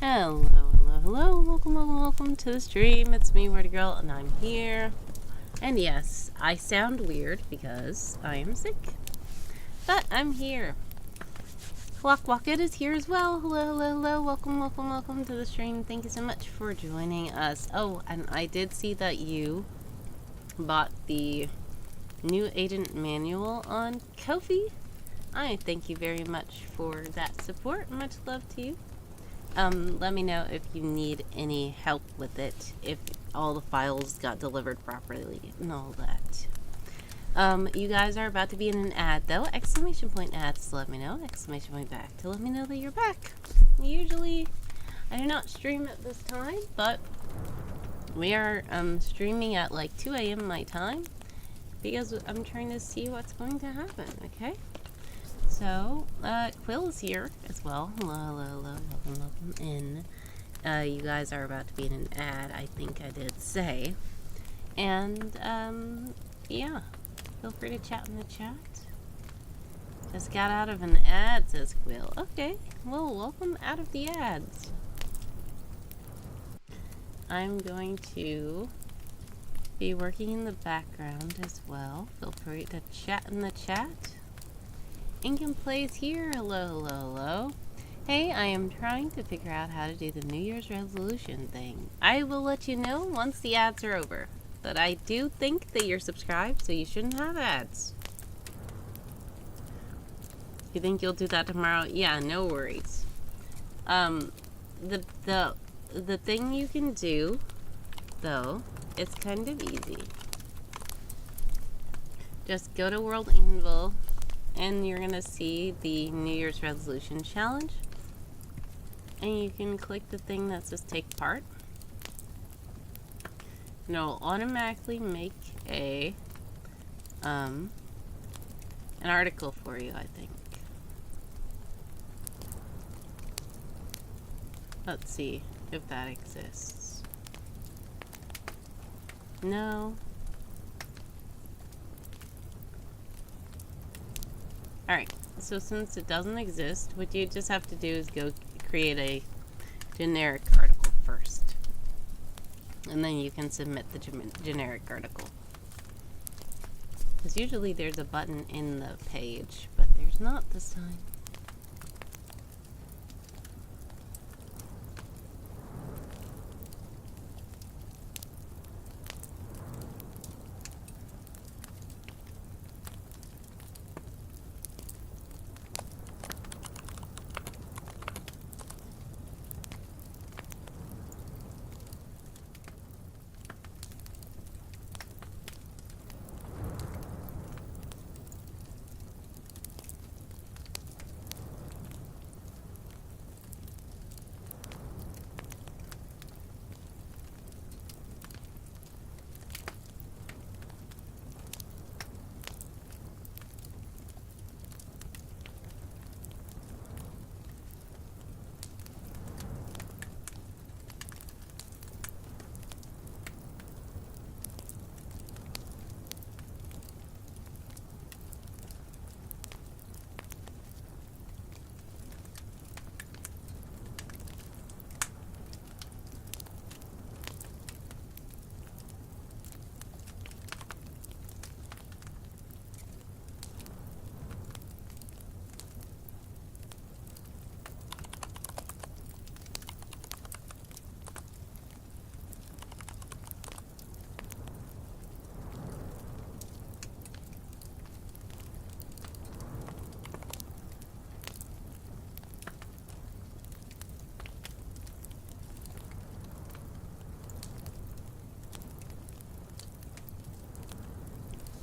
Hello, hello, hello. Welcome to the stream. It's me, Wordy Girl, and I'm here. And yes, I sound weird because I am sick. But I'm here. Walk is here as well. Hello. Welcome to the stream. Thank you so much for joining us. Oh, and I did see that you bought the new agent manual on Ko-fi. I thank you very much for that support. Much love to you. Let me know if you need any help with it, if all the files got delivered properly and all that. You guys are about to be in an ad though. Exclamation point ads to let me know. Exclamation point back to let me know that you're back. Usually, I do not stream at this time, but we are streaming at like 2 a.m. my time because I'm trying to see what's going to happen, okay? So, Quill is here as well. Hello. Welcome in. You guys are about to be in an ad, I think I did say. And, yeah. Feel free to chat in the chat. Just got out of an ad, says Quill. Okay, well, welcome out of the ads. I'm going to be working in the background as well. Feel free to chat in the chat. Incan Plays here. Hello. Hey, I am trying to figure out how to do the New Year's resolution thing. I will let you know once the ads are over. But I do think that you're subscribed, so you shouldn't have ads. You think you'll do that tomorrow? Yeah, no worries. The thing you can do, though, it's kind of easy. Just go to World Anvil, and you're gonna see the New Year's resolution challenge, and you can click the thing that says take part, and it'll automatically make a an article for you, I think. Let's see if that exists. No. Alright, so since it doesn't exist, what you just have to do is go create a generic article first. And then you can submit the generic article. Because usually there's a button in the page, but there's not this time.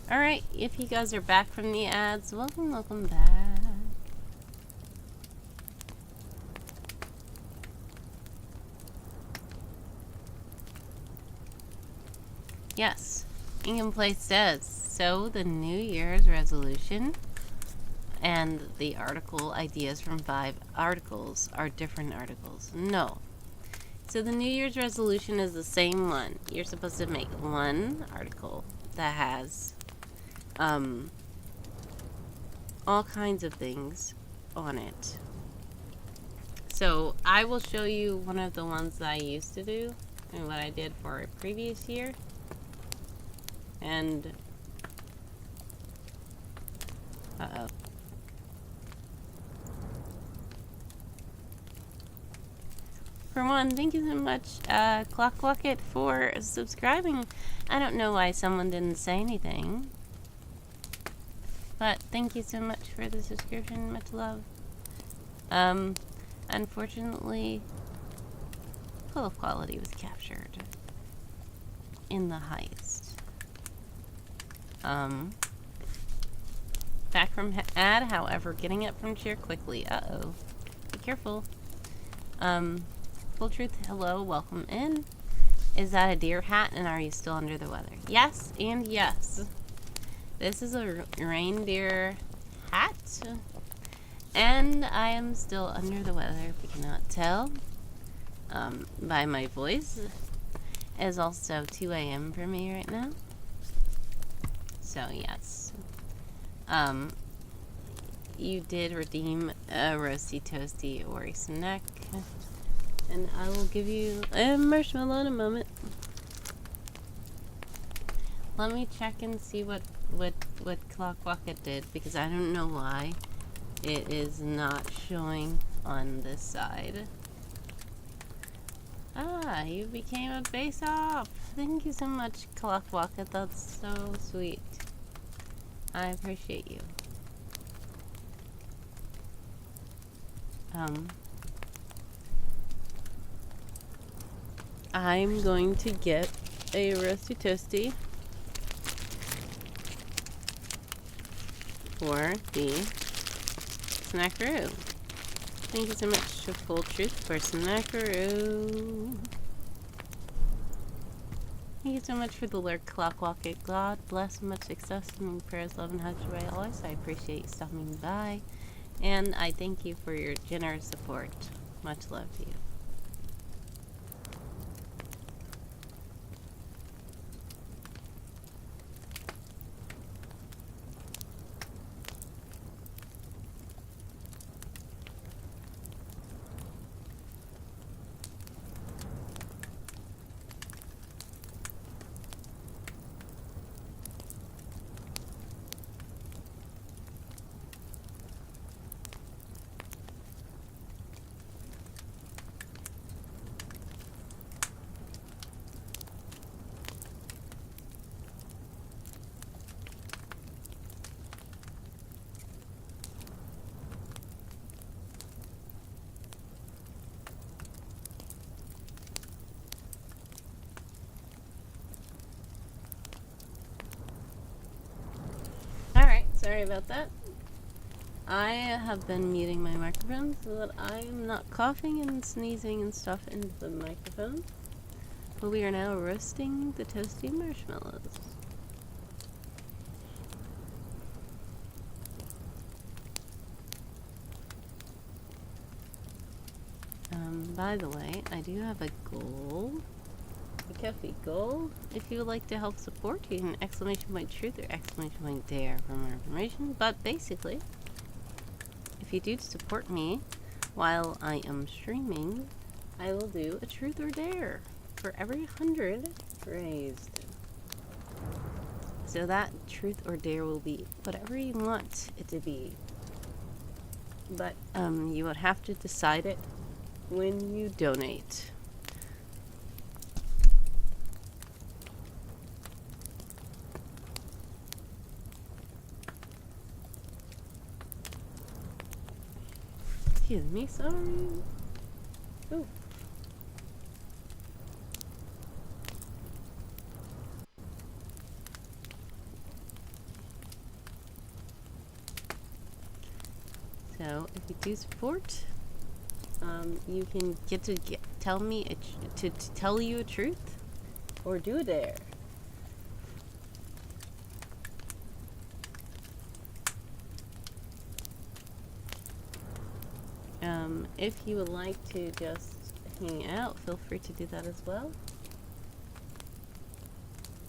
Alright, if you guys are back from the ads, welcome back. Yes, Incan Place says, so the New Year's resolution and the article ideas from 5 articles are different articles. No. So the New Year's resolution is the same one. You're supposed to make one article that has all kinds of things on it. So I will show you one of the ones that I used to do and what I did for a previous year. And uh-oh. For one, thank you so much, Clockbucket, for subscribing. I don't know why someone didn't say anything, but thank you so much for the subscription. Much love. Unfortunately, full of quality was captured in the heist. Back from ad, however, getting it from chair quickly. Uh-oh. Be careful. Full truth, hello, welcome in. Is that a deer hat, and are you still under the weather? Yes, and yes. This is a reindeer hat, and I am still under the weather, if you cannot tell, by my voice. It is also 2 a.m. for me right now. So, yes. You did redeem a roasty toasty or a snack. And I will give you a marshmallow in a moment. Let me check and see what Clockbucket did, because I don't know why it is not showing on this side. Ah, you became a face-off. Thank you so much, Clockbucket. That's so sweet. I appreciate you. I'm going to get a roasty toasty for the snackaroo. Thank you so much to Full Truth for snackaroo. Thank you so much for the lurk, Clockbucket. God bless, much success, and prayers, love, and hugs away always. I appreciate you stopping by, and I thank you for your generous support. Much love to you. Sorry about that. I have been muting my microphone so that I'm not coughing and sneezing and stuff into the microphone. But we are now roasting the toasty marshmallows. By the way, I do have a goal. A coffee goal. If you would like to help support, you can exclamation point truth or exclamation point dare for more information. But basically, if you do support me while I am streaming, I will do a truth or dare for every 100 raised. So that truth or dare will be whatever you want it to be. But you would have to decide it when you donate. Excuse me, sorry. Oh. So, if you do support, you can tell me to tell you a truth, or do a dare. If you would like to just hang out, feel free to do that as well.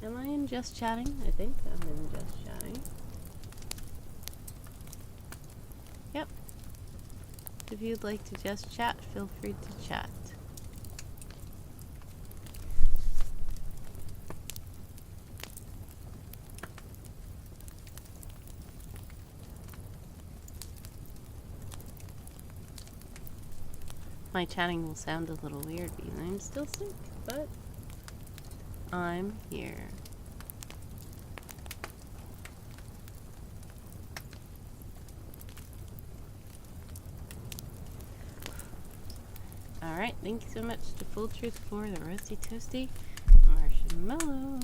Am I in just chatting? I think I'm in just chatting. Yep. if you'd like to just chat, feel free to chat. My chatting will sound a little weird because I'm still sick, but I'm here. Alright, thank you so much to Full Truth for the Roasty Toasty Marshmallow.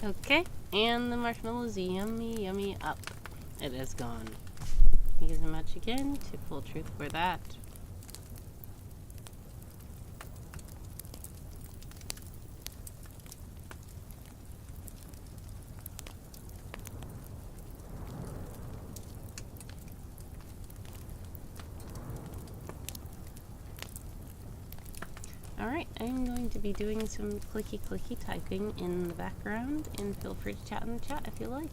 Okay, and the marshmallow's yummy, yummy up. It is gone. Thank you so much again to Full Truth for that. Alright, I'm going to be doing some clicky typing in the background, and feel free to chat in the chat if you like.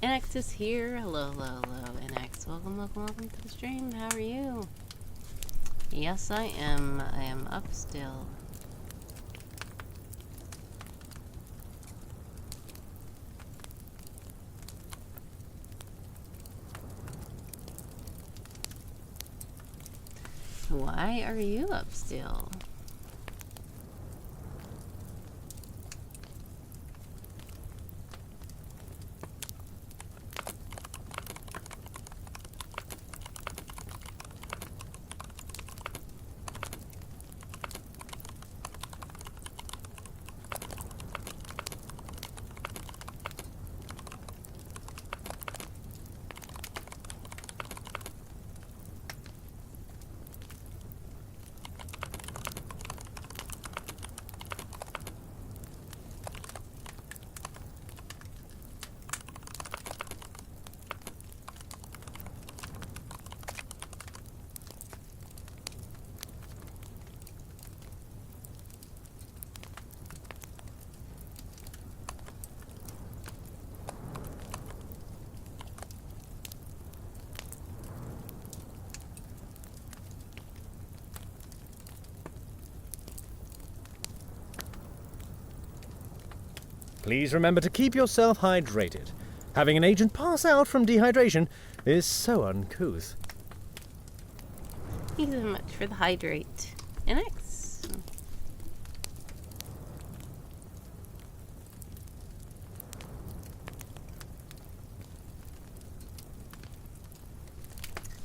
NX is here. Hello, hello, hello, NX. Welcome, welcome, welcome to the stream. How are you? Yes, I am. I am up still. Why are you up still? Please remember to keep yourself hydrated. Having an agent pass out from dehydration is so uncouth. Thank you so much for the hydrate. NX.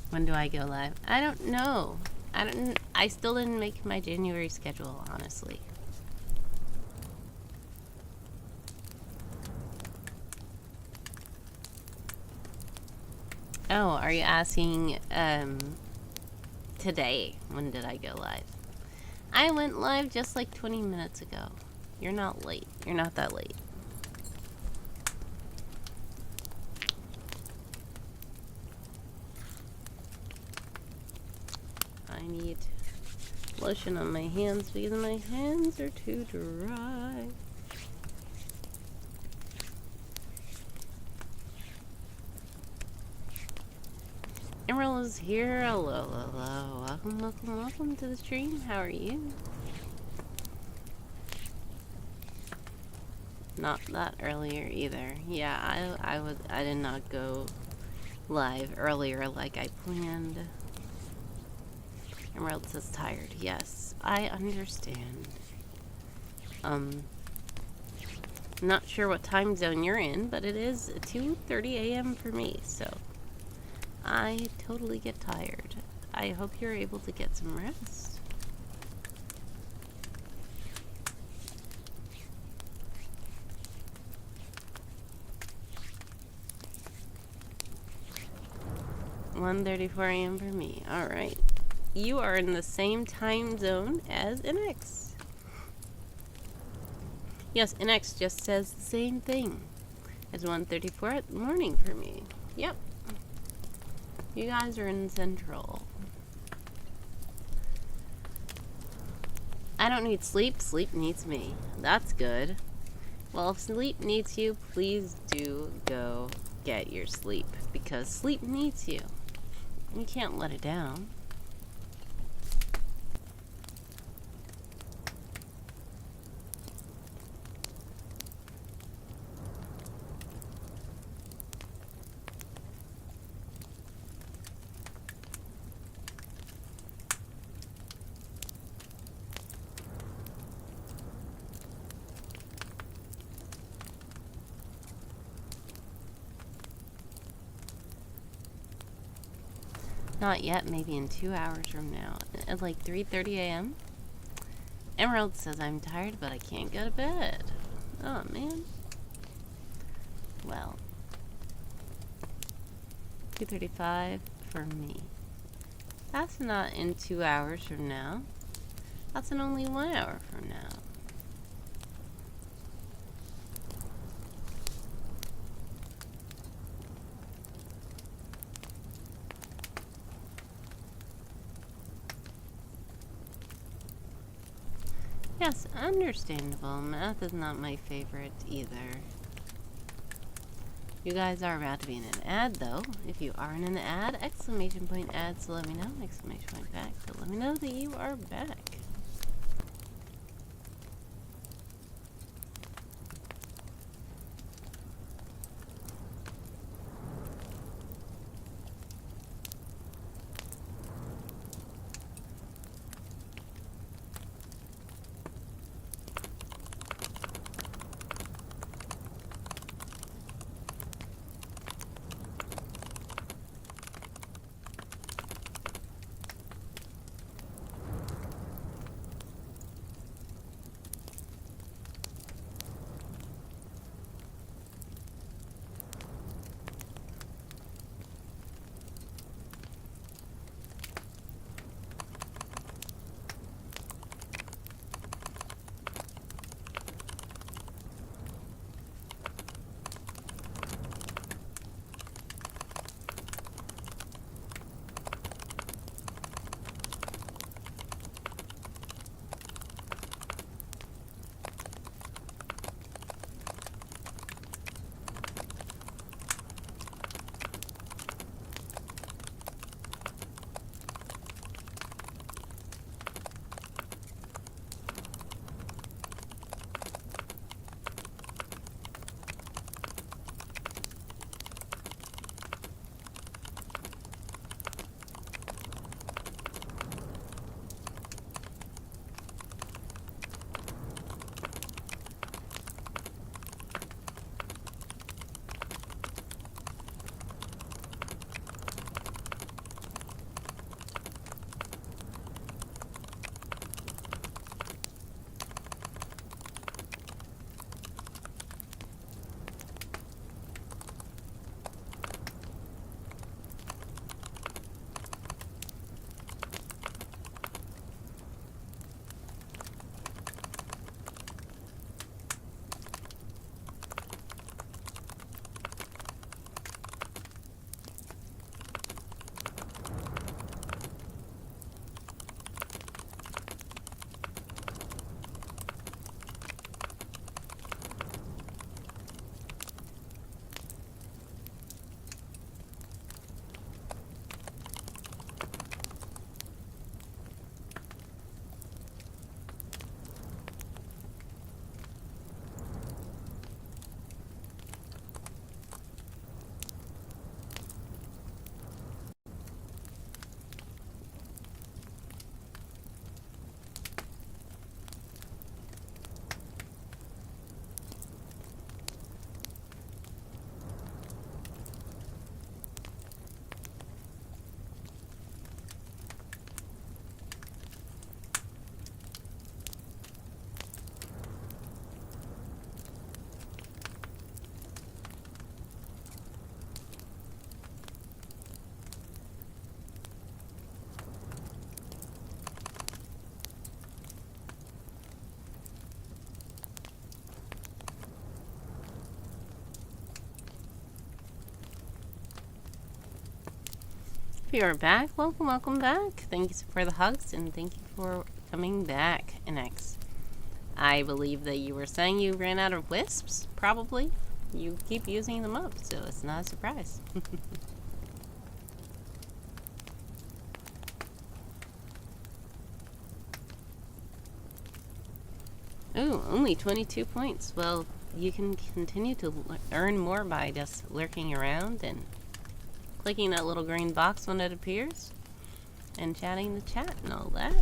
When do I go live? I don't know. I still didn't make my January schedule, honestly. Oh, are you asking today? When did I go live? I went live just like 20 minutes ago. You're not late. You're not that late. I need lotion on my hands because my hands are too dry. Emerald is here. Hello, hello. Welcome, welcome, welcome to the stream. How are you? Not that earlier either. Yeah, I did not go live earlier like I planned. Emerald says tired. Yes, I understand. Not sure what time zone you're in, but it is 2:30 a.m. for me, so I totally get tired. I hope you're able to get some rest. (1:34 a.m. for me. All right. You are in the same time zone as NX. Yes, NX just says the same thing as 1:34 at the morning for me. Yep. You guys are in Central. I don't need sleep. Sleep needs me. That's good. Well, if sleep needs you, please do go get your sleep, because sleep needs you. You can't let it down. Not yet, maybe in 2 hours from now. At like 3:30 a.m. Emerald says I'm tired, but I can't go to bed. Oh, man. Well. 2:35 for me. That's not in 2 hours from now. That's in only 1 hour from now. Yes, understandable. Math is not my favorite either. You guys are about to be in an ad, though. If you are in an ad, exclamation point ad, so let me know. Exclamation point back, so let me know that you are back. If you are back, welcome, welcome back. Thank you for the hugs and thank you for coming back, NX. I believe that you were saying you ran out of wisps, probably. You keep using them up, so it's not a surprise. Ooh, only 22 points. Well, you can continue to earn more by just lurking around and clicking that little green box when it appears and chatting the chat and all that.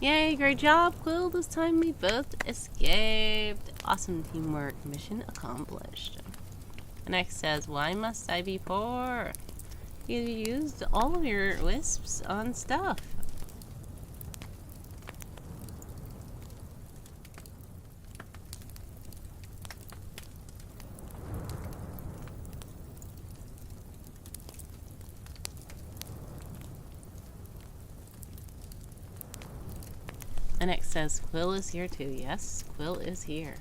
Yay, great job, Quill. This time we both escaped. Awesome teamwork. Mission accomplished. And X says, why must I be poor? You used all of your wisps on stuff. And X says, Quill is here too. Yes, Quill is here.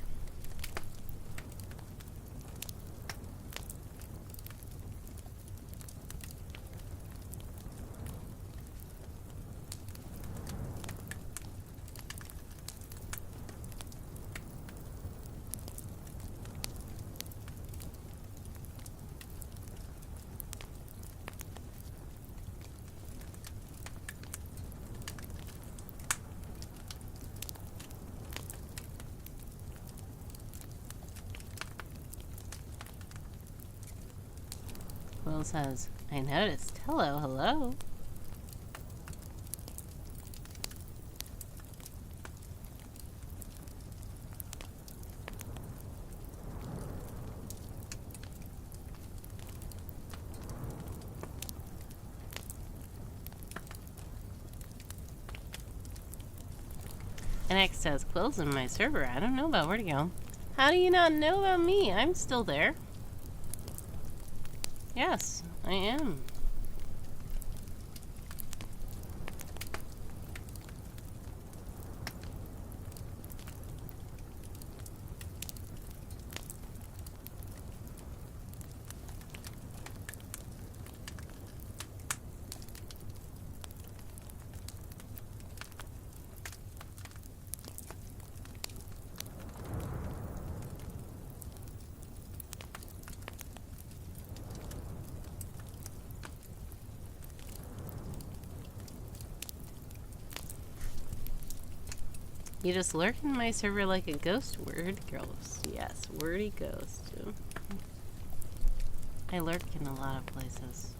Quill says, I noticed. Hello, hello. And X says, Quill's in my server. I don't know about where to go. How do you not know about me? I'm still there. Yes, I am. You just lurk in my server like a ghost. Word ghost. Yes, wordy ghost. I lurk in a lot of places.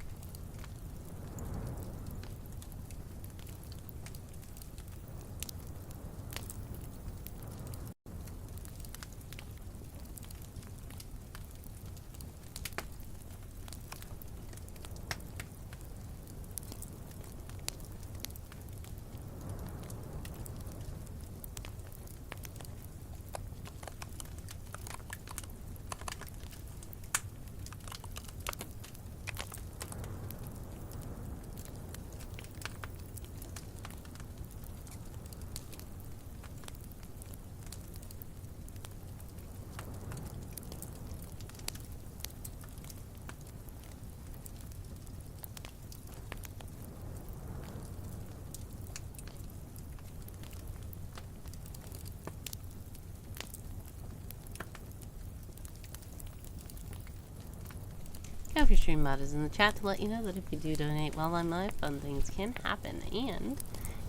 If your stream mod is in the chat to let you know that if you do donate while I'm live, fun things can happen. And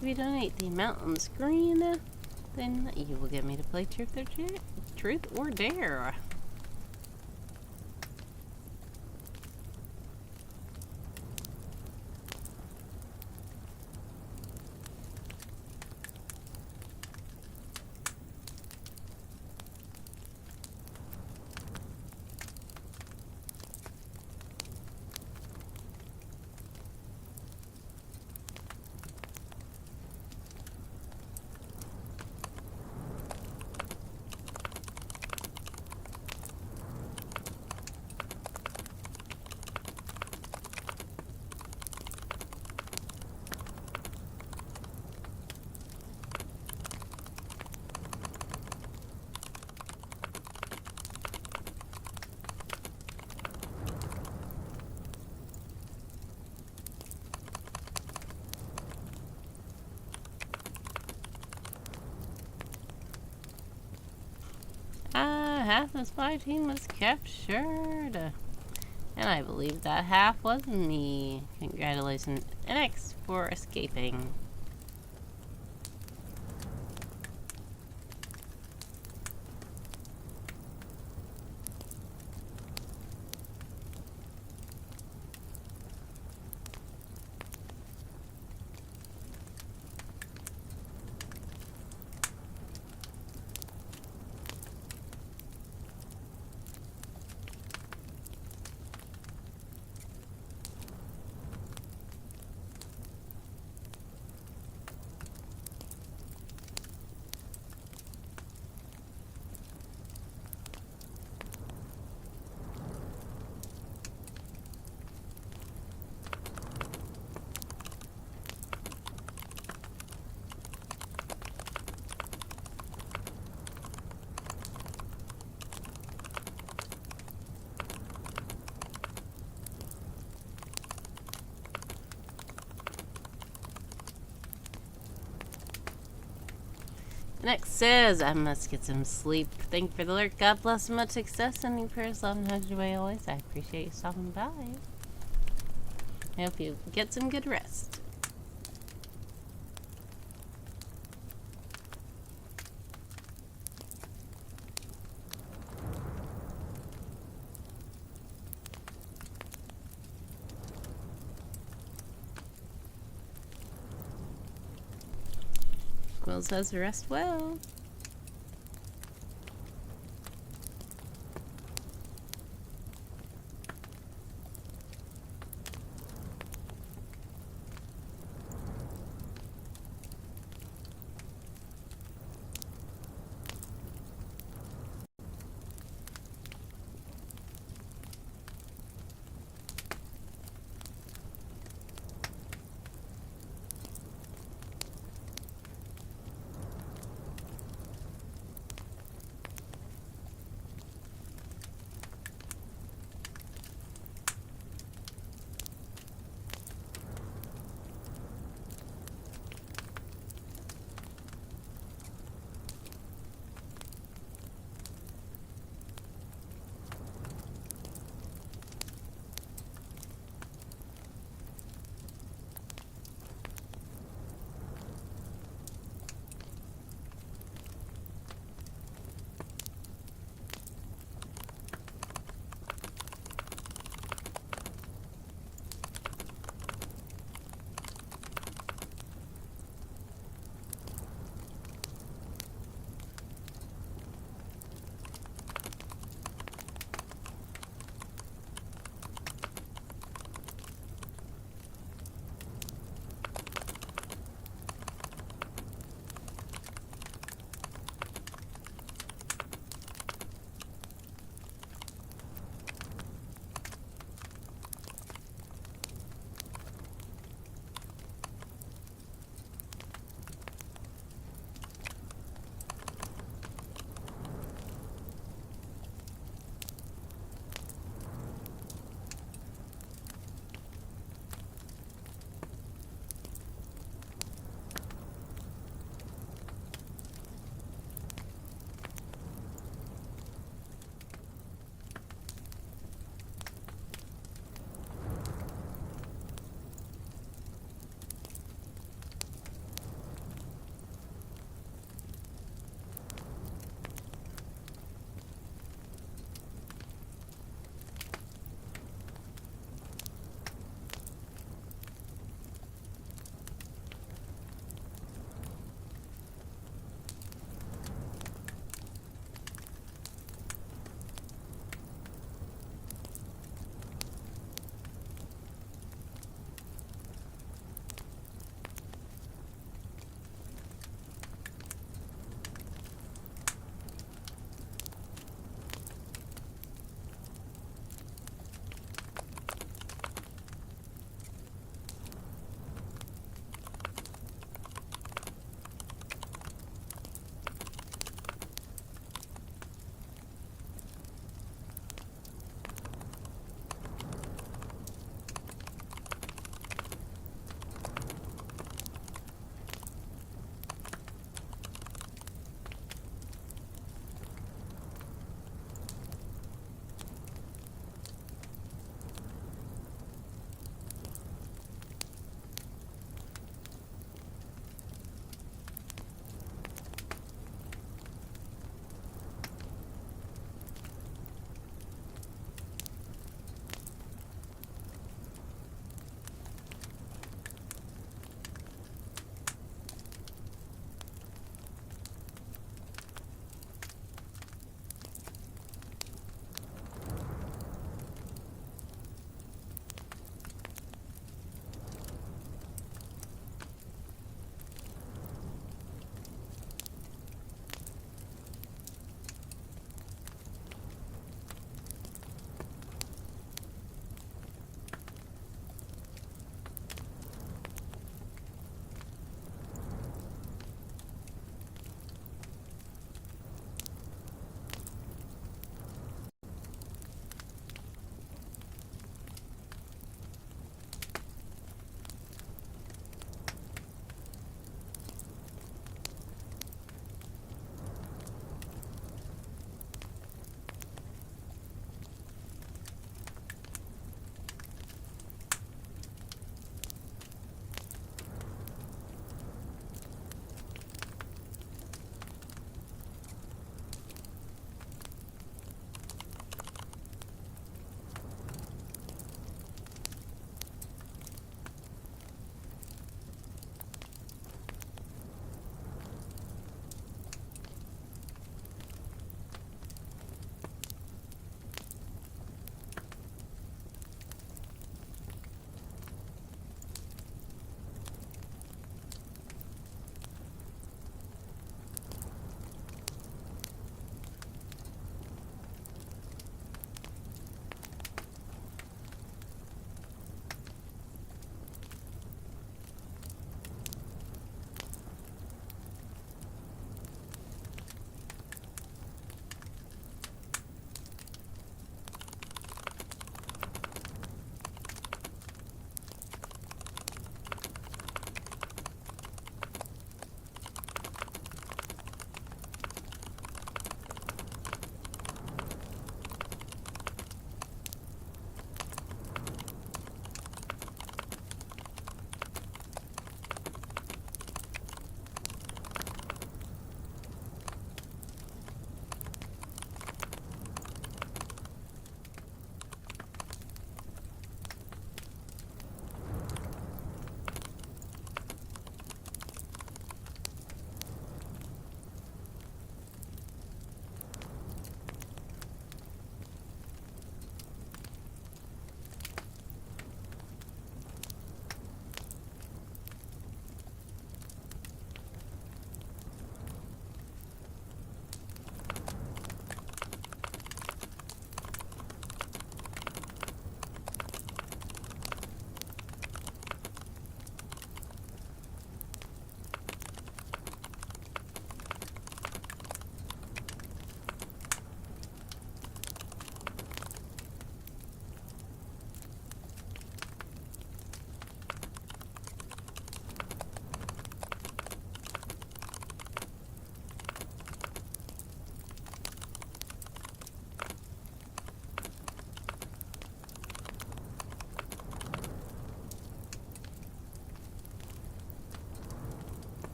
if you donate the amount on the screen, then you will get me to play Truth or Dare. Half of my team was captured. And I believe that half was me. Congratulations, NX, for escaping. Next says, I must get some sleep. Thank you for the alert. God bless and much success. Sending prayers, love, and hugs your way always. I appreciate you stopping by. I hope you get some good rest. Quill says, rest well.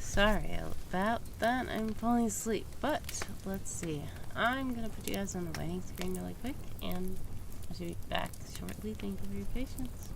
Sorry about that. I'm falling asleep, but let's see. I'm gonna put you guys on the waiting screen really quick, and I should be back shortly. Thank you for your patience.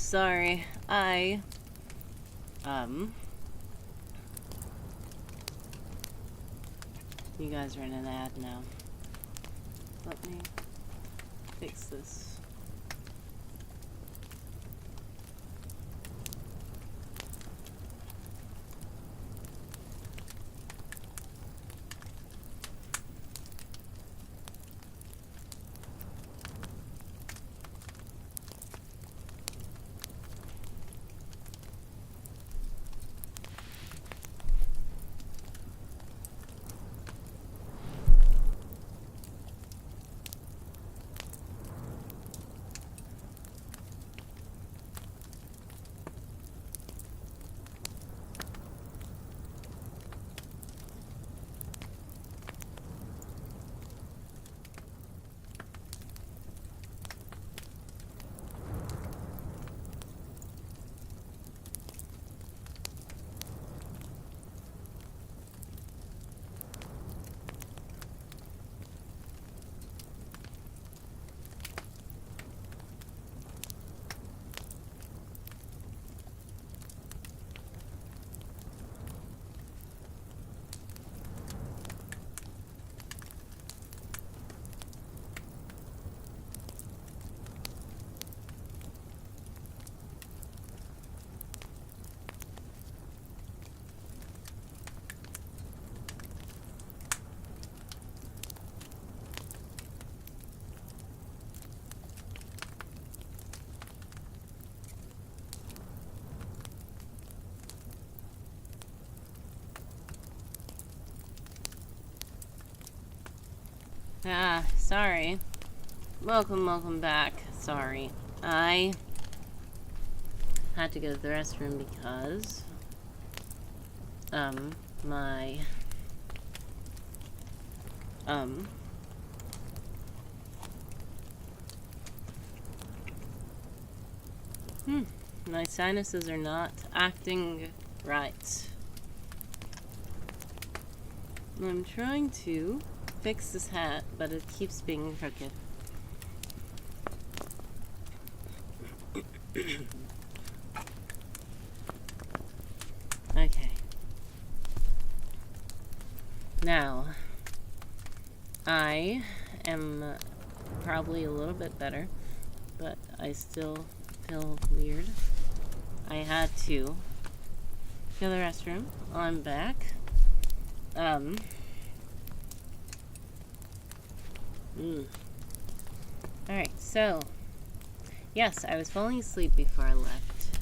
sorry. You guys are in an ad now. Let me fix this. Sorry. Welcome back. Sorry. I had to go to the restroom because, my, my sinuses are not acting right. I'm trying to fix this hat, but it keeps being crooked. Okay. Now, I am probably a little bit better, but I still feel weird. I had to go to the restroom. I'm back. Alright, so, yes, I was falling asleep before I left.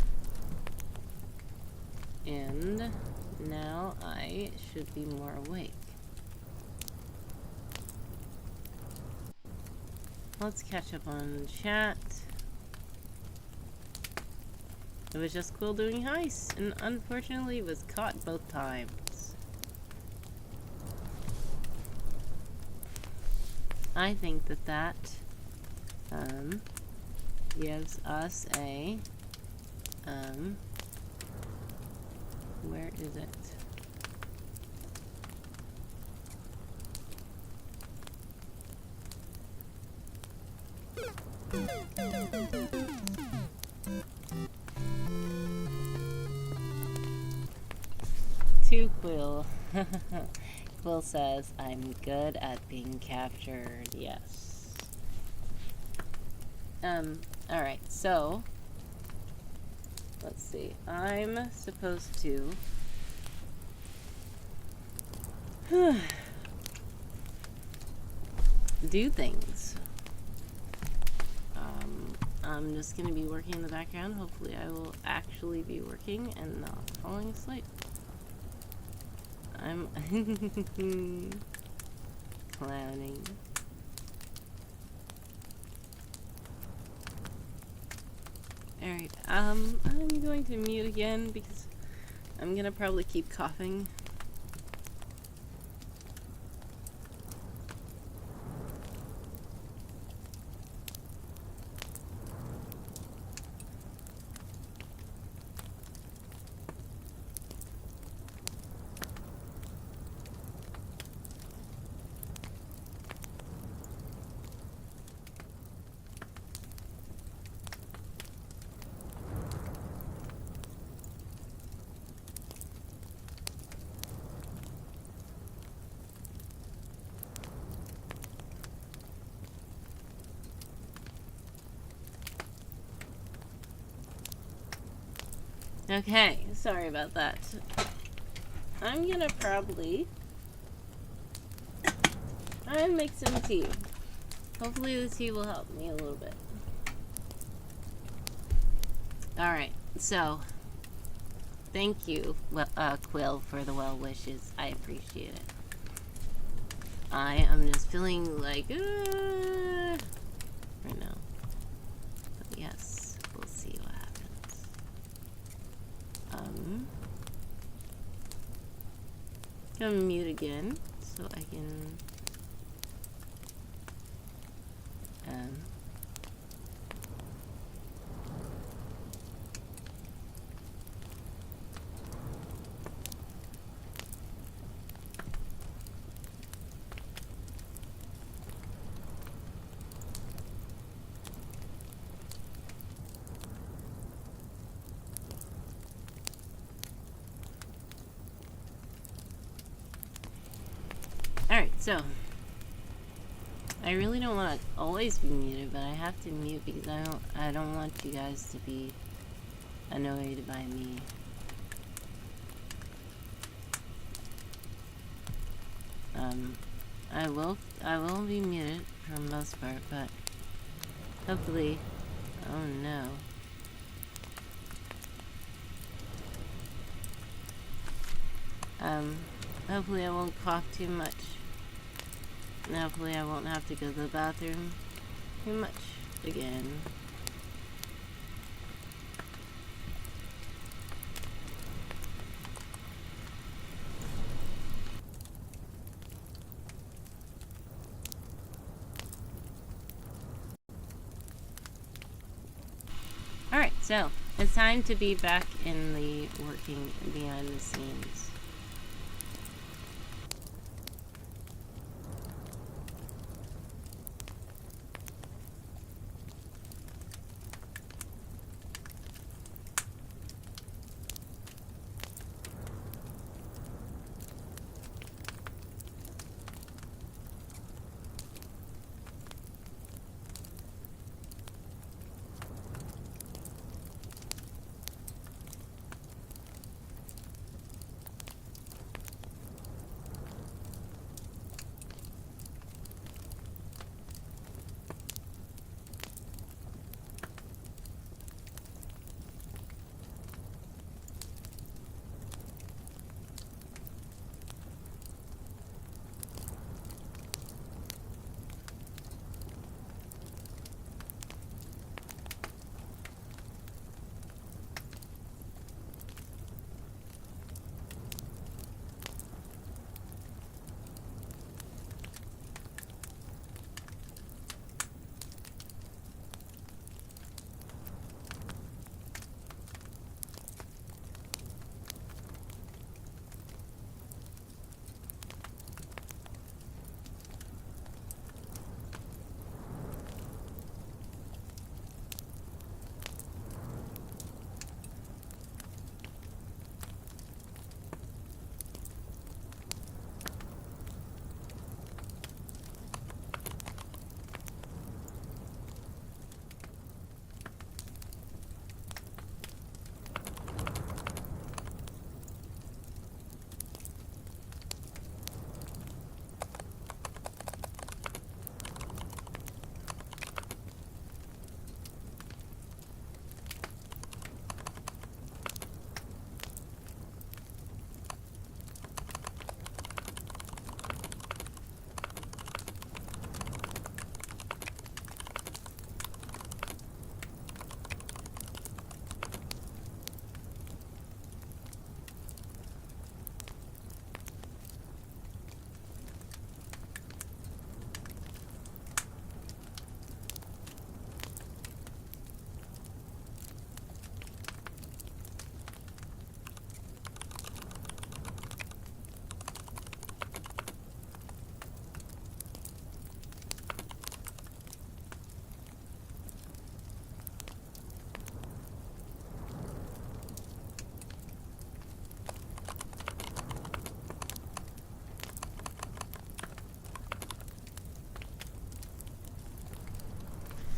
And now I should be more awake. Let's catch up on chat. It was just cool doing heists, and unfortunately was caught both times. I think that gives us a, where is it? To Quill. Quill says, I'm good at being captured. Yes. Alright, so let's see. I'm supposed to do things. I'm just gonna be working in the background. Hopefully I will actually be working and not falling asleep. I'm clowning. Alright, I'm going to mute again because I'm gonna probably keep coughing. Okay, sorry about that. I'm gonna probably make some tea. Hopefully the tea will help me a little bit. Alright, so thank you, Quill, for the well wishes. I appreciate it. I am just feeling like, right now. But yes, we'll see what happens. Gonna mute again so I can, Alright, so I really don't want to always be muted, but I have to mute because I don't want you guys to be annoyed by me. I will be muted for the most part, but hopefully, oh no. Hopefully I won't cough too much. And hopefully I won't have to go to the bathroom too much again. Alright, so it's time to be back in the working behind the scenes.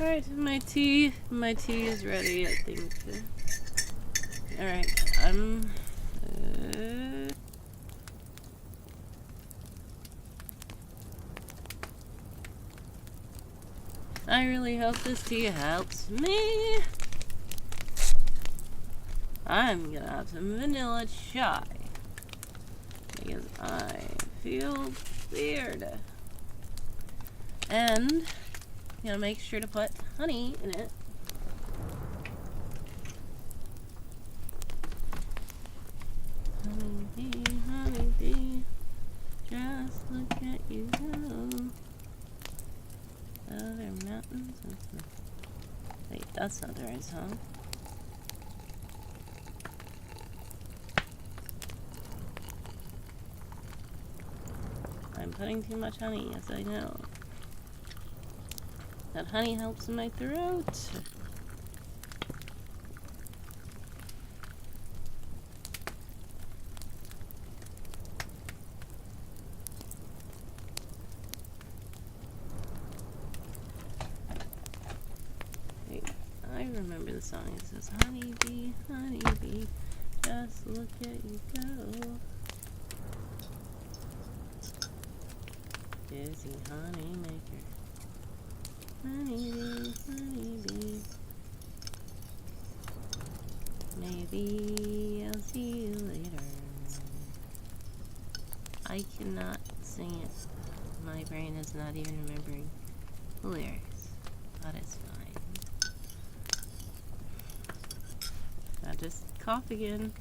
Alright, my tea is ready, I think. Alright. I really hope this tea helps me. I'm gonna have some vanilla chai because I feel weird. And I'm gonna make sure to put honey in it. Honeybee, just look at you go. Other mountains. Wait, that's not the right song. I'm putting too much honey, yes I know. That honey helps in my throat. Wait, I remember the song. It says, honeybee, honeybee, just look at you go. Busy honey maker. Honeybee, honeybee. Maybe I'll see you later. I cannot sing it. My brain is not even remembering the lyrics. But it's fine. I'll just cough again.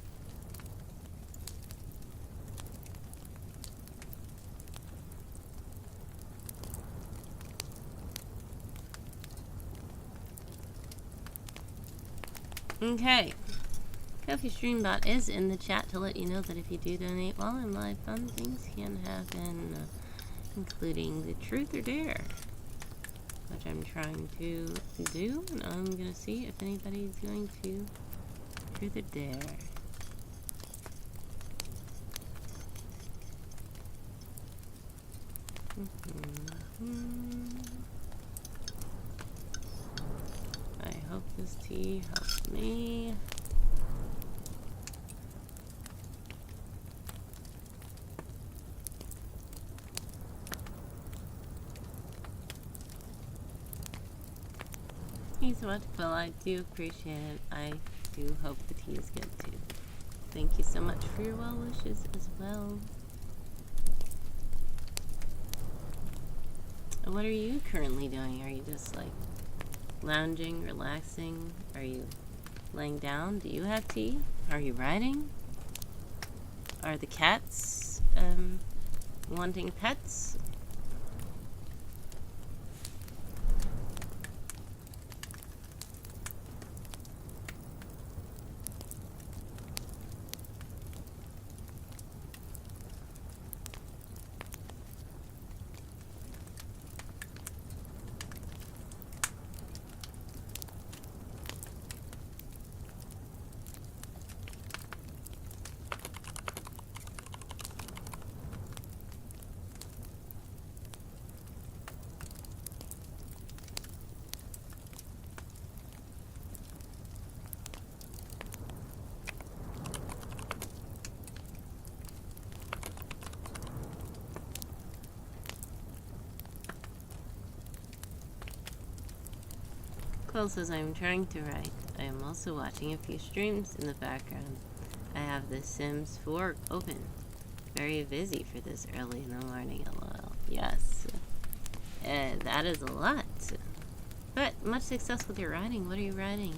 Okay. Kofi Streambot is in the chat to let you know that if you do donate while in live, fun things can happen, including the Truth or Dare, which I'm trying to do, and I'm gonna see if anybody's going to Truth or Dare. I hope this tea helps me. Thanks so much, Phil. I do appreciate it. I do hope the tea is good too. Thank you so much for your well wishes as well. What are you currently doing? Are you just like lounging, relaxing? Are you laying down? Do you have tea? Are you riding? Are the cats wanting pets? Quill says, I'm trying to write. I am also watching a few streams in the background. I have The Sims 4 open. Very busy for this early in the morning, lol. Yes. That is a lot. But much success with your writing. What are you writing?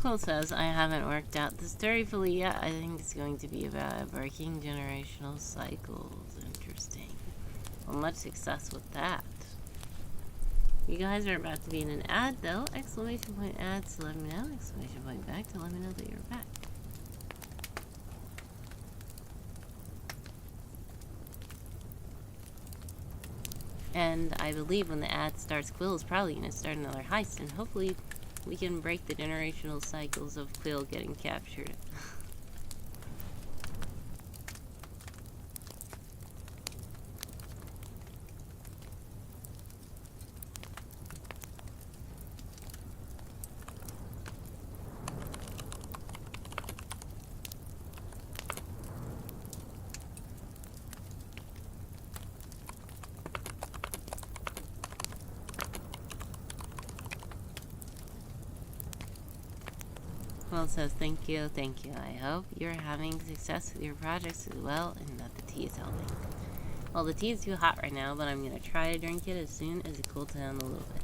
Quill says, I haven't worked out the story fully yet. I think it's going to be about breaking generational cycles. Interesting. Well, much success with that. You guys are about to be in an ad, though. Exclamation point ads to let me know. Exclamation point back to let me know that you're back. And I believe when the ad starts, Quill is probably going to start another heist, and hopefully we can break the generational cycles of Quill getting captured. Well, says thank you. I hope you're having success with your projects as well and that the tea is helping. Well, the tea is too hot right now, but I'm going to try to drink it as soon as it cools down a little bit.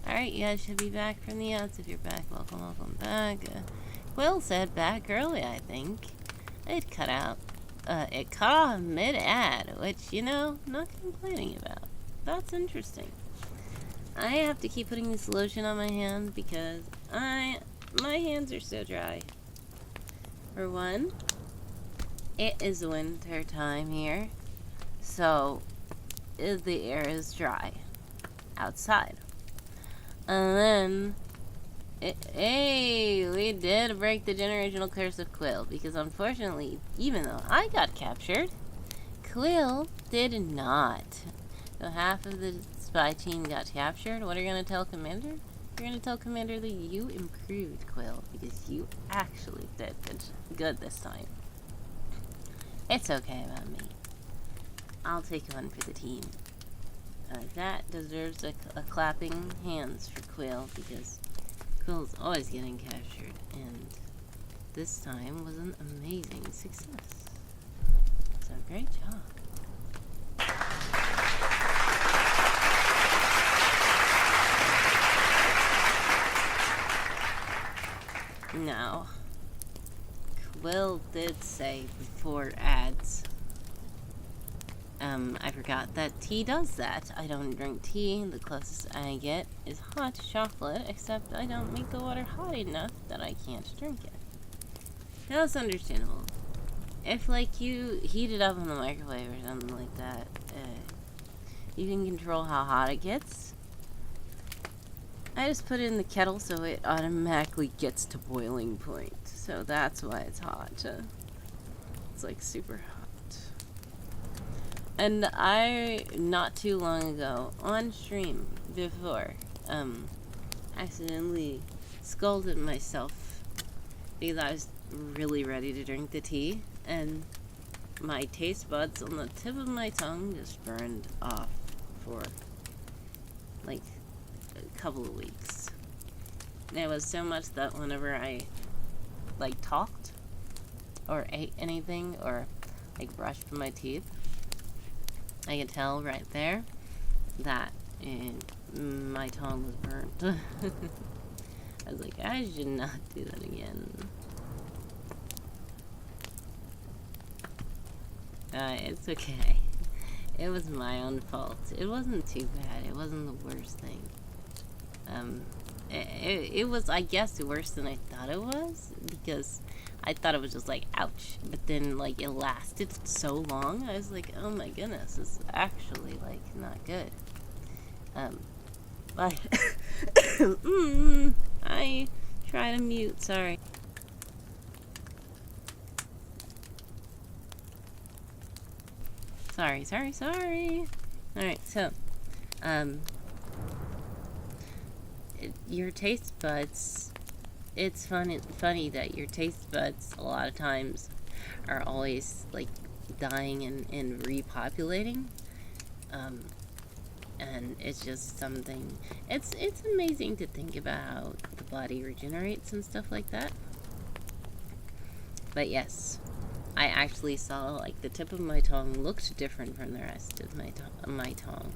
Alright, you guys should be back from the ads. If you're back, welcome back. Quill said back early, I think. It cut off mid-ad, which, you know, not complaining about. That's interesting. I have to keep putting this lotion on my hand because my hands are so dry. For one, it is winter time here, so the air is dry outside. And then, we did break the generational curse of Quill, because unfortunately, even though I got captured, Quill did not. So half of the spy team got captured. What are you going to tell Commander? You're going to tell Commander that you improved, Quill, because you actually did good this time. It's okay about me. I'll take one for the team. That deserves a clapping hands for Quill, because Quill's always getting captured, and this time was an amazing success. So great job. Now, Quill did say before ads I forgot that tea does that. I don't drink tea. The closest I get is hot chocolate, except I don't make the water hot enough that I can't drink it. That's understandable. If, like, you heat it up in the microwave or something like that, you can control how hot it gets. I just put it in the kettle so it automatically gets to boiling point. So that's why it's hot. It's, like, super hot. And I, not too long ago, on stream before, accidentally scolded myself because I was really ready to drink the tea, and my taste buds on the tip of my tongue just burned off for like a couple of weeks. And it was so much that whenever I like talked or ate anything or like brushed my teeth, I could tell right there that my tongue was burnt. I was like, I should not do that again. It's okay. It was my own fault. It wasn't too bad. It wasn't the worst thing. It was, I guess, worse than I thought it was, because I thought it was just like, ouch. But then, like, it lasted so long, I was like, oh my goodness, this is actually, like, not good. But, I try to mute, sorry. Sorry. Alright, so, your taste buds, it's funny that your taste buds a lot of times are always like dying and repopulating, and it's just something, it's amazing to think about how the body regenerates and stuff like that. But yes, I actually saw like the tip of my tongue looked different from the rest of my tongue,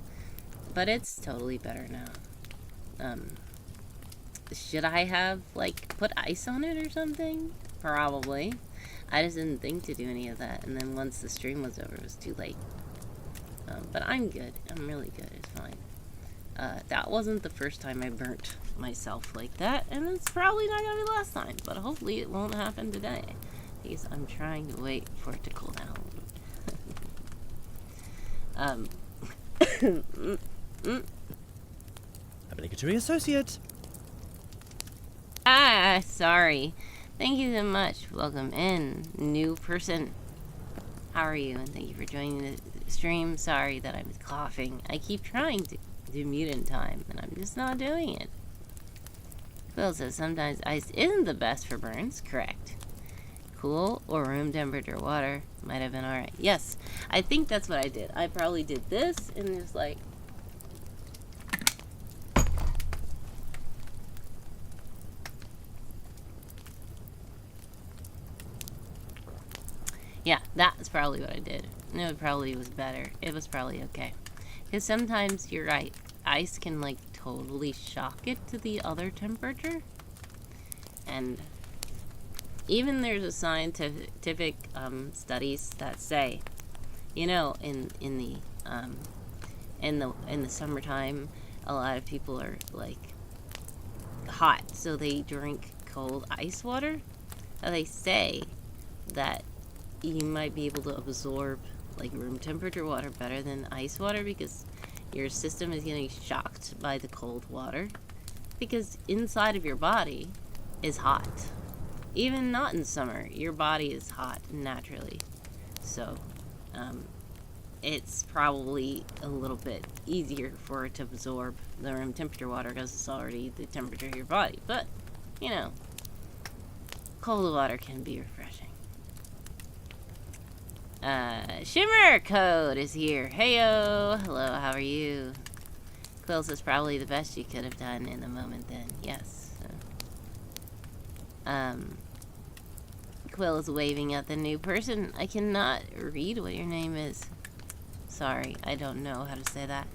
but it's totally better now. Should I have, like, put ice on it or something? Probably. I just didn't think to do any of that, and then once the stream was over, it was too late. But I'm good. I'm really good. It's fine. That wasn't the first time I burnt myself like that, and it's probably not gonna be the last time, but hopefully it won't happen today, because I'm trying to wait for it to cool down. Obligatory associate. Sorry. Thank you so much. Welcome in, new person. How are you? And thank you for joining the stream. Sorry that I'm coughing. I keep trying to do mute in time, and I'm just not doing it. Quill says sometimes ice isn't the best for burns. Correct. Cool or room temperature water might have been alright. Yes, I think that's what I did. I probably did this and just like... Yeah, that's probably what I did. It probably was better. It was probably okay. Because sometimes, you're right, ice can, like, totally shock it to the other temperature. And even there's a scientific studies that say, you know, in the summertime, a lot of people are, like, hot, so they drink cold ice water. And they say that you might be able to absorb like room temperature water better than ice water because your system is getting shocked by the cold water, because inside of your body is hot. Even not in summer, your body is hot naturally. So it's probably a little bit easier for it to absorb the room temperature water because it's already the temperature of your body. But, you know, cold water can be refreshing. Shimmer Code is here. Heyo! Hello, how are you? Quills is probably the best you could have done in the moment then. Yes. Quill is waving at the new person. I cannot read what your name is. Sorry, I don't know how to say that.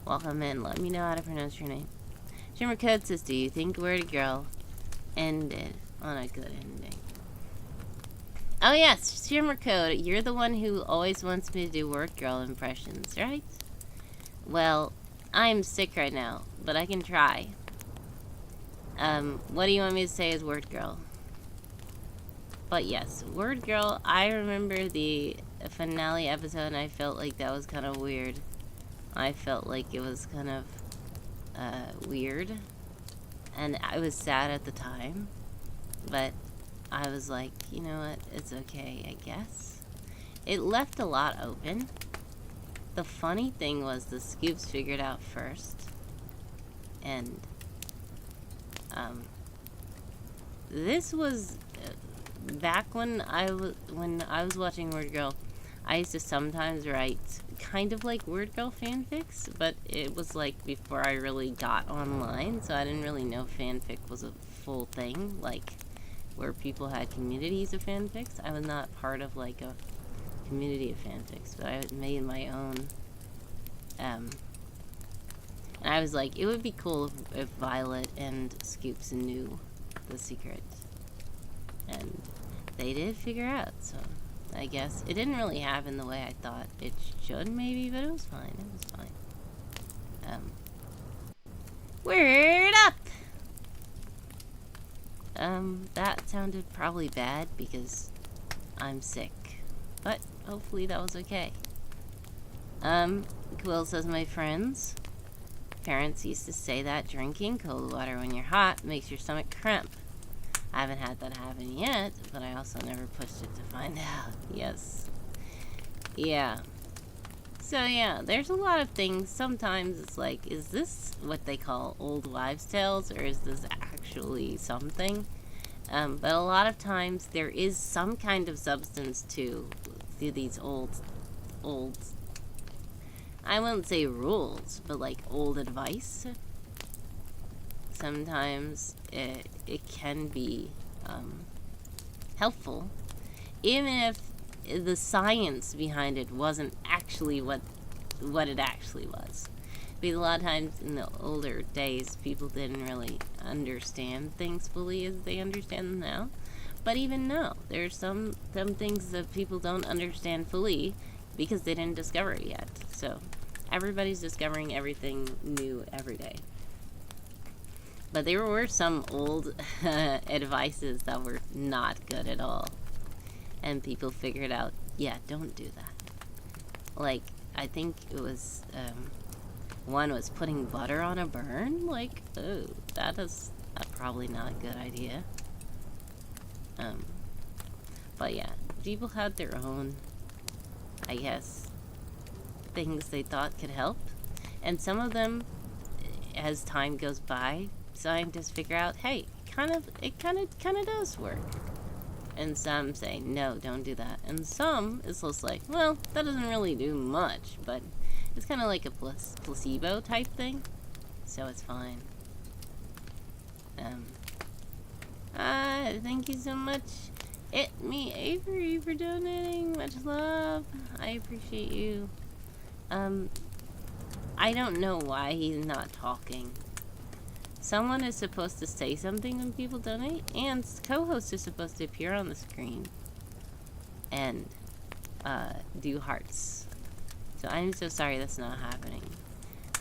Welcome in. Let me know how to pronounce your name. Shimmer Code says, do you think Word Girl ended on a good ending? Oh yes, Shimmer Code, you're the one who always wants me to do word girl impressions, right? Well, I'm sick right now, but I can try. What do you want me to say as word girl? But yes, word girl, I remember the finale episode and I felt like that was kind of weird. I felt like it was kind of weird. And I was sad at the time, but I was like, you know what, it's okay, I guess. It left a lot open. The funny thing was the Scoops figured out first. And, this was back when I was watching Word Girl. I used to sometimes write kind of like Word Girl fanfics, but it was like before I really got online, so I didn't really know fanfic was a full thing, like where people had communities of fanfics. I was not part of like a community of fanfics, but I made my own. And I was like, it would be cool if Violet and Scoops knew the secret. And they did figure out, so I guess it didn't really happen the way I thought it should, maybe, but it was fine. It was fine. Word up! That sounded probably bad because I'm sick, but hopefully that was okay. Quill says, my friends, parents used to say that drinking cold water when you're hot makes your stomach cramp. I haven't had that happen yet, but I also never pushed it to find out. Yes. Yeah. So yeah, there's a lot of things. Sometimes it's like, is this what they call old wives' tales, or is this actually something? But a lot of times there is some kind of substance to these old, I wouldn't say rules, but like old advice. Sometimes it can be helpful, even if the science behind it wasn't actually what it actually was. Because a lot of times in the older days, people didn't really understand things fully as they understand them now. But even now, there's some things that people don't understand fully because they didn't discover it yet. So everybody's discovering everything new every day. But there were some old advices that were not good at all. And people figured out, yeah, don't do that. Like, I think it was, one was putting butter on a burn. Like, oh, that's probably not a good idea. But yeah, people had their own, I guess, things they thought could help. And some of them, as time goes by, scientists figure out, hey, it kind of does work. And some say, no, don't do that. And some, it's just like, well, that doesn't really do much, but it's kind of like a placebo type thing, so it's fine. Thank you so much, Me Avery, for donating. Much love. I appreciate you. I don't know why he's not talking. Someone is supposed to say something when people donate, and co-host is supposed to appear on the screen and do hearts. So I'm so sorry that's not happening.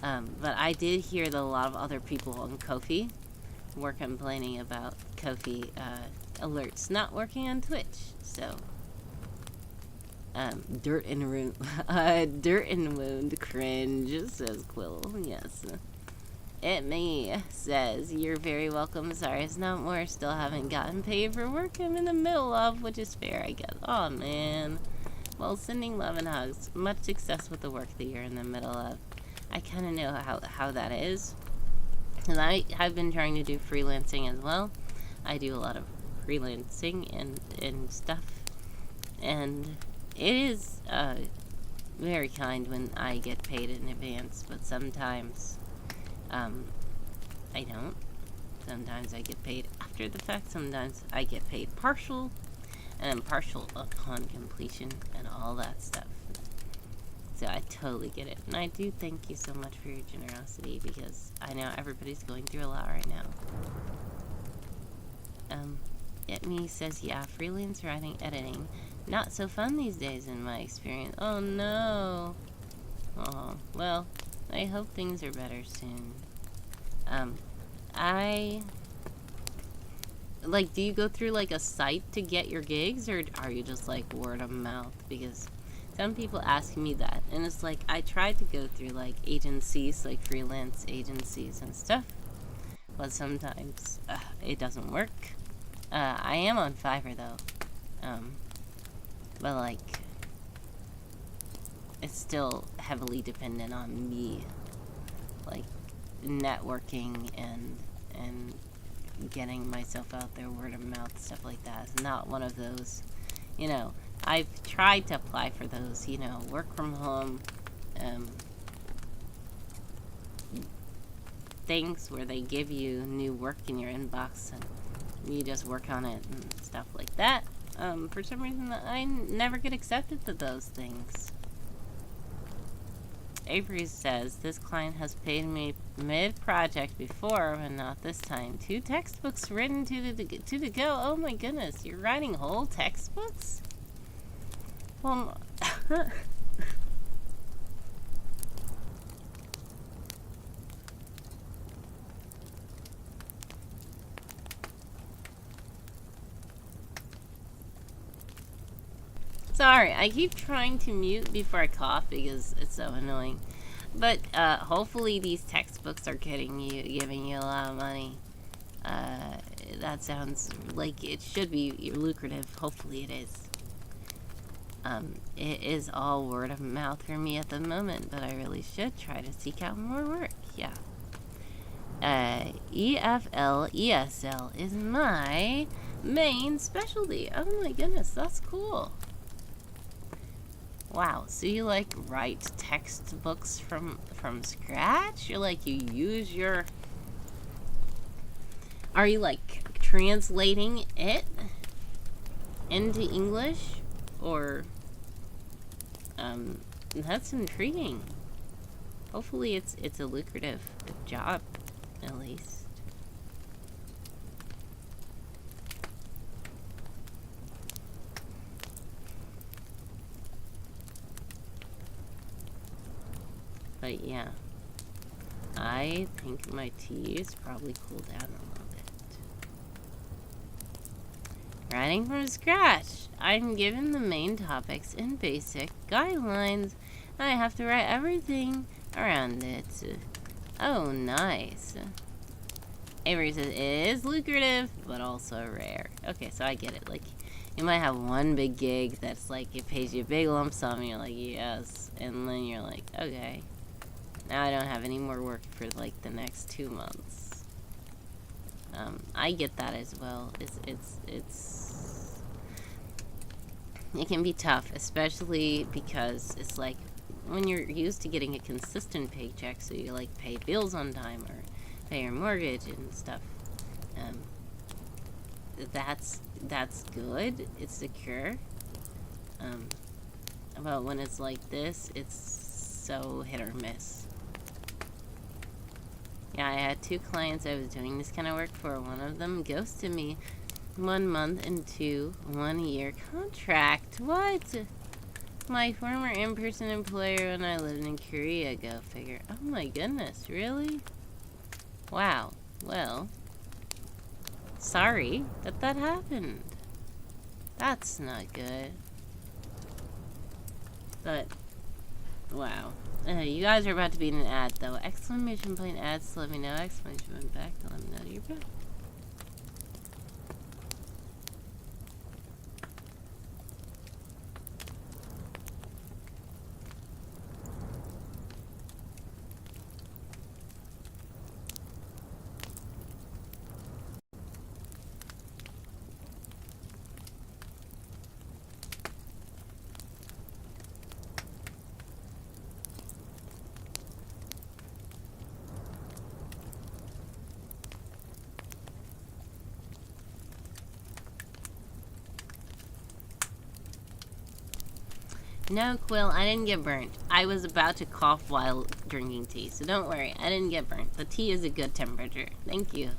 But I did hear that a lot of other people on Ko-fi were complaining about Ko-fi alerts not working on Twitch. So dirt and wound cringe, says Quill. Yes. Me says, you're very welcome. Sorry it's not more. Still haven't gotten paid for work I'm in the middle of, which is fair, I guess. Aw, man. Well, sending love and hugs. Much success with the work that you're in the middle of. I kind of know how that is. And I've been trying to do freelancing as well. I do a lot of freelancing and stuff. And it is very kind when I get paid in advance, but sometimes I don't. Sometimes I get paid after the fact. Sometimes I get paid partial, and I'm partial upon completion and all that stuff. So I totally get it. And I do thank you so much for your generosity, because I know everybody's going through a lot right now. Get Me says, yeah, freelance writing, editing. Not so fun these days in my experience. Oh no. Oh, well, I hope things are better soon. Like, do you go through, like, a site to get your gigs, or are you just, like, word of mouth? Because some people ask me that, and it's like, I tried to go through, like, agencies, like, freelance agencies and stuff, but sometimes it doesn't work. I am on Fiverr, though, but, like, it's still heavily dependent on me, like, networking and getting myself out there, word of mouth, stuff like that. It's not one of those, you know, I've tried to apply for those, you know, work from home things where they give you new work in your inbox and you just work on it and stuff like that. For some reason, I never get accepted to those things. Avery says, this client has paid me mid-project before, but not this time. 2 textbooks written to the go. Oh my goodness, you're writing whole textbooks? Well, sorry, I keep trying to mute before I cough because it's so annoying. But hopefully these textbooks are giving you a lot of money. That sounds like it should be lucrative. Hopefully it is. It is all word of mouth for me at the moment, but I really should try to seek out more work. Yeah. EFL, ESL is my main specialty. Oh my goodness, that's cool. Wow, so you like write textbooks from scratch? You're like, you use your... Are you like translating it into English? Or, that's intriguing. Hopefully it's a lucrative job, at least. But yeah, I think my tea is probably cooled down a little bit. Writing from scratch. I'm given the main topics and basic guidelines. I have to write everything around it. Oh, nice. Avery says it is lucrative, but also rare. Okay, so I get it. Like, you might have one big gig that's like, it pays you a big lump sum, and you're like, yes. And then you're like, okay. Now I don't have any more work for like the next 2 months. I get that as well. It can be tough, especially because it's like when you're used to getting a consistent paycheck, so you like pay bills on time or pay your mortgage and stuff. That's good. It's secure. But when it's like this, it's so hit or miss. Yeah, I had 2 clients I was doing this kind of work for. One of them ghosted me 1 month into 1-year contract. What? My former in-person employer when I lived in Korea, go figure. Oh my goodness, really? Wow. Well, sorry that happened. That's not good. But, wow. You guys are about to be in an ad, though. Exclamation point ads to let me know. Exclamation point back to let me know you're back. No, Quill, I didn't get burnt. I was about to cough while drinking tea, so don't worry. I didn't get burnt. The tea is a good temperature. Thank you.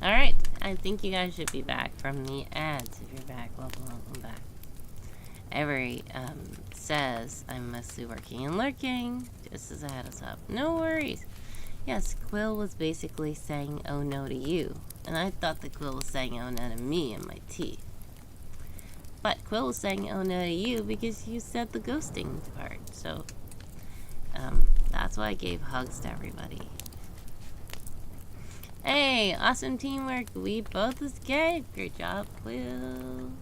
Alright, I think you guys should be back from the ads. If you're back, welcome back. Avery says I'm mostly working and lurking, just as a heads up. No worries. Yes, Quill was basically saying oh no to you, and I thought that Quill was saying oh no to me and my teeth. But Quill was saying oh no to you because you said the ghosting part, so that's why I gave hugs to everybody. Hey, awesome teamwork. We both escaped. Great job, Quill.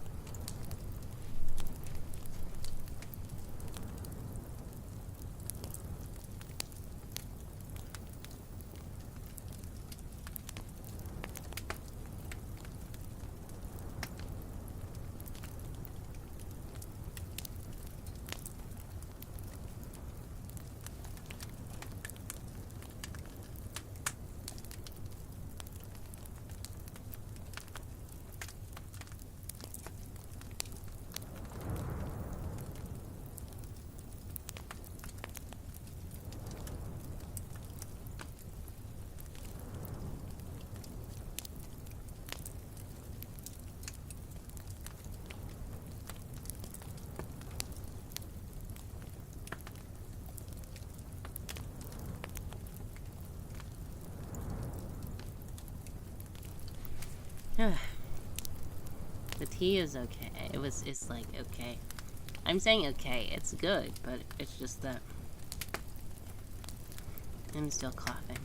The tea is okay. It's like okay. I'm saying okay, it's good, but it's just that I'm still coughing.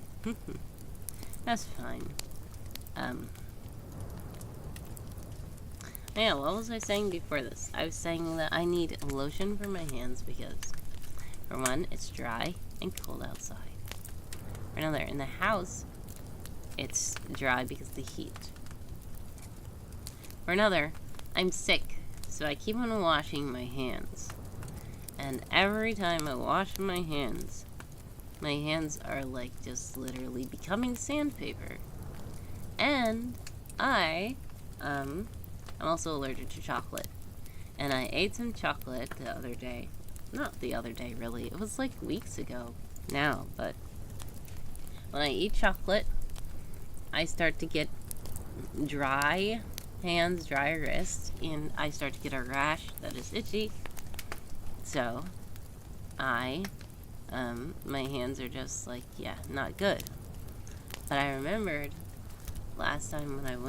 That's fine. Yeah, what was I saying before this? I was saying that I need lotion for my hands because, for one, it's dry and cold outside. For another, in the house, it's dry because of the heat. For another, I'm sick, so I keep on washing my hands. And every time I wash my hands are like just literally becoming sandpaper. And I'm also allergic to chocolate. And I ate some chocolate the other day. Not the other day, really. It was like weeks ago now, but when I eat chocolate, I start to get dry hands, dry wrists, and I start to get a rash that is itchy. So, my hands are just like, yeah, not good. But I remembered last time when it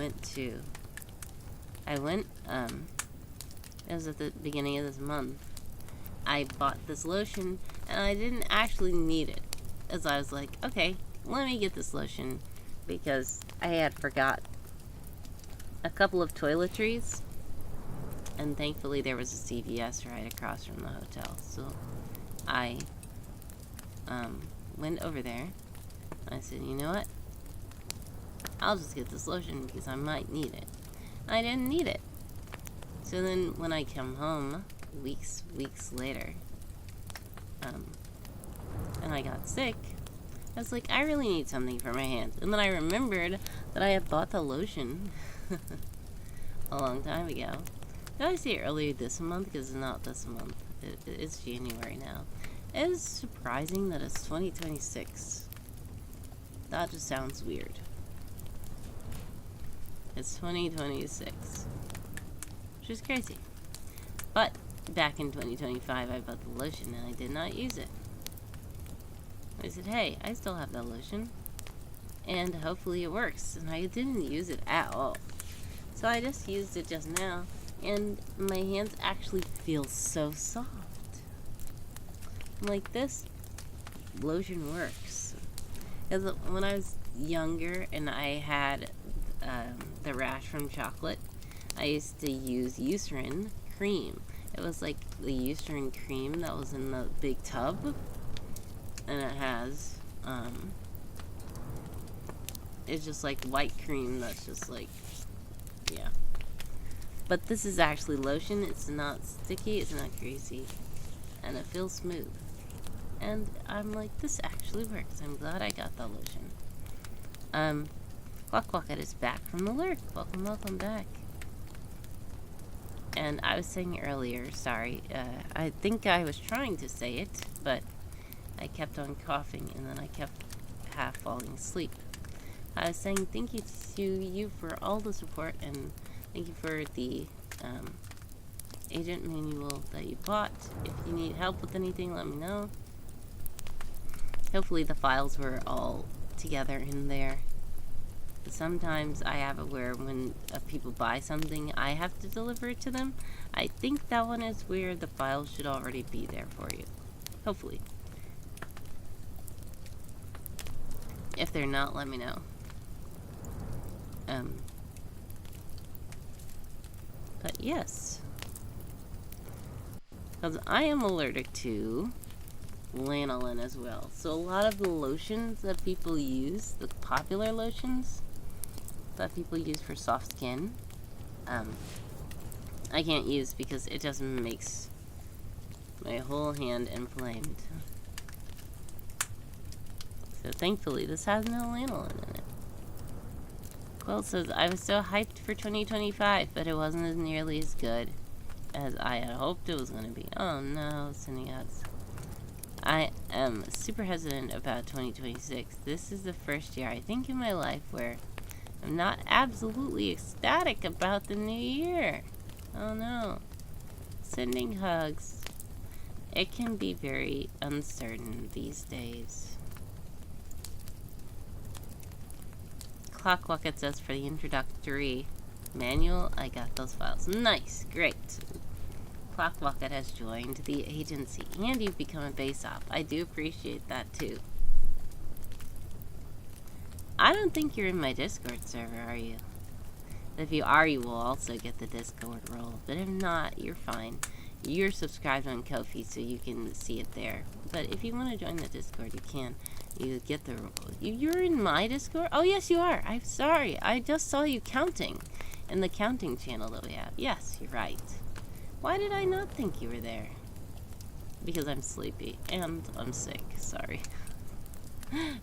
was at the beginning of this month, I bought this lotion, and I didn't actually need it. As I was like, okay, let me get this lotion, because I had forgot a couple of toiletries, and thankfully there was a CVS right across from the hotel, so I went over there. I said, you know what, I'll just get this lotion because I might need it. I didn't need it. So then when I come home weeks later, and I got sick, I was like, I really need something for my hands. And then I remembered that I had bought the lotion a long time ago. Did I say earlier this month? Because it's not this month. It's January now. It is surprising that it's 2026. That just sounds weird. It's 2026. Which is crazy. But back in 2025, I bought the lotion and I did not use it. I said, hey, I still have that lotion, and hopefully it works. And I didn't use it at all. So I just used it just now, and my hands actually feel so soft. I'm like, this lotion works. Because when I was younger and I had the rash from chocolate, I used to use Eucerin cream. It was like the Eucerin cream that was in the big tub. And it has, it's just like white cream that's just like, yeah. But this is actually lotion. It's not sticky, it's not greasy, and it feels smooth. And I'm like, this actually works. I'm glad I got the lotion. Clockbucket is back from the lurk. Welcome back. And I was saying earlier, sorry, I think I was trying to say it, but I kept on coughing, and then I kept half falling asleep. I was saying thank you to you for all the support, and thank you for the agent manual that you bought. If you need help with anything, let me know. Hopefully the files were all together in there. Sometimes I have it where when people buy something, I have to deliver it to them. I think that one is where the files should already be there for you. Hopefully. If they're not, let me know. But yes. Because I am allergic to lanolin as well. So a lot of the lotions that people use, the popular lotions that people use for soft skin, I can't use because it just makes my whole hand inflamed. So thankfully this has no lanolin in it. Quill says, I was so hyped for 2025, but it wasn't as nearly as good as I had hoped it was going to be. Oh no, sending ads. I am super hesitant about 2026. This is the first year, I think, in my life where I'm not absolutely ecstatic about the new year. Oh no. Sending hugs. It can be very uncertain these days. Clockbucket says for the introductory manual, I got those files. Nice, great. Clockbucket has joined the agency, and you've become a base op. I do appreciate that too. I don't think you're in my Discord server, are you? If you are, you will also get the Discord role. But if not, you're fine. You're subscribed on Ko-fi, so you can see it there. But if you want to join the Discord, you can. You get the... You're in my Discord? Oh, yes, you are. I'm sorry. I just saw you counting in the counting channel that we have. Yes, you're right. Why did I not think you were there? Because I'm sleepy and I'm sick. Sorry.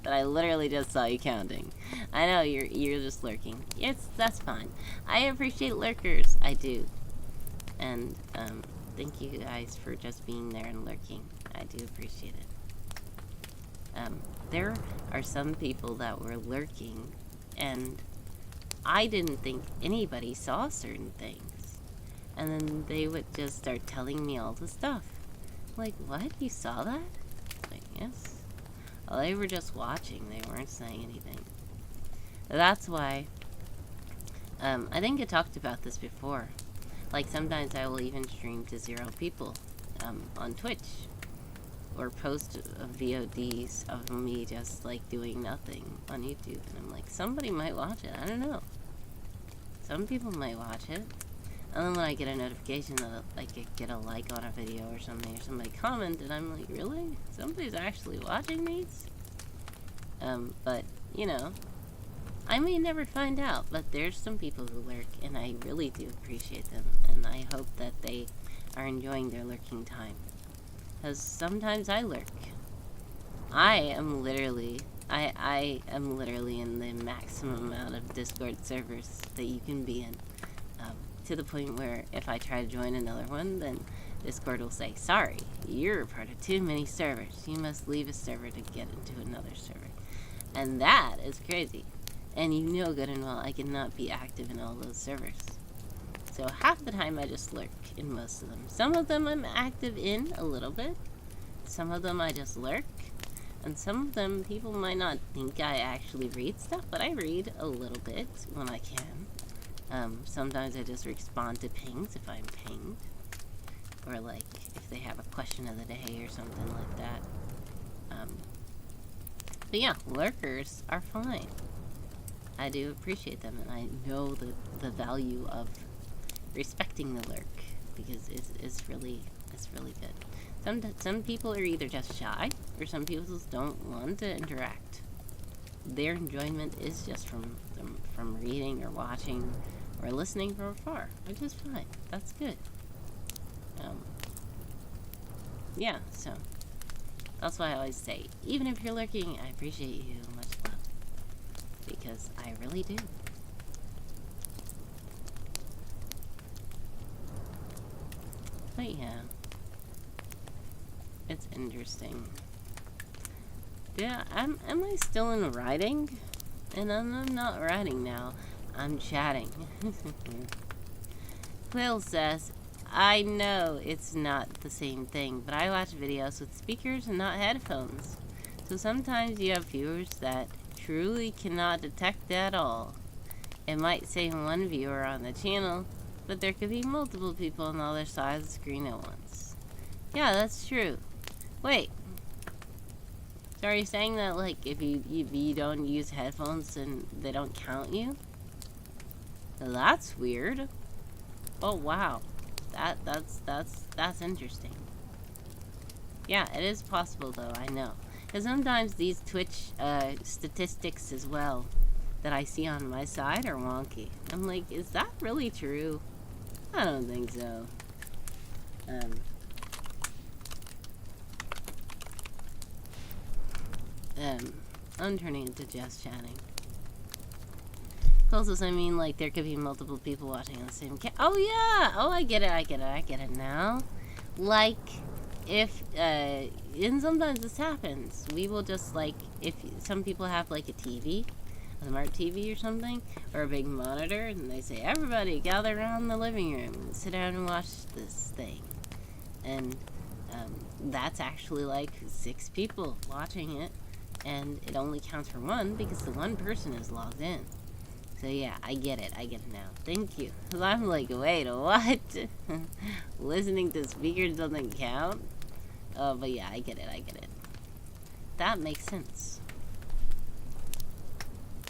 But I literally just saw you counting. I know, you're just lurking. That's fine. I appreciate lurkers. I do. And, thank you guys for just being there and lurking. I do appreciate it. There are some people that were lurking, and I didn't think anybody saw certain things. And then they would just start telling me all the stuff. Like, what? You saw that? Like, yes. Well, they were just watching. They weren't saying anything. That's why, I think I talked about this before. Like, sometimes I will even stream to 0 people, on Twitch. Or post VODs of me just, like, doing nothing on YouTube. And I'm like, somebody might watch it. I don't know. Some people might watch it. And then when I get a notification that I get a like on a video or something, or somebody commented, I'm like, really? Somebody's actually watching these? But, you know, I may never find out, but there's some people who lurk, and I really do appreciate them, and I hope that they are enjoying their lurking time. Because sometimes I lurk. I am literally in the maximum amount of Discord servers that you can be in. To the point where if I try to join another one, then Discord will say, sorry, you're part of too many servers. You must leave a server to get into another server. And that is crazy. And you know good and well I cannot be active in all those servers. So half the time I just lurk in most of them. Some of them I'm active in a little bit. Some of them I just lurk. And some of them people might not think I actually read stuff, but I read a little bit when I can. Sometimes I just respond to pings if I'm pinged. Or like if they have a question of the day or something like that. But yeah, lurkers are fine. I do appreciate them, and I know the value of respecting the lurk, because it's really good. Some people are either just shy, or some people just don't want to interact. Their enjoyment is just from reading or watching or listening from afar, which is fine. That's good. Yeah, so that's why I always say, even if you're lurking, I appreciate you. Much love. Because I really do. But yeah. It's interesting. Yeah, am I still in writing? And I'm not writing now. I'm chatting. Quill says, I know it's not the same thing, but I watch videos with speakers and not headphones. So sometimes you have viewers that truly cannot detect at all. It might say one viewer on the channel, but there could be multiple people on the other side of the screen at once. Yeah, that's true. Wait. So are you saying that, like, if you don't use headphones, then they don't count you? Well, that's weird. Oh, wow. That's interesting. Yeah, it is possible, though, I know. Because sometimes these Twitch statistics as well that I see on my side are wonky. I'm like, is that really true? I don't think so. I'm turning into just chatting. Also, I mean, like, there could be multiple people watching on the same oh, yeah! Oh, I get it now. Like, if, and sometimes this happens. We will just, like, if some people have, like, a TV, a smart TV or something, or a big monitor, and they say, everybody gather around the living room and sit down and watch this thing. And, that's actually, like, 6 people watching it, and it only counts for 1 because the 1 person is logged in. So yeah, I get it now. Thank you. Cause I'm like, wait, what? Listening to speakers doesn't count? Oh, but yeah, I get it. That makes sense.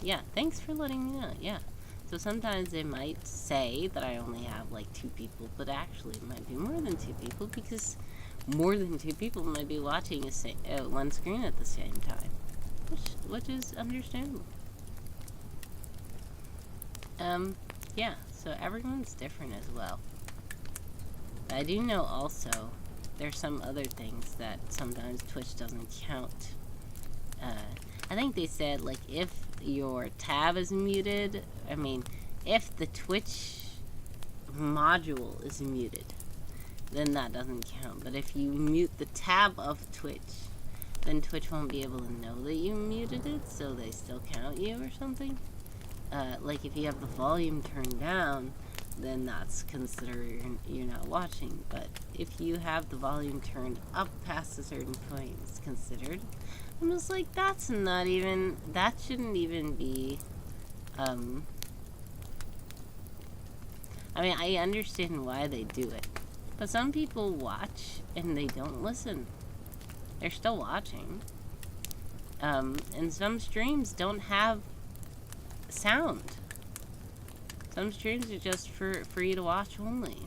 Yeah, thanks for letting me know, yeah. So sometimes they might say that I only have like 2 people, but actually it might be more than 2 people because more than 2 people might be watching one screen at the same time, which is understandable. Yeah, so everyone's different as well. But I do know also there's some other things that sometimes Twitch doesn't count. I think they said, like, if your tab is muted, I mean, if the Twitch module is muted, then that doesn't count. But if you mute the tab of Twitch, then Twitch won't be able to know that you muted it, so they still count you or something. Like, if you have the volume turned down, then that's considered you're not watching. But if you have the volume turned up past a certain point, it's considered. I'm just like, that shouldn't even be, I mean, I understand why they do it. But some people watch and they don't listen. They're still watching. And some streams don't have sound. Some streams are just for you to watch only.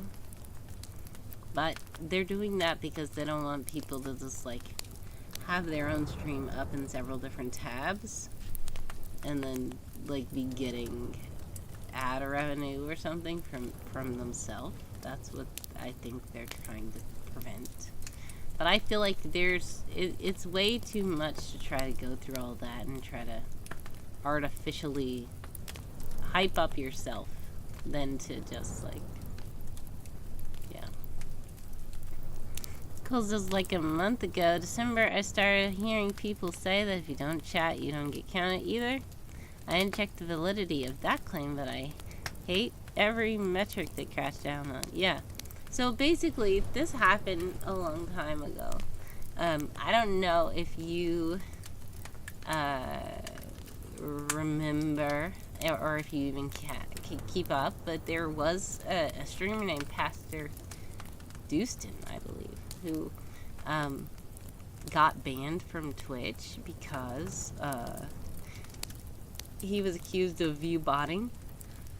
But they're doing that because they don't want people to just, like, have their own stream up in several different tabs and then, like, be getting ad revenue or something from themselves. That's what I think they're trying to prevent. But I feel like it's way too much to try to go through all that and try to artificially hype up yourself than to just, like, yeah. Because it was like a month ago, December, I started hearing people say that if you don't chat, you don't get counted either. I didn't check the validity of that claim, but I hate every metric that crashed down on. Yeah. So basically, this happened a long time ago. I don't know if you remember or if you even can keep up, but there was a streamer named Pastor Dustin, I believe, who got banned from Twitch because he was accused of view botting,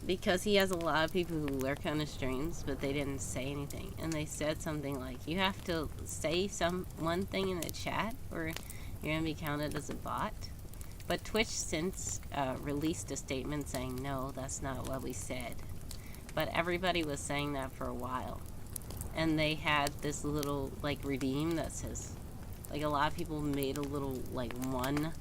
because he has a lot of people who lurk on his streams, but they didn't say anything. And they said something like, you have to say one thing in the chat or you're going to be counted as a bot. But Twitch since released a statement saying, no, that's not what we said. But everybody was saying that for a while. And they had this little, like, redeem that says, like, a lot of people made a little, like, 1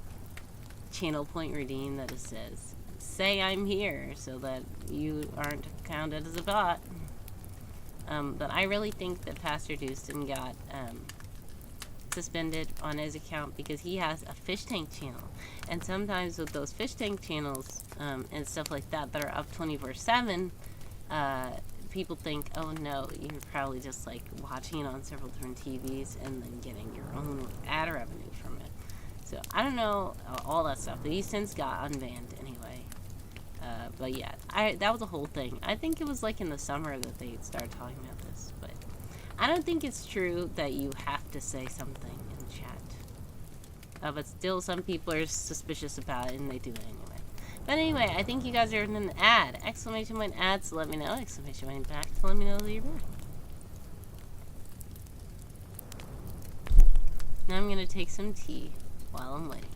channel point redeem that it says, say I'm here, so that you aren't counted as a bot. But I really think that Pastor Dustin got suspended on his account because he has a fish tank channel. And sometimes with those fish tank channels and stuff like that that are up 24/7, people think, oh no, you're probably just like watching it on several different TVs and then getting your own ad revenue from it. So I don't know all that stuff, but he since got unbanned anyway. But yeah, that was a whole thing. I think it was like in the summer that they started talking about this, but I don't think it's true that you have to say something in chat. But still, some people are suspicious about it and they do it anyway. But anyway, I think you guys are in an ad. Exclamation point ad to let me know. Exclamation point back to let me know that you're back. Now I'm going to take some tea while I'm waiting.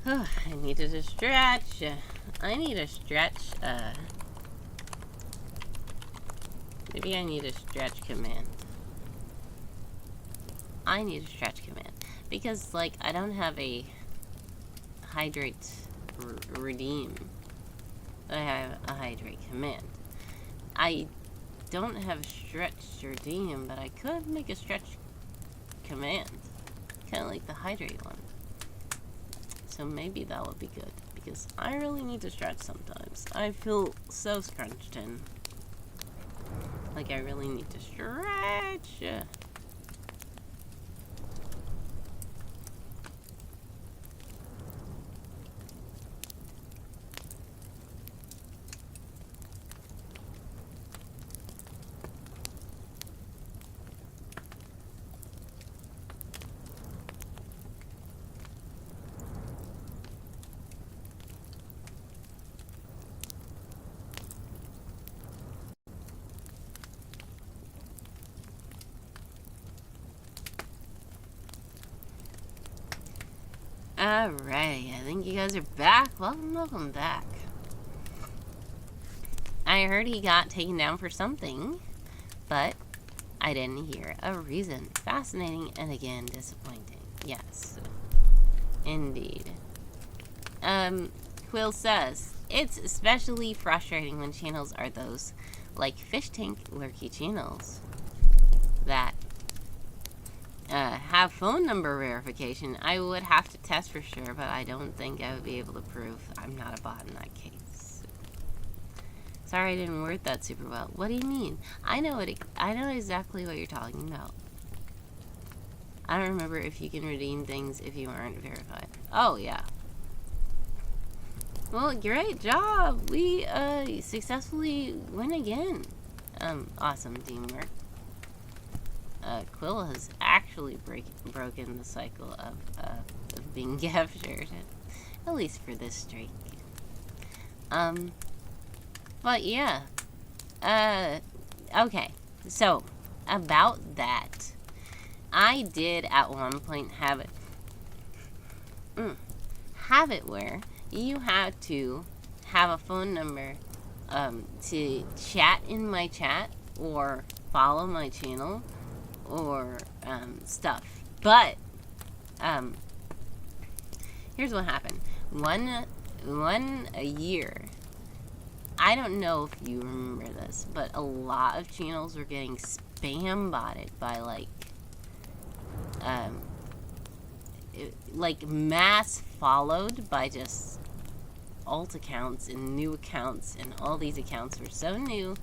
I needed to stretch. I need a stretch. Maybe I need a stretch command. I need a stretch command. Because, like, I don't have a hydrate redeem. I have a hydrate command. I don't have stretch redeem, but I could make a stretch command. Kind of like the hydrate one. So maybe that would be good, because I really need to stretch sometimes. I feel so scrunched in. Like I really need to stretch. Alright, I think you guys are back. Welcome back. I heard he got taken down for something, but I didn't hear a reason. Fascinating and again disappointing. Yes, indeed. Quill says, it's especially frustrating when channels are those like fish tank lurky channels that have phone number verification. I would have to test for sure, but I don't think I would be able to prove I'm not a bot in that case. Sorry I didn't word that super well. What do you mean? I know exactly what you're talking about. I don't remember if you can redeem things if you aren't verified. Oh, yeah. Well, great job! We successfully win again. Awesome teamwork. Quill has actually broken the cycle of being captured, at least for this streak. But yeah. Okay. So, about that, I did at one point have it where you had to have a phone number to chat in my chat or follow my channel or stuff. But here's what happened. One a year, I don't know if you remember this, but a lot of channels were getting spam botted by like mass followed by just alt accounts and new accounts, and all these accounts were so new,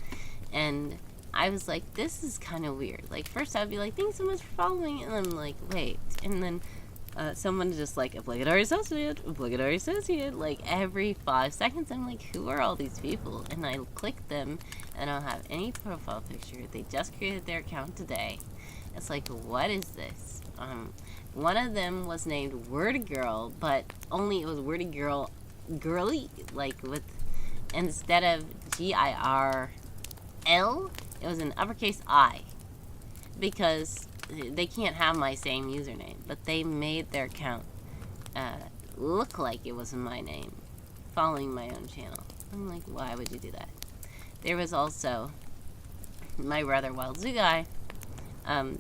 and I was like, this is kind of weird. Like, first I'd be like, thanks so much for following, and I'm like, wait, and then someone just like obligatory associate, like every 5 seconds. I'm like, who are all these people? And I click them, and I don't have any profile picture. They just created their account today. It's like, what is this? One of them was named Word Girl, but only it was Word Girl, girly, like with, instead of GIRL, it was an uppercase I, because they can't have my same username, but they made their account look like it was my name, following my own channel. I'm like, why would you do that? There was also my brother Wild Zoo Guy.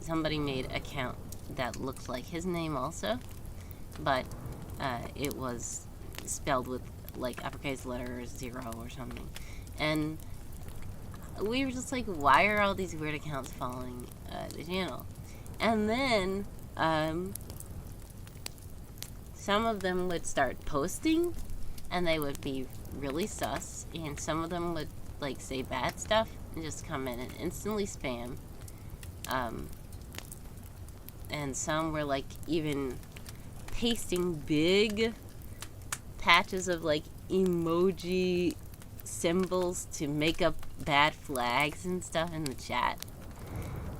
Somebody made an account that looked like his name also, but it was spelled with like uppercase letters 0 or something. And we were just like, why are all these weird accounts following the channel? And then some of them would start posting, and they would be really sus, and some of them would like say bad stuff and just come in and instantly spam. And some were like even pasting big patches of like emoji symbols to make up bad flags and stuff in the chat.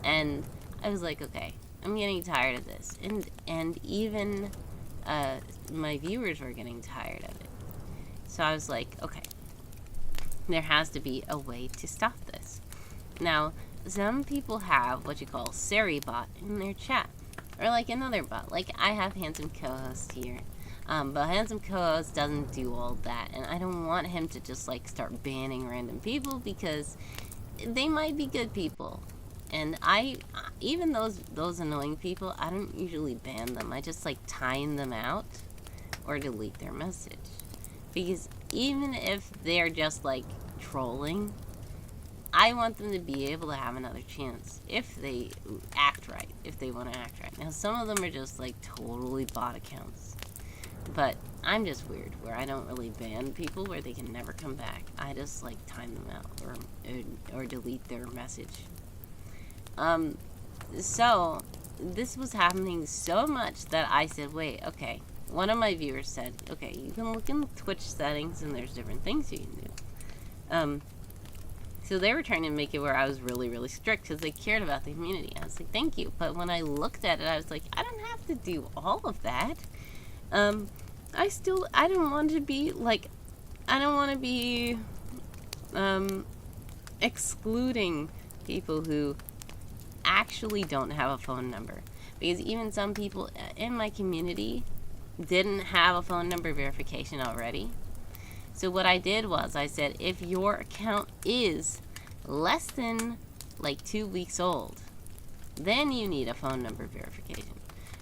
And I was like, okay, I'm getting tired of this. And even my viewers were getting tired of it. So I was like, okay, there has to be a way to stop this. Now, some people have what you call Sari bot in their chat, or like another bot. Like I have Handsome Co-host here, but Handsome Co-host doesn't do all that, and I don't want him to just like start banning random people, because they might be good people, and even those annoying people, I don't usually ban them. I just like time them out or delete their message, because even if they're just like trolling, I want them to be able to have another chance if they act right, if they want to act right. Now, some of them are just like totally bot accounts, but I'm just weird where I don't really ban people where they can never come back. I just like time them out or delete their message. So this was happening so much that I said, wait, okay. One of my viewers said, okay, you can look in the Twitch settings and there's different things you can do. So they were trying to make it where I was really, really strict because they cared about the community. I was like, thank you. But when I looked at it, I was like, I don't have to do all of that. I don't want to be, like, I don't want to be excluding people who actually don't have a phone number. Because even some people in my community didn't have a phone number verification already. So what I did was I said, if your account is less than like 2 weeks old, then you need a phone number verification.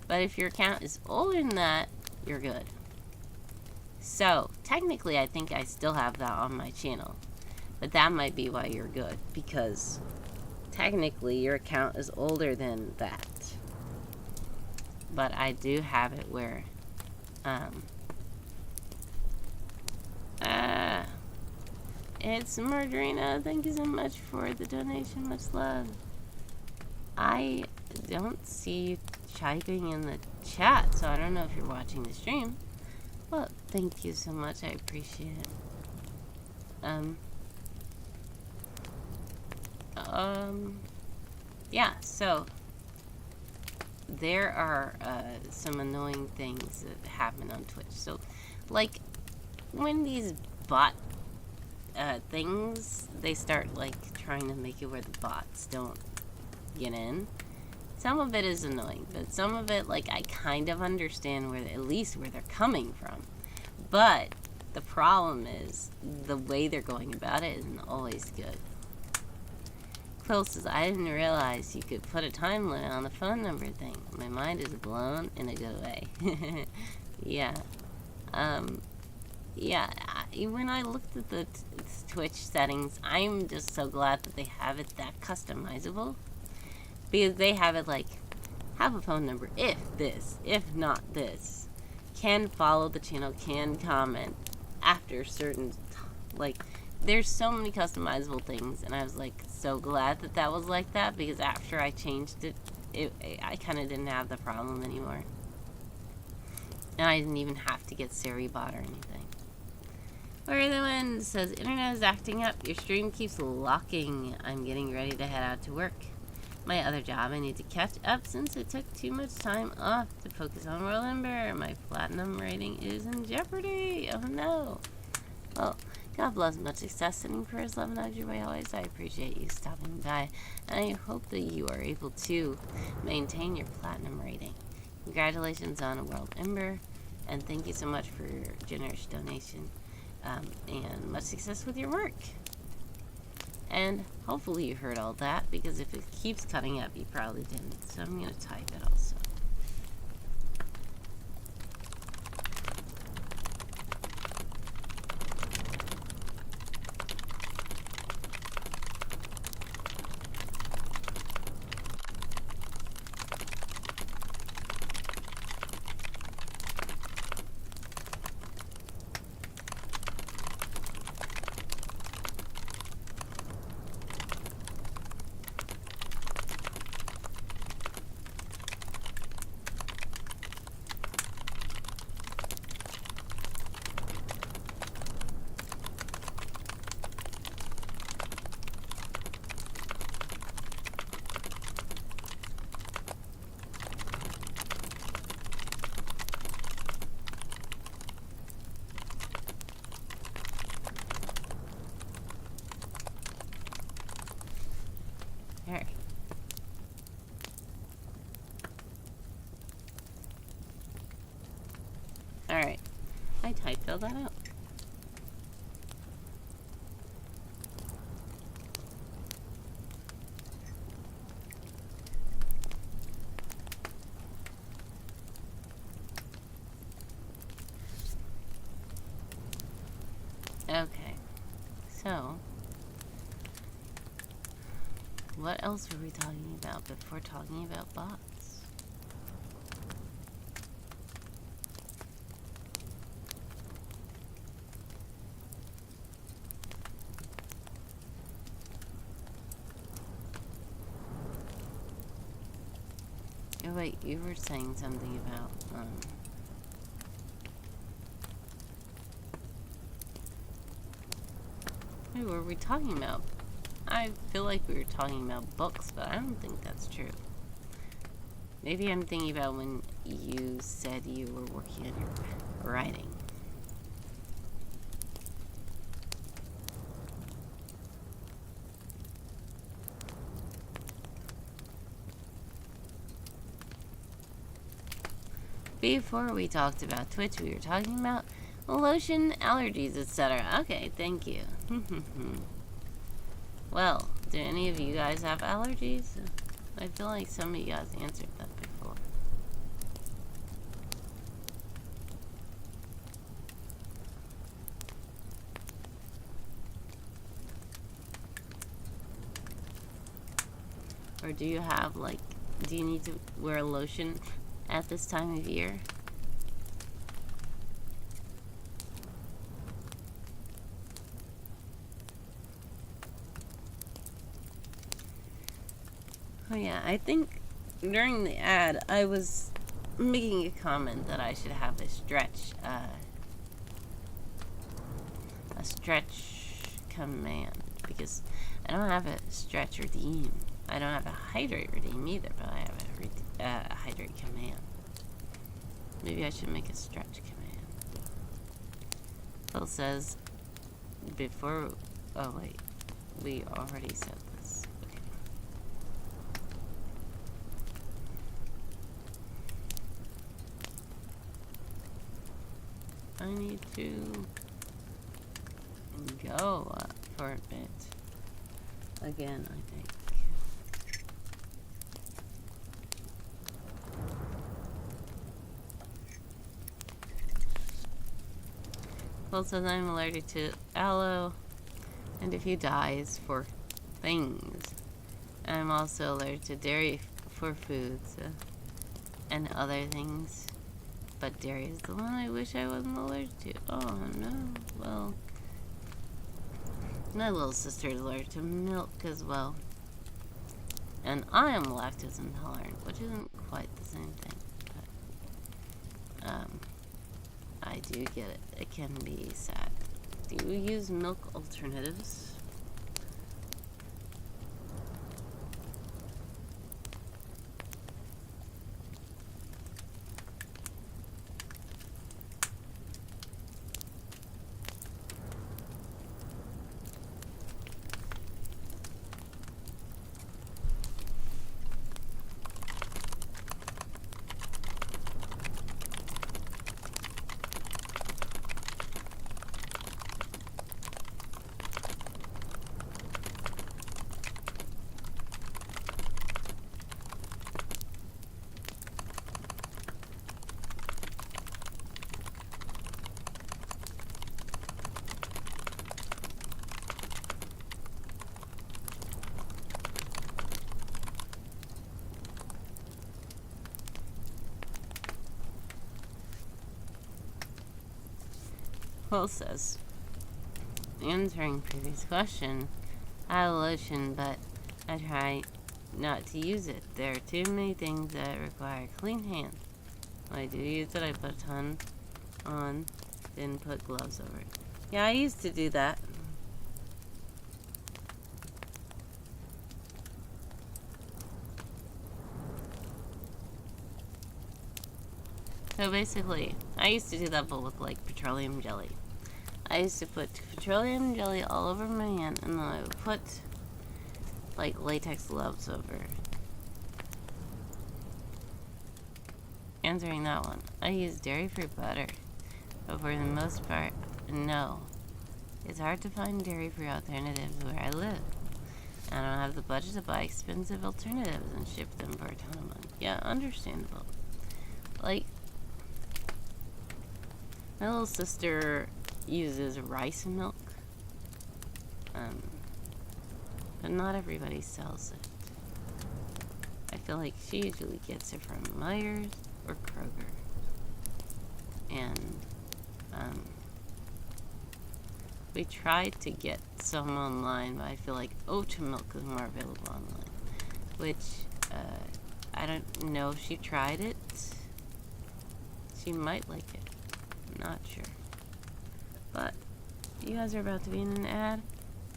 But if your account is older than that, you're good. So technically I think I still have that on my channel, but that might be why you're good, because technically your account is older than that. But I do have it where it's Murderina. Thank you so much for the donation. Much love. I don't see you typing in the chat, so I don't know if you're watching the stream. Well, thank you so much. I appreciate it. Yeah, so there are some annoying things that happen on Twitch. So, like, when these bot things, they start like trying to make it where the bots don't get in. Some of it is annoying, but some of it, like, I kind of understand where, at least where they're coming from. But the problem is the way they're going about it isn't always good. Quill says, I didn't realize you could put a time limit on the phone number thing. My mind is blown in a good way. Yeah. Yeah, when I looked at the Twitch settings, I'm just so glad that they have it that customizable. Because they have it like, have a phone number if this, if not this. Can follow the channel, can comment after certain, like, there's so many customizable things. And I was like, so glad that that was like that, because after I changed it, I kind of didn't have the problem anymore. And I didn't even have to get Siri bot or anything. Where the Wind says, internet is acting up. Your stream keeps locking. I'm getting ready to head out to work. My other job, I need to catch up since it took too much time off to focus on World Ember. My platinum rating is in jeopardy. Oh no. Well, God bless, much success sending prayers, love, and hugs your way always. I appreciate you stopping by, and I hope that you are able to maintain your platinum rating. Congratulations on World Ember, and thank you so much for your generous donation, and much success with your work. And hopefully you heard all that, because if it keeps cutting up, you probably didn't. So I'm going to type it also. Alright. Alright. I typed all that out. Okay. So, what else were we talking about before talking about bots? Oh wait, you were saying something about, who were we talking about? I feel like we were talking about books, but I don't think that's true. Maybe I'm thinking about when you said you were working on your writing. Before we talked about Twitch, we were talking about lotion, allergies, etc. Okay, thank you. Well, do any of you guys have allergies? I feel like some of you guys answered that before. Or do you have, like, do you need to wear lotion at this time of year? Oh yeah, I think during the ad I was making a comment that I should have a stretch command, because I don't have a stretch redeem. I don't have a hydrate redeem either, but I have a hydrate command. Maybe I should make a stretch command. Phil says before. Oh wait, we already said this. Okay. I need to go for a bit again, I think. Well, says I'm allergic to aloe and a few dyes for things. And I'm also allergic to dairy for foods and other things. But dairy is the one I wish I wasn't allergic to. Oh no. Well, my little sister is allergic to milk as well. And I am lactose intolerant, which isn't quite the same thing. But, I do get it. It can be sad. Do you use milk alternatives? Will says, answering previous question, I have lotion, but I try not to use it. There are too many things that require clean hands. When I do use it, I put a ton on, then put gloves over it. Yeah, I used to do that. So basically, I used to do that, but with like petroleum jelly. I used to put petroleum jelly all over my hand, and then I would put like latex gloves over. Answering that one, I use dairy-free butter, but for the most part, no. It's hard to find dairy-free alternatives where I live. I don't have the budget to buy expensive alternatives and ship them for a ton of money. Yeah, understandable. Like, my little sister uses rice milk, but not everybody sells it. I feel like she usually gets it from Myers or Kroger. And we tried to get some online, but I feel like oat milk is more available online, which I don't know if she tried it. She might like it. Not sure. But you guys are about to be in an ad.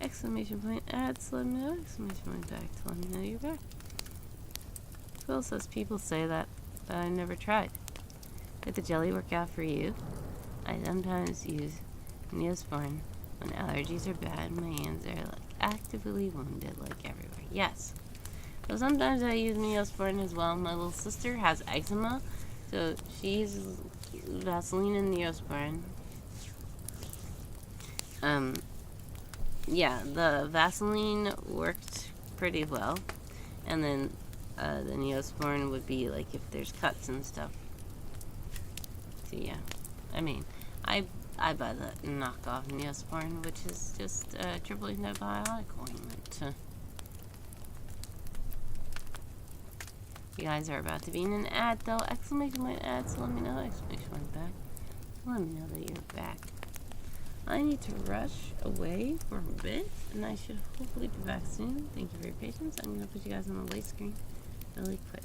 Exclamation point ad to let me know. Exclamation point back to let me know you're back. Will says people say that, but I never tried. Did the jelly work out for you? I sometimes use Neosporin when allergies are bad and my hands are like actively wounded like everywhere. Yes. So sometimes I use Neosporin as well. My little sister has eczema, so she uses Vaseline and Neosporin. Yeah, the Vaseline worked pretty well, and then the Neosporin would be like if there's cuts and stuff. So yeah, I mean, I buy the knockoff Neosporin, which is just triple antibiotic ointment. You guys are about to be in an ad though. Exclamation point ad, so let me know. Exclamation point back. Let me know that you're back. I need to rush away for a bit, and I should hopefully be back soon. Thank you for your patience. I'm going to put you guys on the late screen really quick.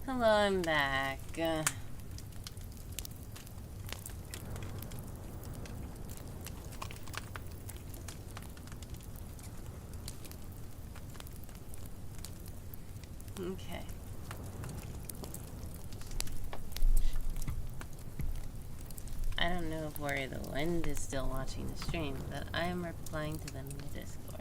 Hello, I'm back. Okay. I don't know if Warrior the Wind is still watching the stream, but I am replying to them in the Discord.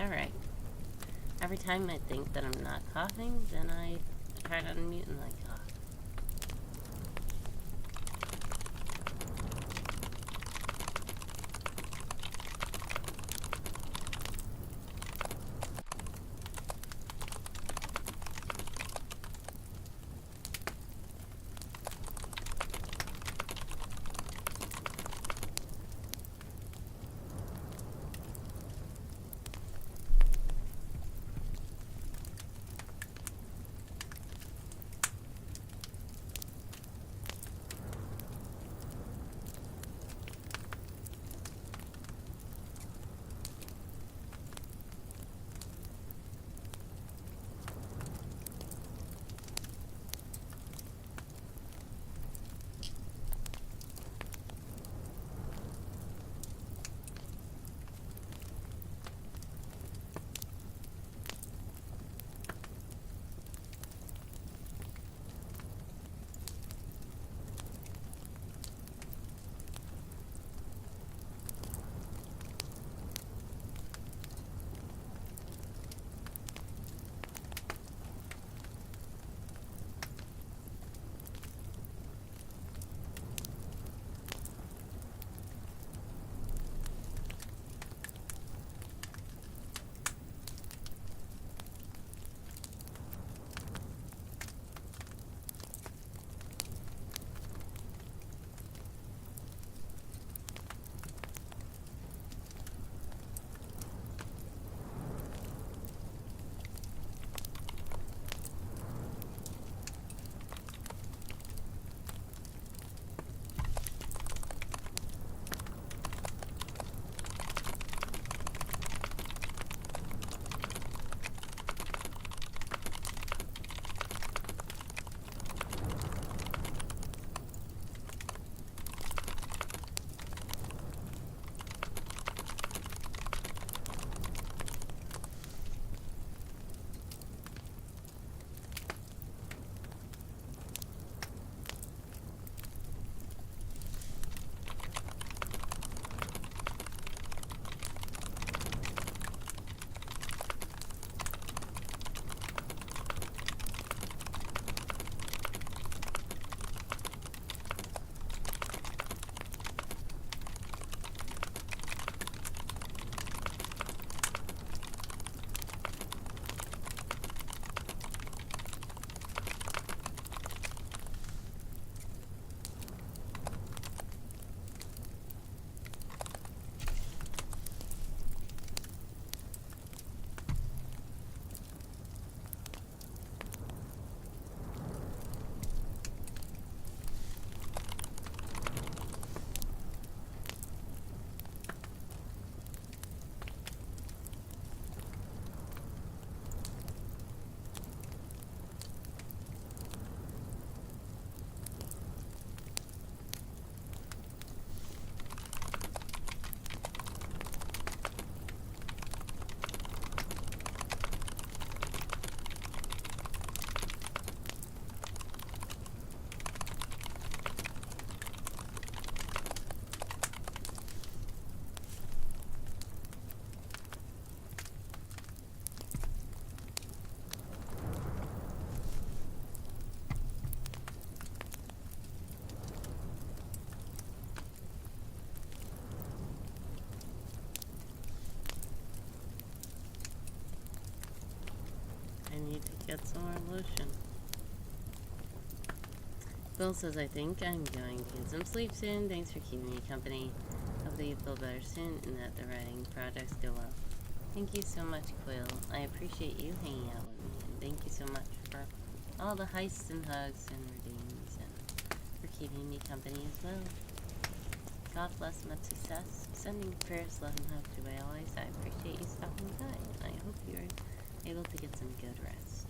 Alright. Every time I think that I'm not coughing, then I try to unmute and I cough. get some more lotion. Bill says, I think I'm going to get some sleep soon. Thanks for keeping me company. Hopefully you feel better soon and that the writing projects go well. Thank you so much, Quill. I appreciate you hanging out with me. And thank you so much for all the heists and hugs and redeems and for keeping me company as well. God bless, much success. Sending prayers, love, and hugs your way always. I appreciate you stopping by, and I hope you're able to get some good rest.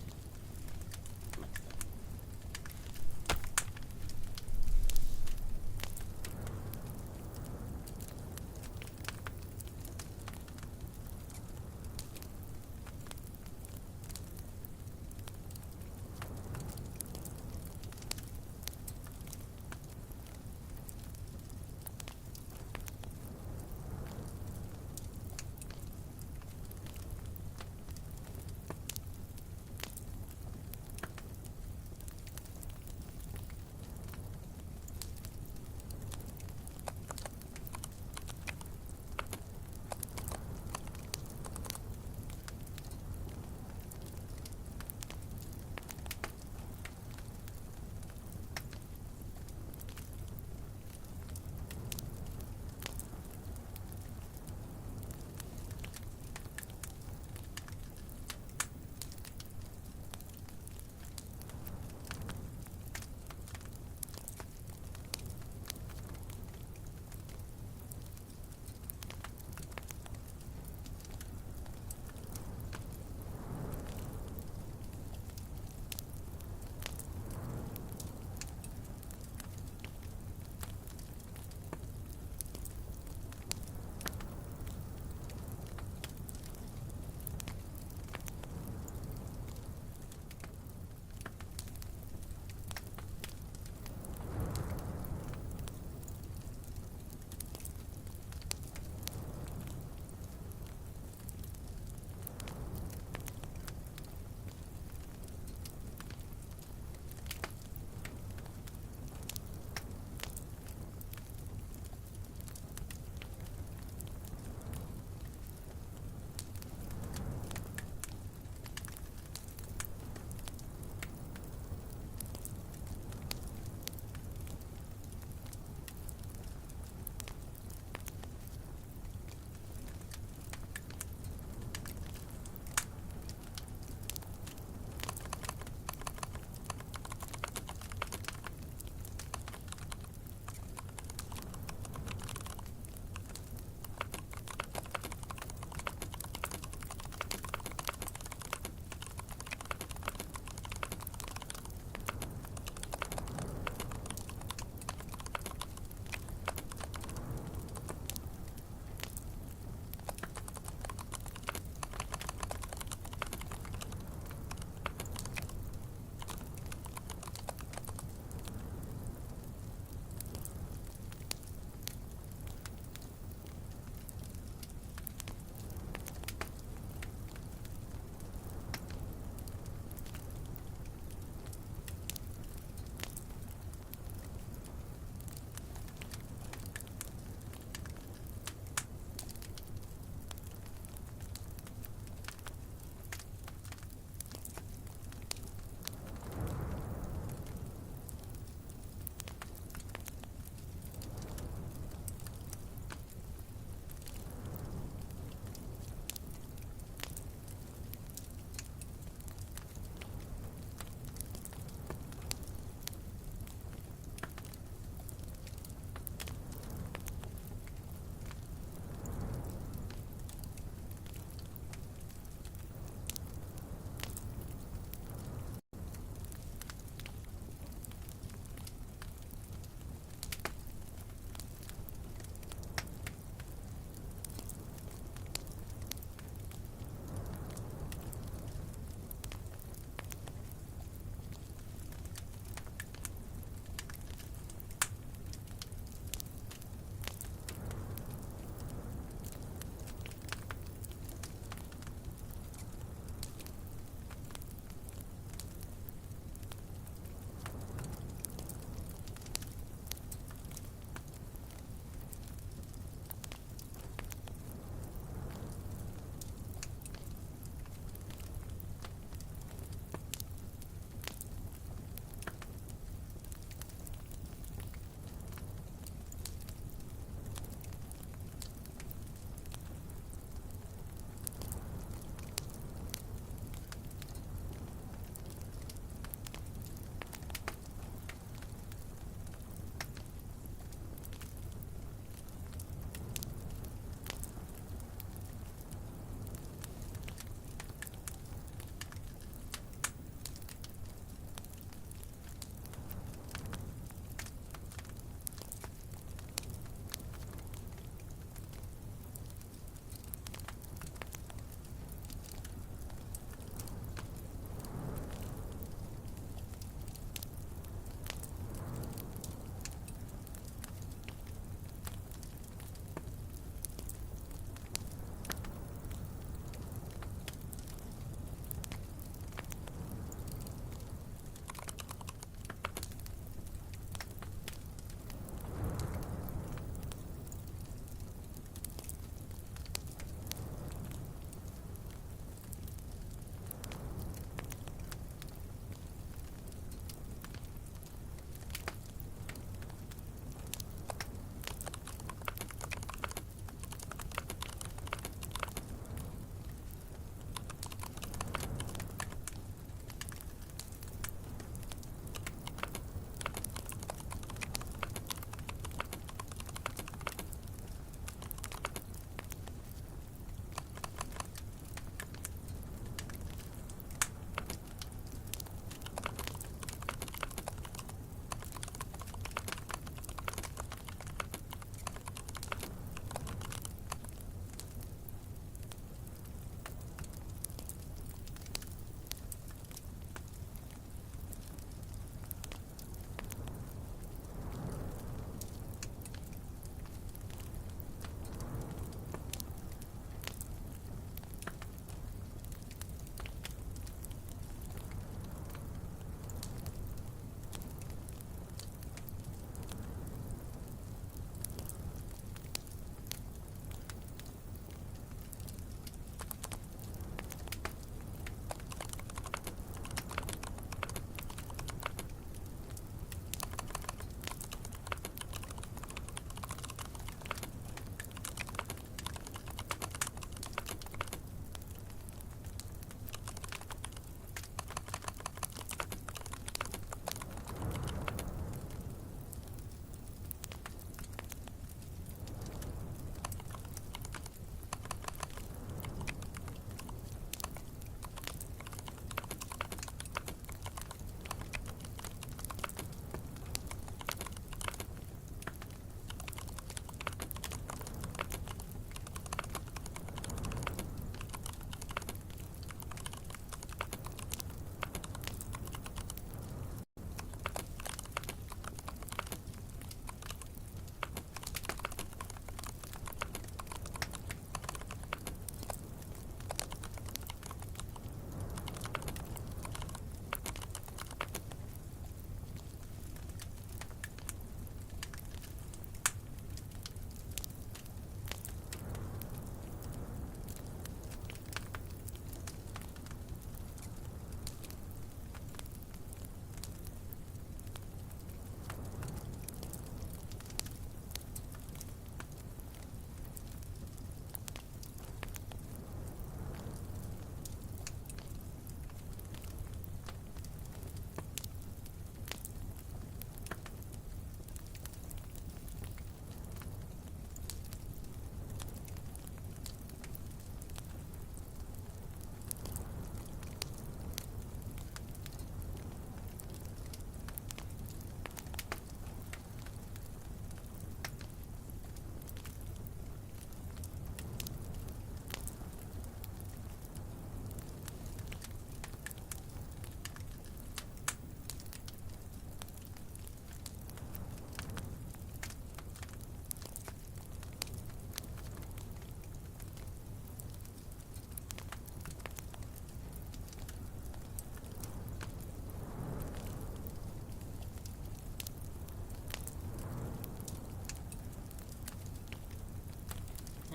Much love.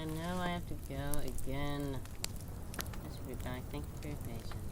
I know I have to go again. I should be back. Thank you for your patience.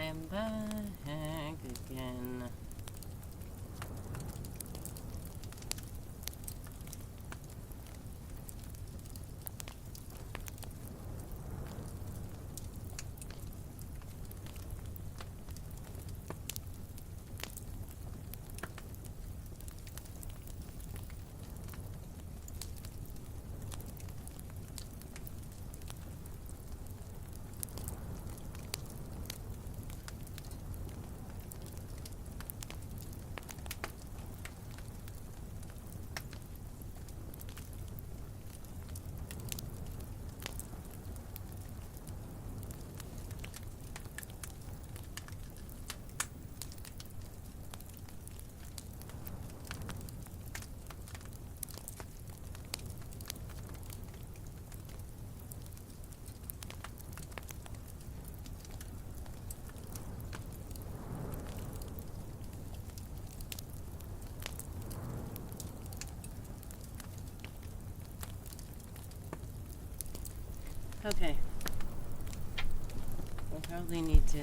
am back again. Okay. We'll probably need to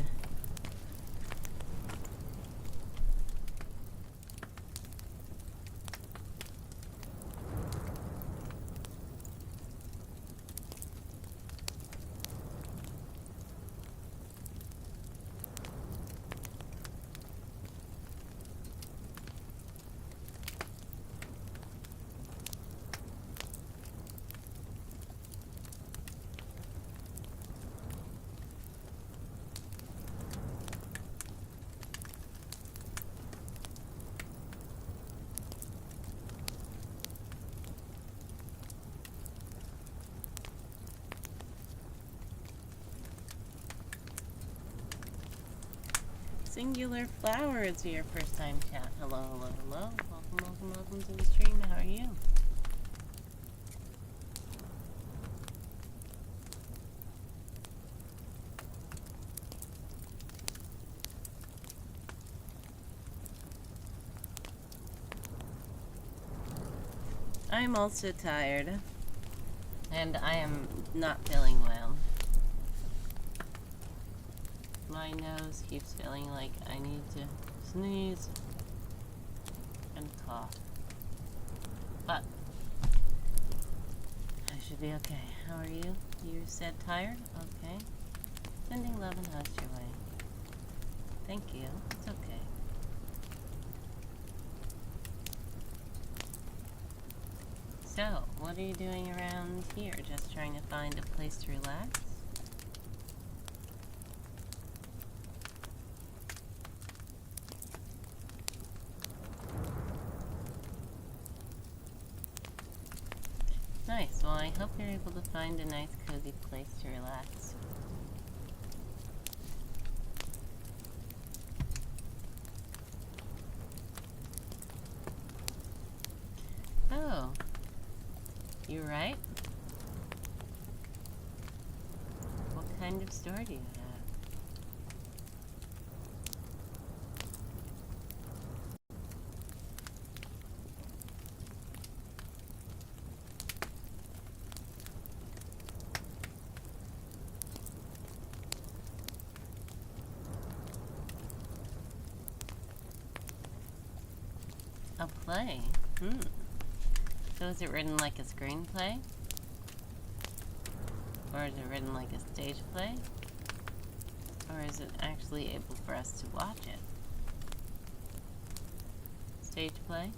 Singular flower, it's your first time chat. Hello, hello, hello. Welcome to the stream. How are you? I'm also tired. And I am not feeling well. My nose keeps feeling like I need to sneeze and cough. But I should be okay. How are you? You said tired? Okay. Sending love and hugs your way. Thank you. It's okay. So, what are you doing around here? Just trying to find a place to relax? Nice. Well, I hope you're able to find a nice, cozy place to relax. Oh. You right? What kind of store do you have? A play? So is it written like a screenplay? Or is it written like a stage play? Or is it actually able for us to watch it? Stage play?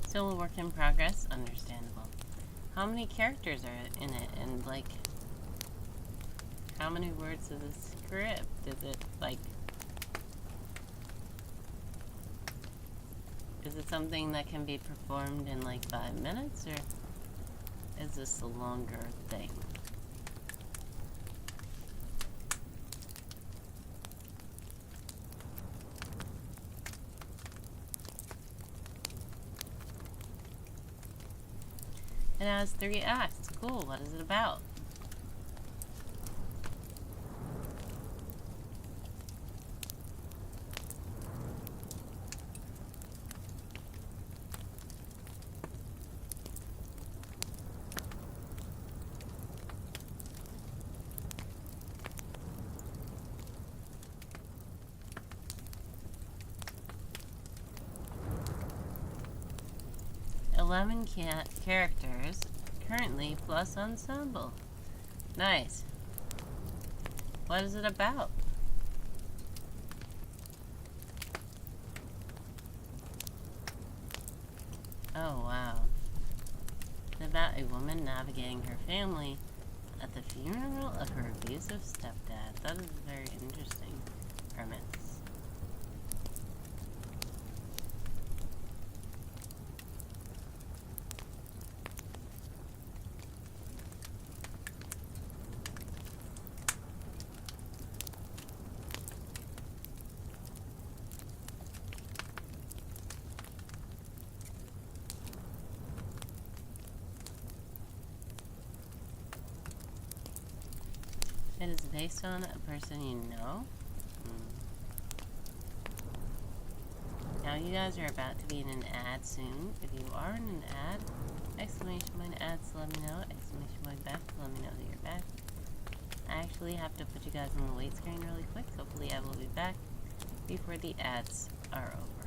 Still a work in progress, understandable. How many characters are in it, and like, how many words is the script? Is it like, is it something that can be performed in like 5 minutes, or is this a longer thing? It has 3 acts. Cool. What is it about? 11 characters, currently plus ensemble. Nice. What is it about? Oh, wow. It's about a woman navigating her family at the funeral of her abusive stepdad. That is a very interesting premise. It is based on a person you know. Now you guys are about to be in an ad soon. If you are in an ad, exclamation point ads to let me know, exclamation point back to let me know that you're back. I actually have to put you guys on the wait screen really quick. Hopefully I will be back before the ads are over.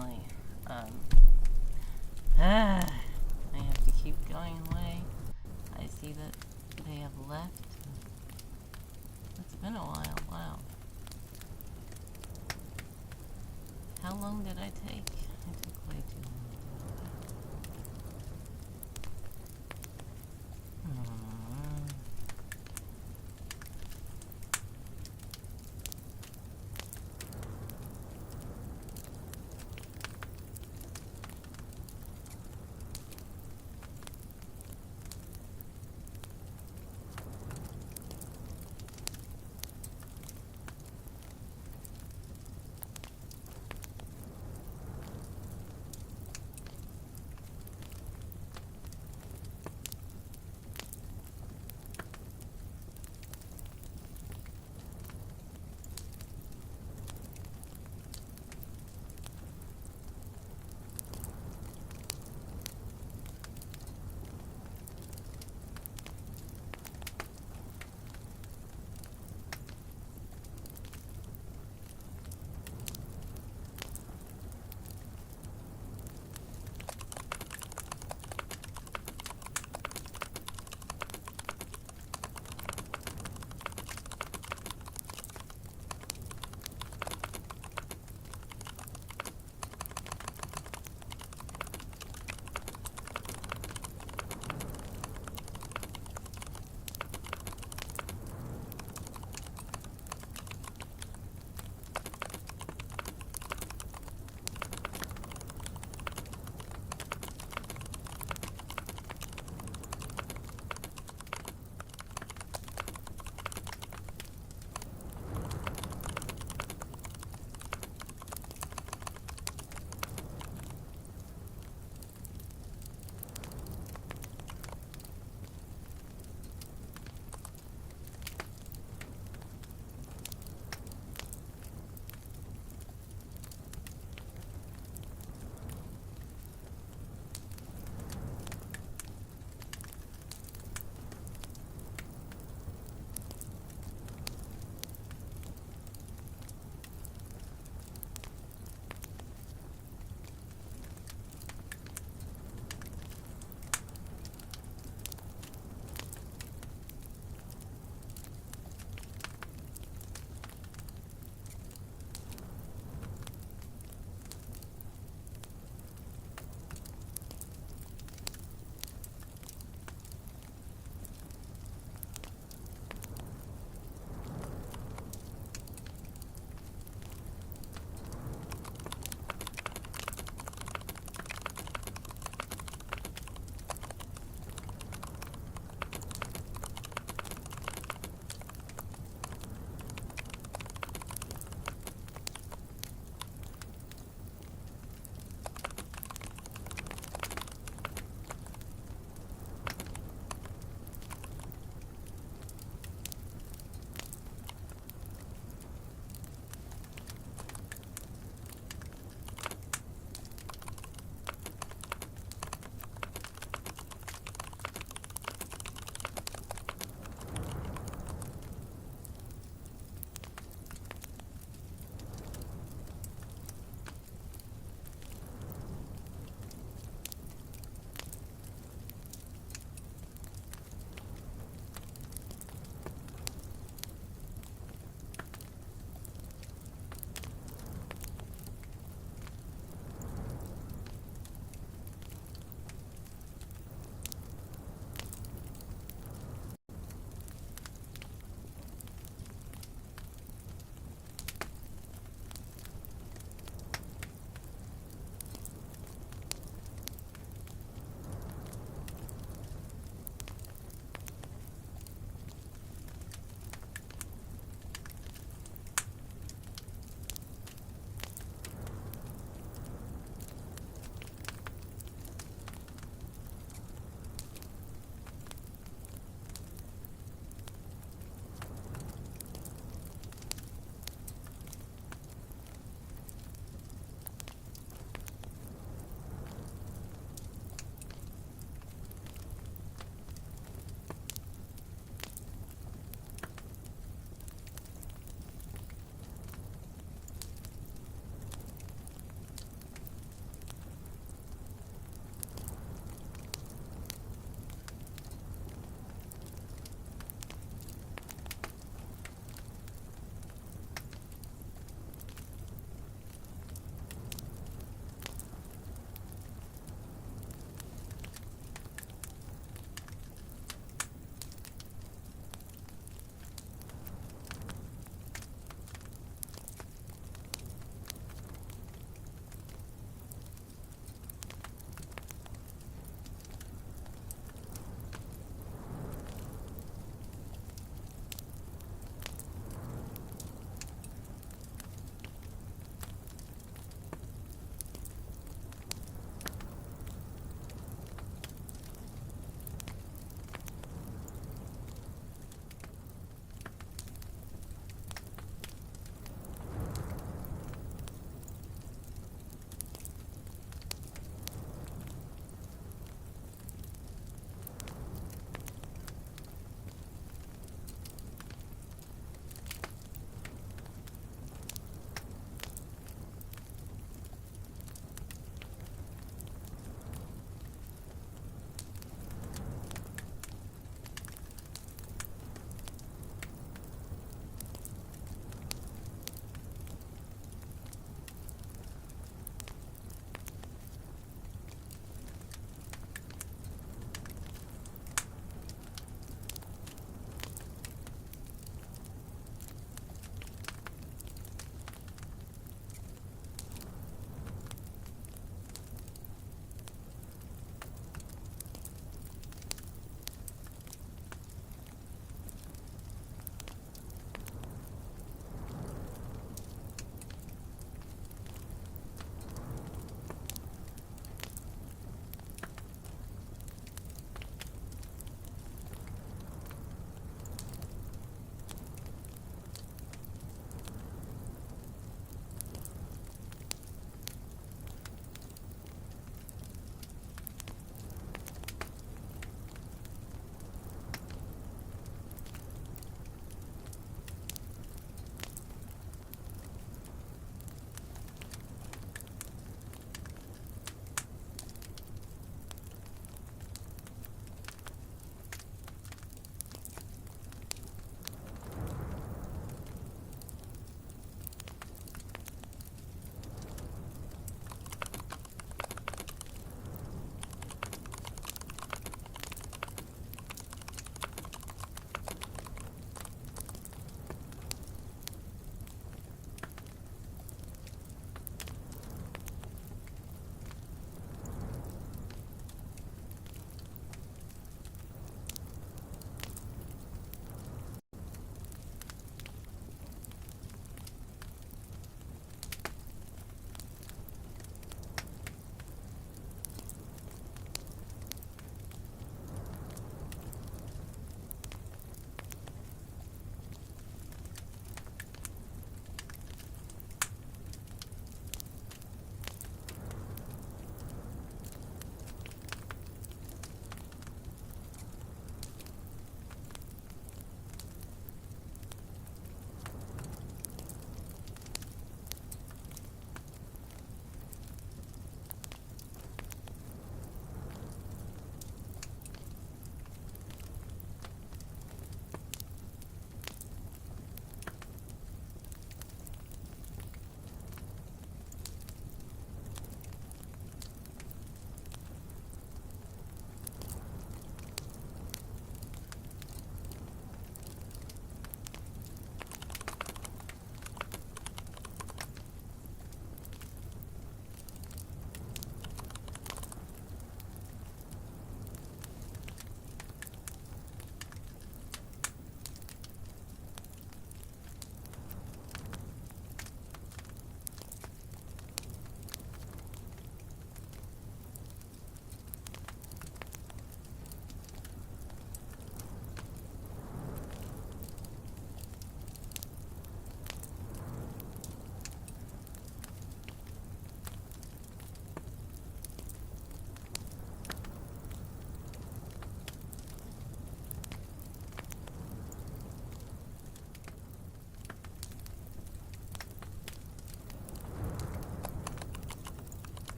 unfortunately. I have to keep going away. I see that they have left. It's been a while. Wow. How long did I take? I took way too long.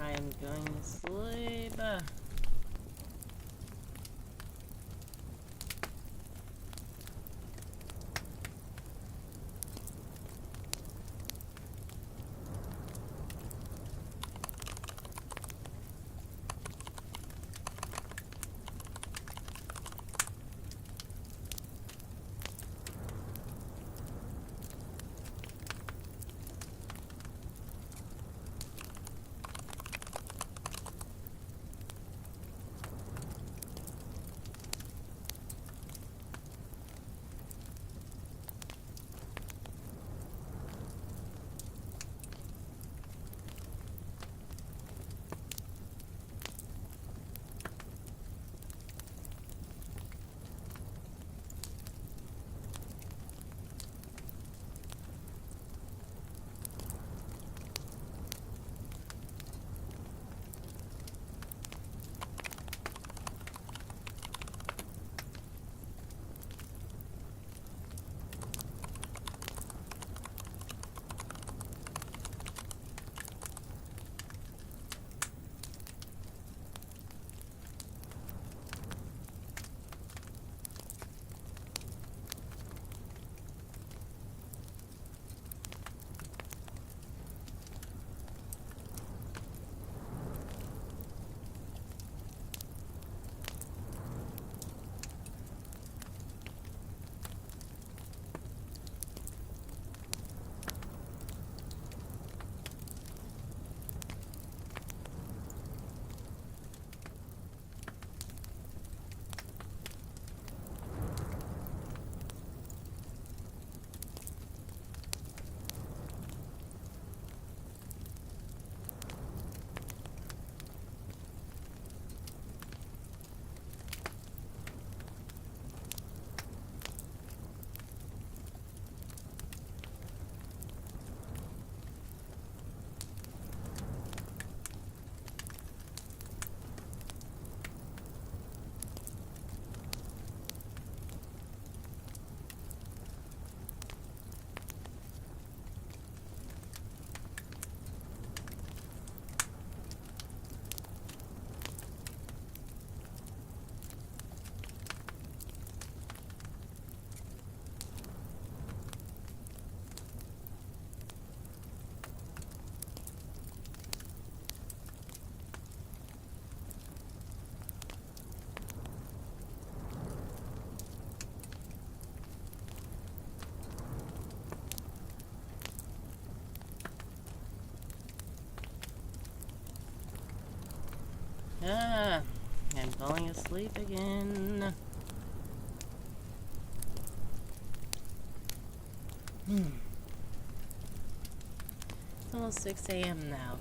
I am going to sleep. I'm falling asleep again. It's almost 6 a.m. now.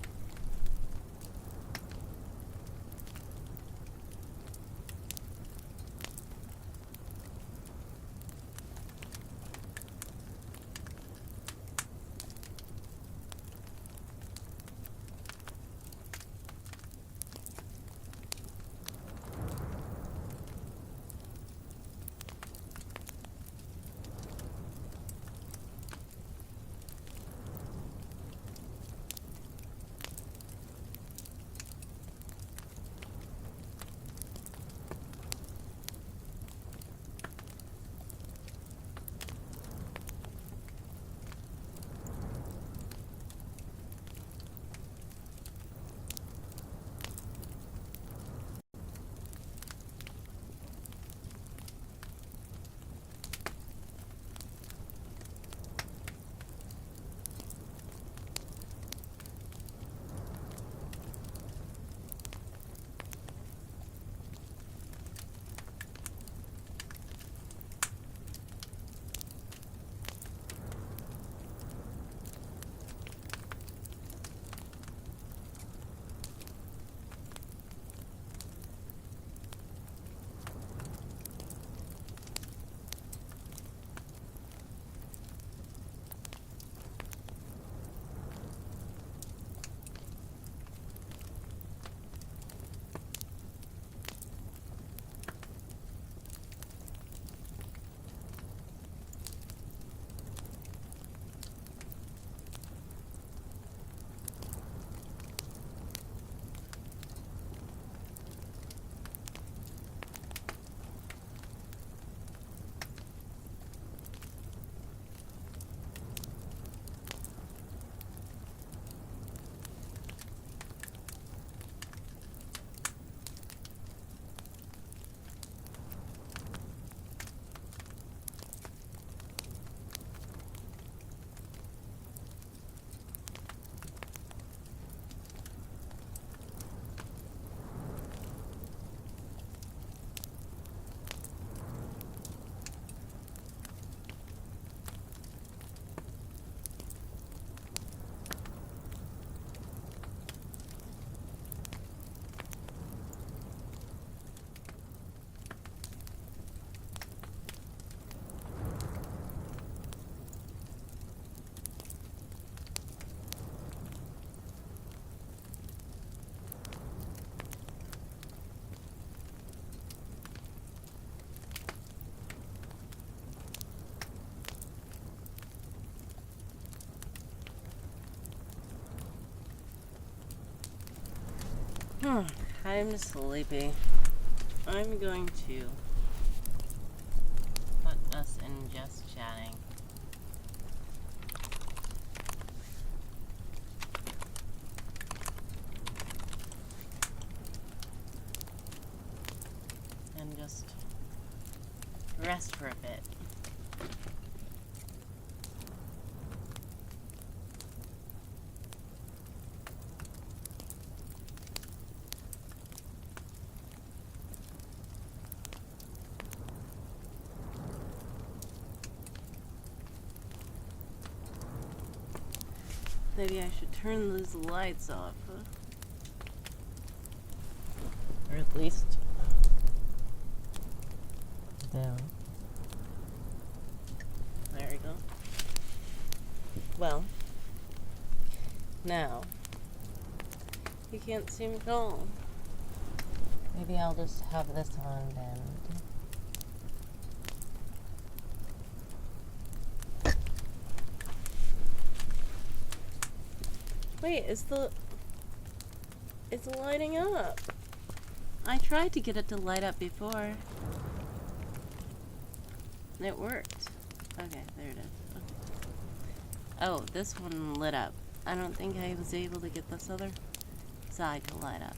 I'm sleepy. I'm going to put us in just chatting. And just rest for a bit. Maybe I should turn these lights off. Or at least down. There we go. Well, now you can't see me at all. Maybe I'll just have this on then. Wait, it's lighting up. I tried to get it to light up before. It worked. Okay, there it is. Okay. Oh, this one lit up. I don't think I was able to get this other side to light up.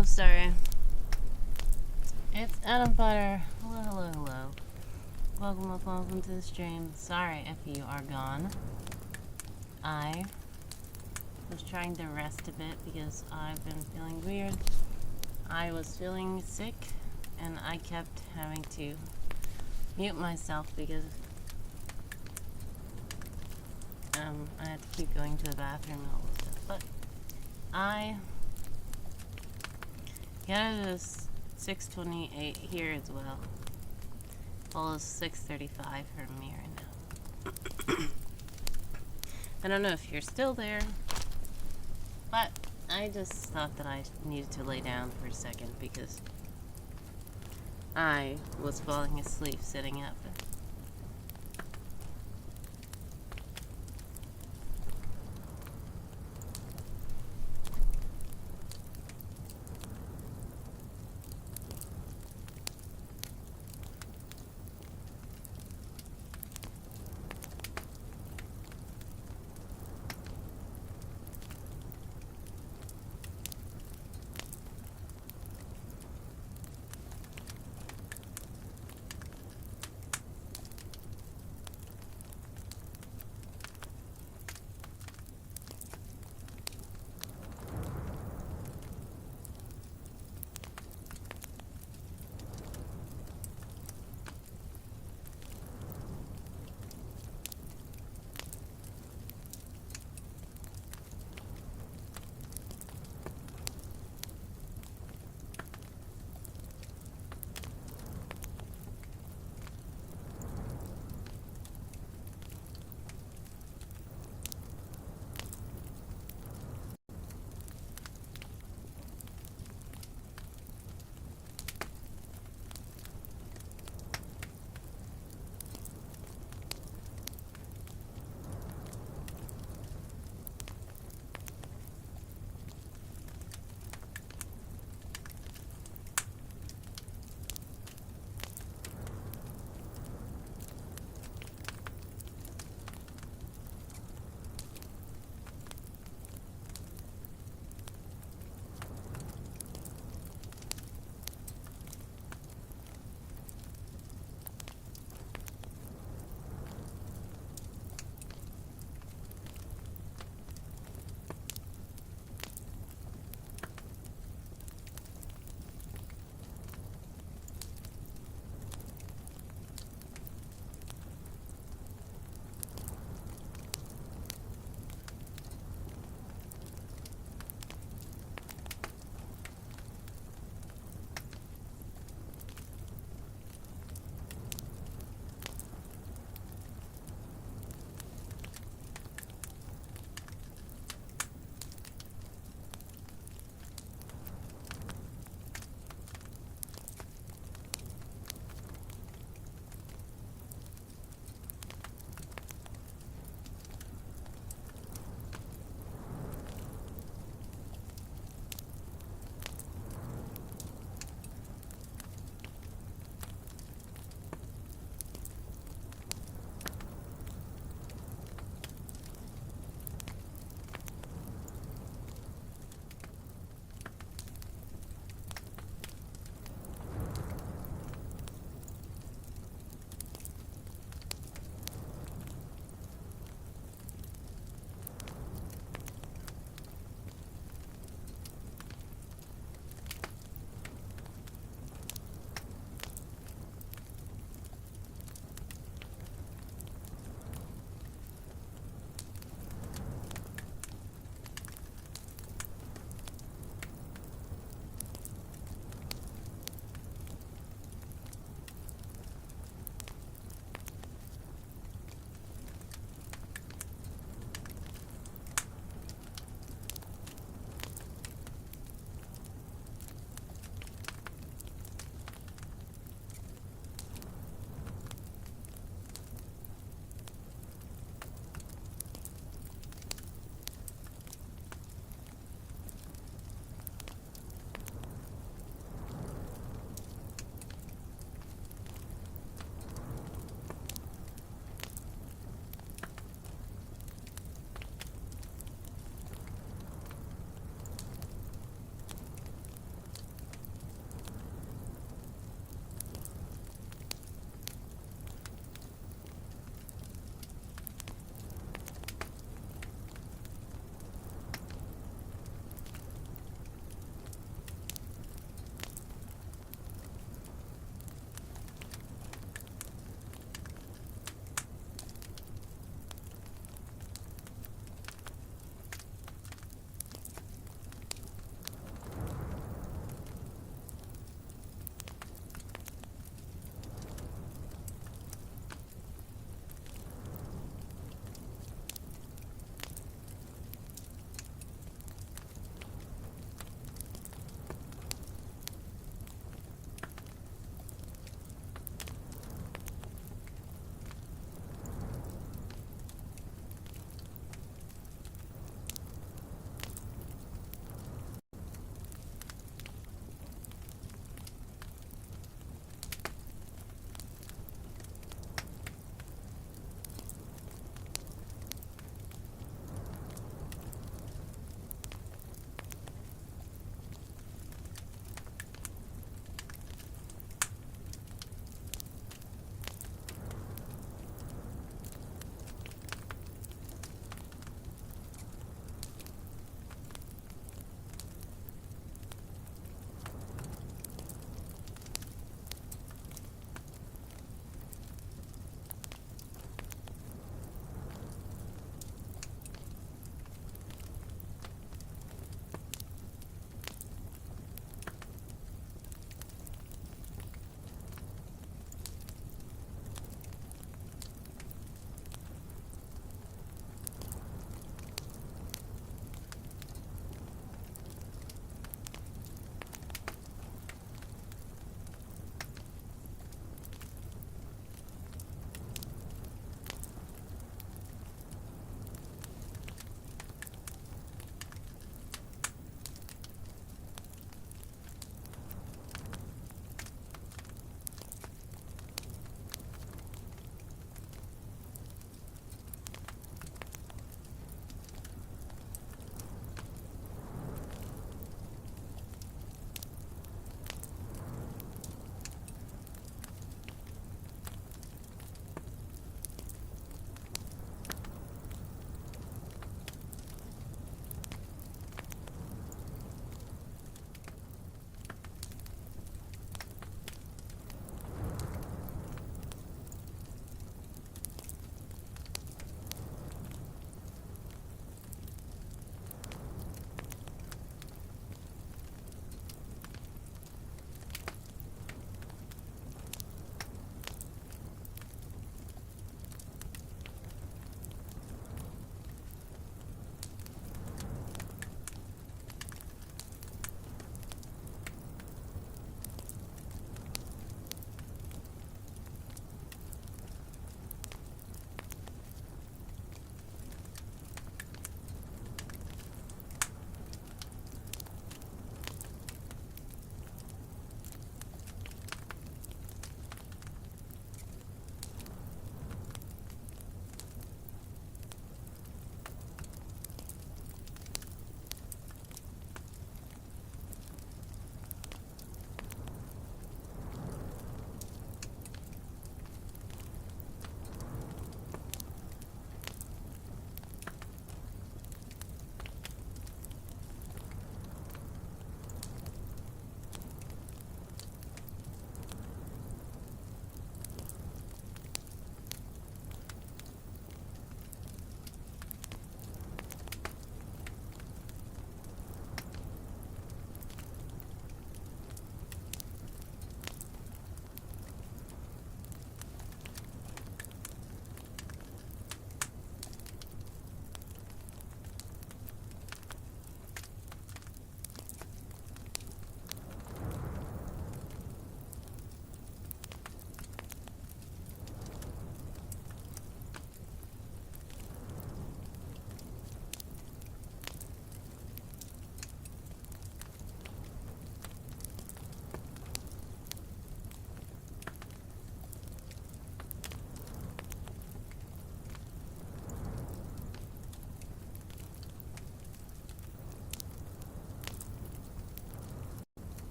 Oh, sorry. It's Adam Butter. Hello, hello, hello. Welcome to the stream. Sorry if you are gone. I was trying to rest a bit because I've been feeling weird. I was feeling sick and I kept having to mute myself because I had to keep going to the bathroom and all this stuff. But I got it as 6:28 here as well. Well, it's 6:35 for me right now. I don't know if you're still there, but I just thought that I needed to lay down for a second because I was falling asleep sitting up.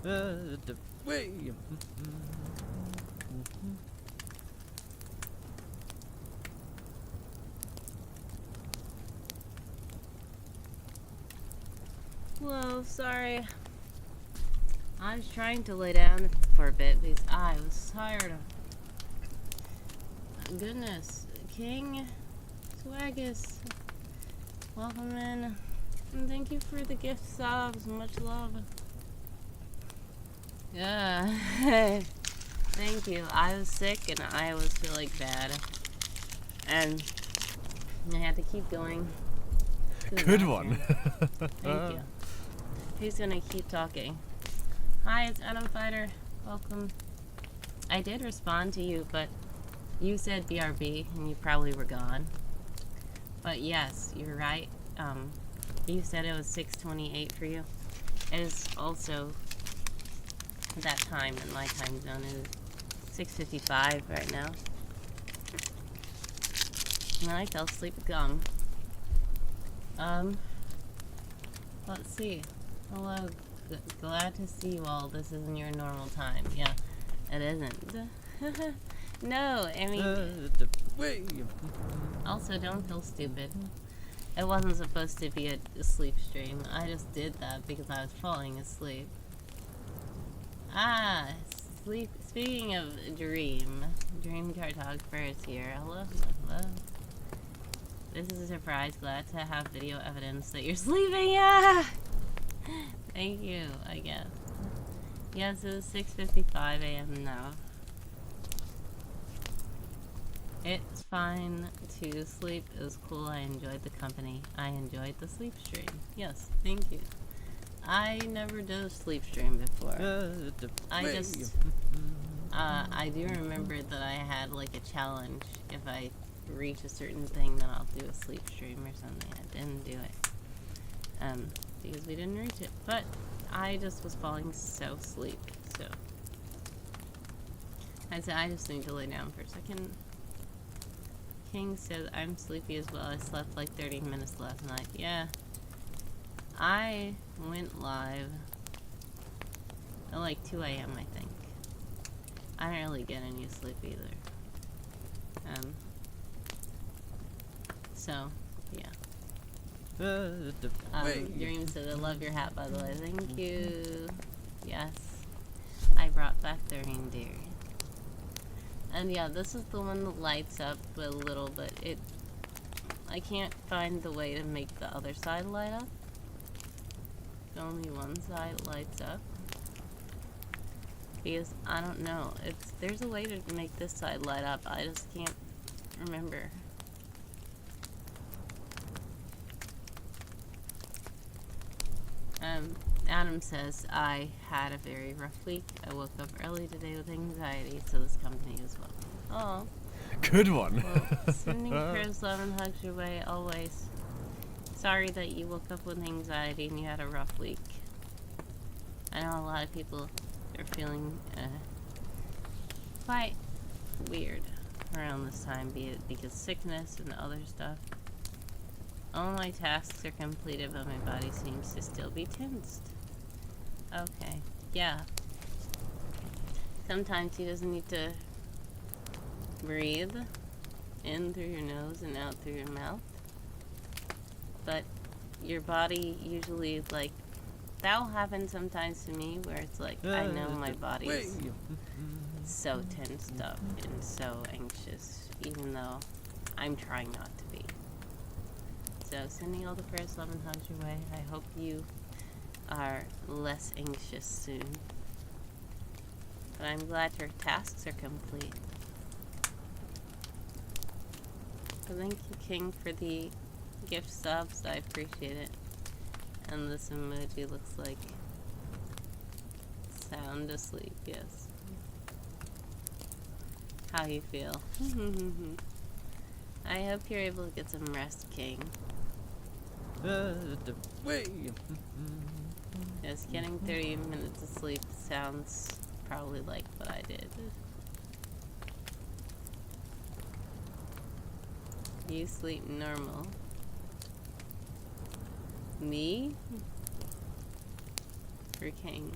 Whoa, sorry. I was trying to lay down for a bit because I was tired. Goodness. King Swaggus, welcome in. And thank you for the gift subs. Much love. Yeah. Thank you. I was sick and I was feeling bad. And I had to keep going. Good one. Thank you. Who's gonna keep talking? Hi, it's Adam Fighter. Welcome. I did respond to you, but you said BRB and you probably were gone. But yes, you're right. You said it was 6:28 for you. It is also that time in my time zone. It is 6:55 right now. And I fell asleep with gum. Let's see. Hello. Glad to see you all. This isn't your normal time. Yeah, it isn't. No, I mean... Also, don't feel stupid. It wasn't supposed to be a sleep stream. I just did that because I was falling asleep. Ah, sleep. Speaking of dream cartographer is here. Hello, hello. This is a surprise. Glad to have video evidence that you're sleeping. Yeah. Thank you. I guess. Yes, it's 6:55 a.m. now. It's fine to sleep. It was cool. I enjoyed the company. I enjoyed the sleep stream. Yes, thank you. I never did a sleep stream before. I do remember that I had like a challenge. If I reach a certain thing, then I'll do a sleep stream or something. I didn't do it. Because we didn't reach it. But I just was falling so asleep. So I said I just need to lay down for a second. King says I'm sleepy as well. I slept like 30 minutes last night. Yeah. I went live at like 2 a.m. I think. I didn't really get any sleep either. So, yeah. Dream said, I love your hat, by the way. Thank you. Yes. I brought back the reindeer. And yeah, this is the one that lights up a little, but I can't find the way to make the other side light up. Only one side lights up. Because, I don't know. There's a way to make this side light up. I just can't remember. Adam says, I had a very rough week. I woke up early today with anxiety, so this company as well. Oh. Good one. Well, sending prayers, love, and hugs your way, always. Sorry that you woke up with anxiety and you had a rough week. I know a lot of people are feeling quite weird around this time, be it because sickness and other stuff. All my tasks are completed, but my body seems to still be tensed. Okay, yeah. Sometimes you just need to breathe in through your nose and out through your mouth. But your body usually, like, that'll happen sometimes to me where it's like, I know my body is so tensed up and so anxious, even though I'm trying not to be. So, sending all the prayers, love, and hugs your way. I hope you are less anxious soon. But I'm glad your tasks are complete. So thank you, King, for the gift subs. I appreciate it. And this emoji looks like sound asleep, yes. How you feel? I hope you're able to get some rest, King. Yes, getting 30 minutes of sleep sounds probably like what I did. You sleep normal. Me? For King.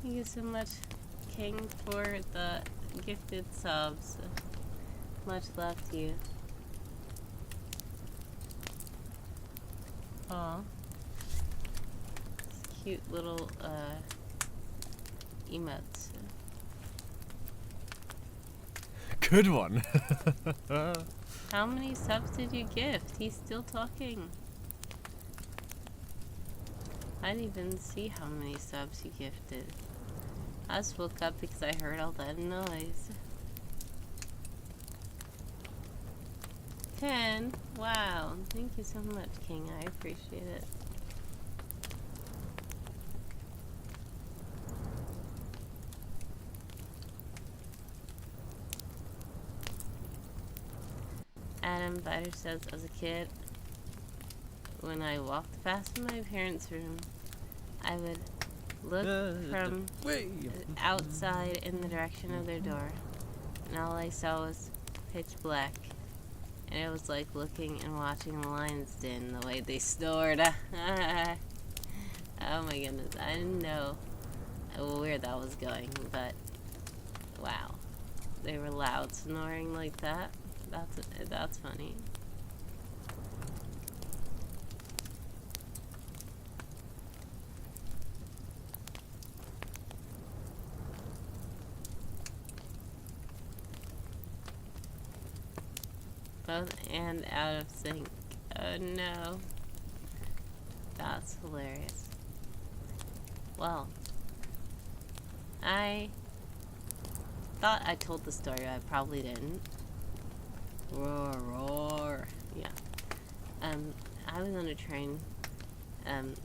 Thank you so much, King, for the gifted subs. Much love to you. Aw. Cute little emotes. Good one. How many subs did you gift? He's still talking. I didn't even see how many subs you gifted. I just woke up because I heard all that noise. 10? Wow. Thank you so much, King. I appreciate it. Adam Biter says, as a kid, when I walked past my parents' room, I would look from outside in the direction of their door, and all I saw was pitch black. And it was like looking and watching the lion's den, the way they snored. Oh my goodness, I didn't know where that was going, but wow. They were loud snoring like that. That's funny. Both and out of sync. Oh no. That's hilarious. Well, I thought I told the story. I probably didn't. Roar, roar. Yeah. I was on a train, and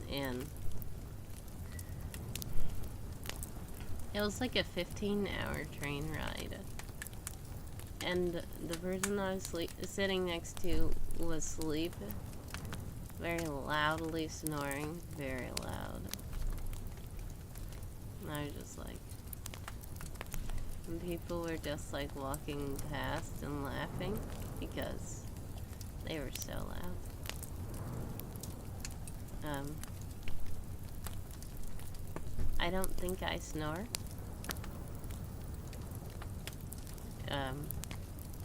it was like a 15-hour train ride. And the person I was sitting next to was asleep, very loudly snoring, very loud. And I was just like, and people were just like walking past and laughing because they were so loud. I don't think I snore.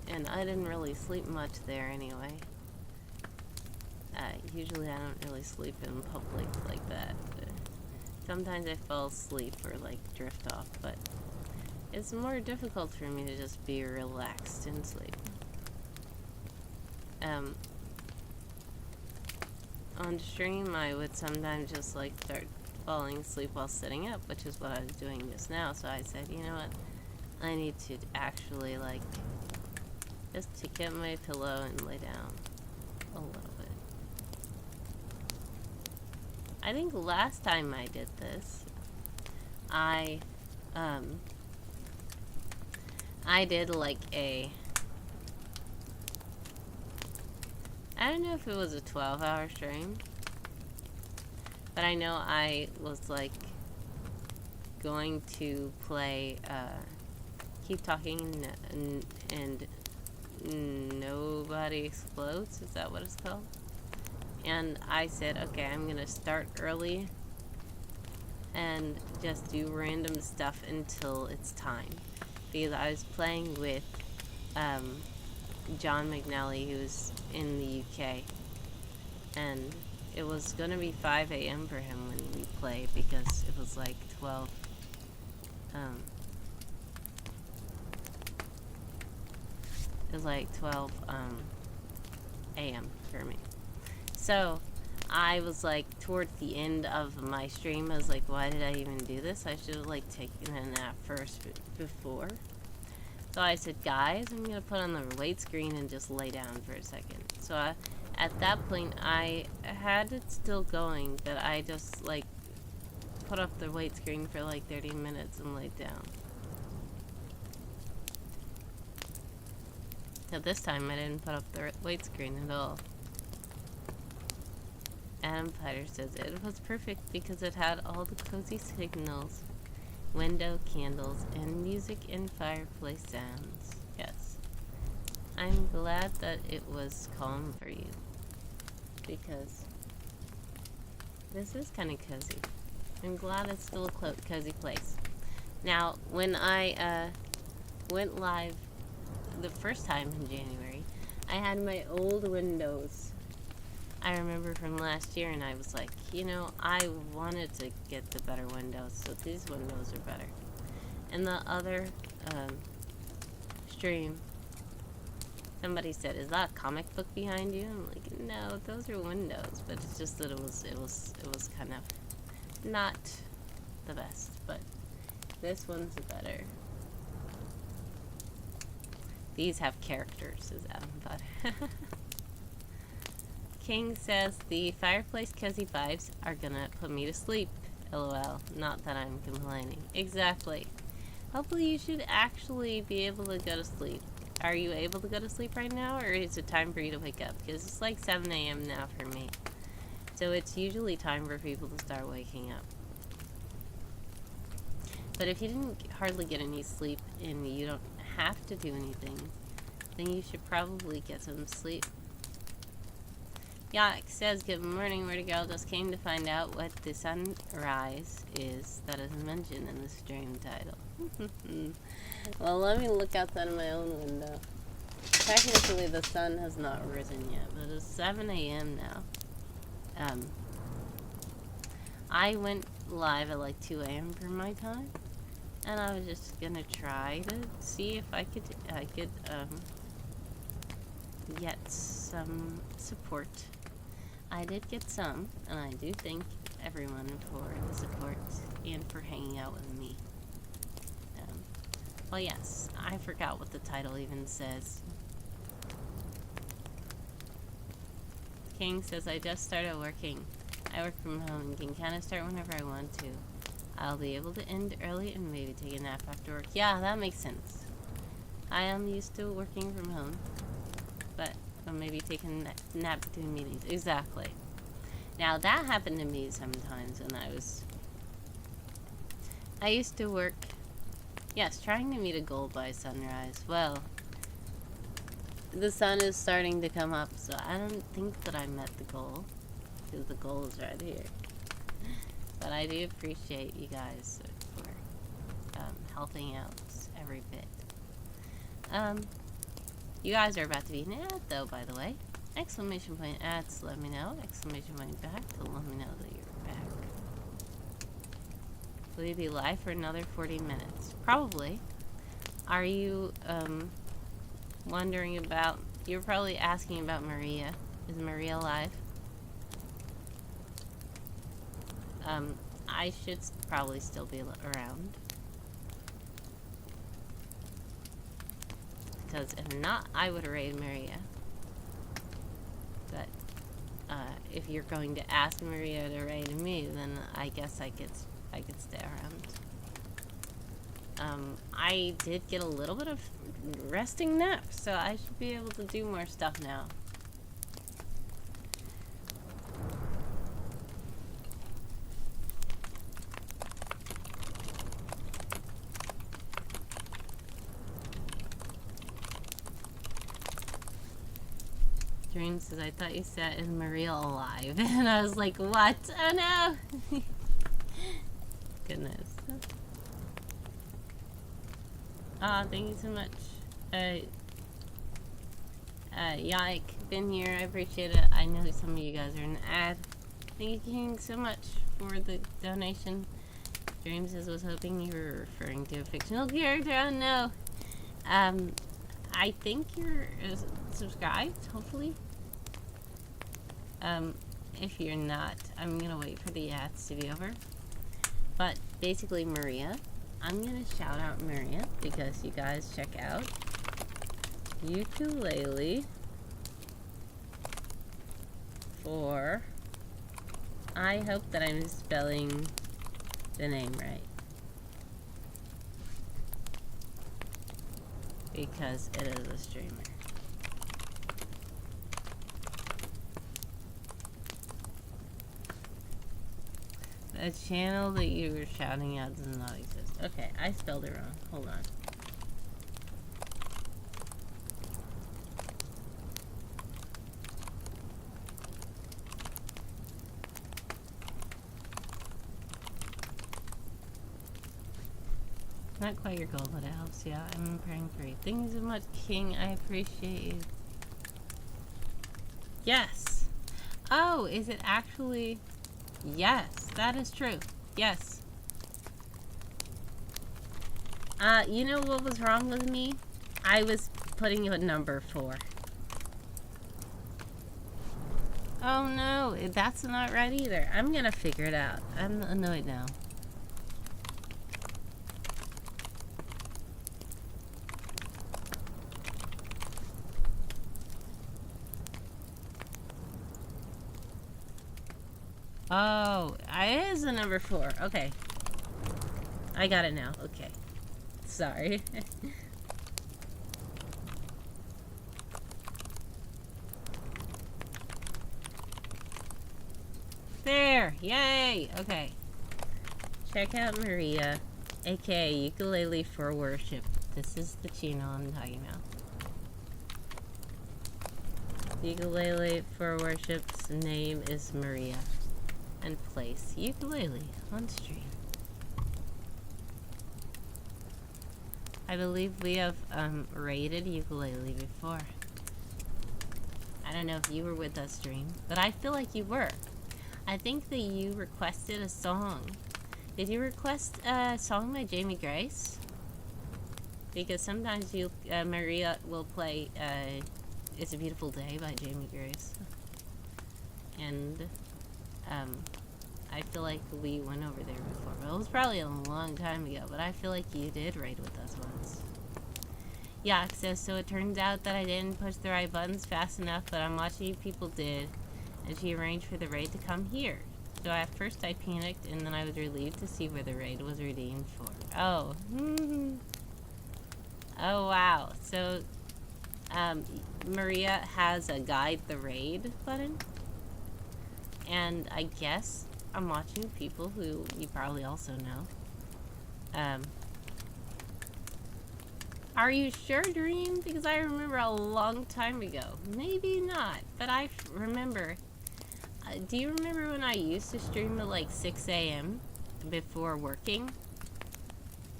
And I didn't really sleep much there anyway. Usually I don't really sleep in public like that. Sometimes I fall asleep or like drift off, but it's more difficult for me to just be relaxed and sleep. On stream I would sometimes just like start falling asleep while sitting up, which is what I was doing just now, so I said, you know what, I need to actually like just to get my pillow and lay down a little bit. I think last time I did this, I did like I don't know if it was a 12-hour stream, but I know I was like going to play Keep Talking and Nobody Explodes, is that what it's called? And I said, okay, I'm gonna start early and just do random stuff until it's time, because I was playing with John McNally, who's in the UK, and it was gonna be 5 a.m. for him when we played, because it was like 12 it was like 12 a.m. for me. So I was like, towards the end of my stream, I was like, why did I even do this? I should have like taken a nap first before. So I said, guys, I'm gonna put on the weight screen and just lay down for a second. So at that point, I had it still going, but I just like put up the weight screen for like 30 minutes and laid down. So this time I didn't put up the weight screen at all. Adam Fighter says it was perfect because it had all the cozy signals, window candles, and music and fireplace sounds. Yes. I'm glad that it was calm for you, because this is kind of cozy. I'm glad it's still a cozy place. Now, when I went live the first time in January, I had my old windows. I remember from last year, and I was like, you know, I wanted to get the better windows, so these windows are better. And the other stream, somebody said, "Is that a comic book behind you?" I'm like, "No, those are windows." But it's just that it was kind of not the best. But this one's better. These have characters, says Adam Butter. King says the fireplace cozy vibes are gonna put me to sleep. LOL. Not that I'm complaining. Exactly. Hopefully you should actually be able to go to sleep. Are you able to go to sleep right now, or is it time for you to wake up? Because it's like 7 a.m. now for me. So it's usually time for people to start waking up. But if you didn't hardly get any sleep and you don't have to do anything, then you should probably get some sleep. Yak says, "Good morning, Word Girl. Just came to find out what the sunrise is that is mentioned in the stream title." Well, let me look outside of my own window. Technically, the sun has not risen yet, but it's 7 a.m. now. I went live at like 2 a.m. for my time, and I was just gonna try to see if I could get some support. I did get some, and I do thank everyone for the support and for hanging out with me. Well, yes, I forgot what the title even says. King says, "I just started working. I work from home and can kind of start whenever I want to. I'll be able to end early and maybe take a nap after work." Yeah, that makes sense. I am used to working from home, but maybe taking a nap between meetings. Exactly. Now, that happened to me sometimes when I used to work, yes, trying to meet a goal by sunrise. Well, the sun is starting to come up, so I don't think that I met the goal, because the goal is right here. But I do appreciate you guys for helping out every bit. You guys are about to be an ad, though, by the way. Exclamation point ads to let me know. Exclamation point back to let me know that you're back. Will you be live for another 40 minutes? Probably. Are you wondering about... You're probably asking about Maria. Is Maria live? I should probably still be around. Because if not, I would raid Maria. But if you're going to ask Maria to raid me, then I guess I could stay around. I did get a little bit of resting nap, so I should be able to do more stuff now. Dream says, "I thought you said, is Maria alive?" And I was like, what? Oh no! Goodness. Thank you so much. Yike, been here. I appreciate it. I know some of you guys are an ad. Thank you, King, so much for the donation. Dream says, "Was hoping you were referring to a fictional character." Oh no. I think you're subscribed, hopefully. If you're not, I'm gonna wait for the ads to be over. But basically, Maria, I'm gonna shout out Maria because you guys check out ukulele for, I hope that I'm spelling the name right, because it is a streamer. A channel that you were shouting out does not exist. Okay, I spelled it wrong. Hold on. not quite your goal, but it helps. Yeah, I'm praying for you. Thank you so much, King. I appreciate you. Yes. Oh, is it actually? Yes, that is true. Yes. You know what was wrong with me? I was putting a number 4. Oh no, that's not right either. I'm gonna figure it out. I'm annoyed now. Oh, it is a number 4. Okay. I got it now. Okay. Sorry. There! Yay! Okay. Check out Maria, aka Ukulele for Worship. This is the channel I'm talking about. Ukulele for Worship's name is Maria. And place ukulele on stream. I believe we have rated ukulele before. I don't know if you were with us stream, but I feel like you were. I think that you requested a song. Did you request a song by Jamie Grace? Because sometimes Maria will play It's a Beautiful Day by Jamie Grace. And I feel like we went over there before. Well, it was probably a long time ago, but I feel like you did raid with us once. Yeah, so it turns out that I didn't push the right buttons fast enough, but I'm watching you people did, and she arranged for the raid to come here. So at first I panicked, and then I was relieved to see where the raid was redeemed for. Oh. Oh, wow. So, Maria has a guide the raid button. And I guess I'm watching people who you probably also know. Are you sure, Dream? Because I remember a long time ago. Maybe not, but I remember. Do you remember when I used to stream at like 6 a.m. before working?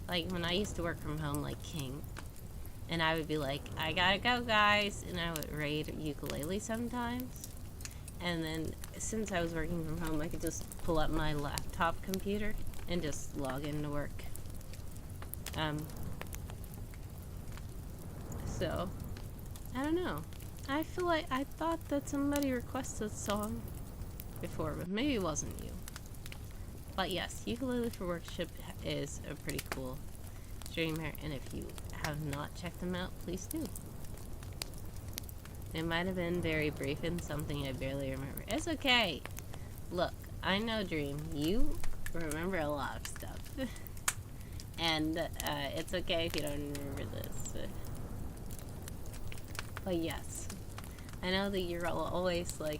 Like when I used to work from home like King. And I would be like, I gotta go, guys. And I would raid ukulele sometimes. And then since I was working from home, I could just pull up my laptop computer and just log into work. So, I don't know. I feel like I thought that somebody requested a song before, but maybe it wasn't you. But yes, Ukulele for Worship is a pretty cool streamer, and if you have not checked them out, please do. It might have been very brief and something I barely remember. It's okay. Look, I know, Dream, you remember a lot of stuff. And it's okay if you don't remember this. But yes, I know that you're always like,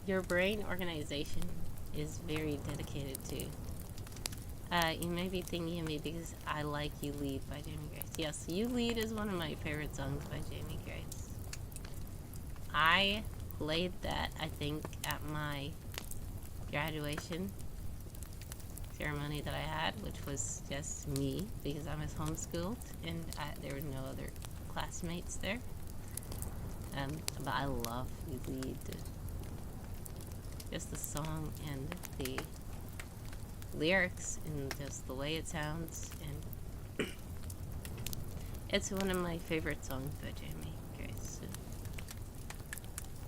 your brain organization is very dedicated to. You may be thinking of me because I like You Lead by Jamie Grace. Yes, You Lead is one of my favorite songs by Jamie Grace. I played that, I think, at my graduation ceremony that I had, which was just me because I was homeschooled and there were no other classmates there. But I love You Lead. Just the song and the lyrics and just the way it sounds, and it's one of my favorite songs by Jamie Grace.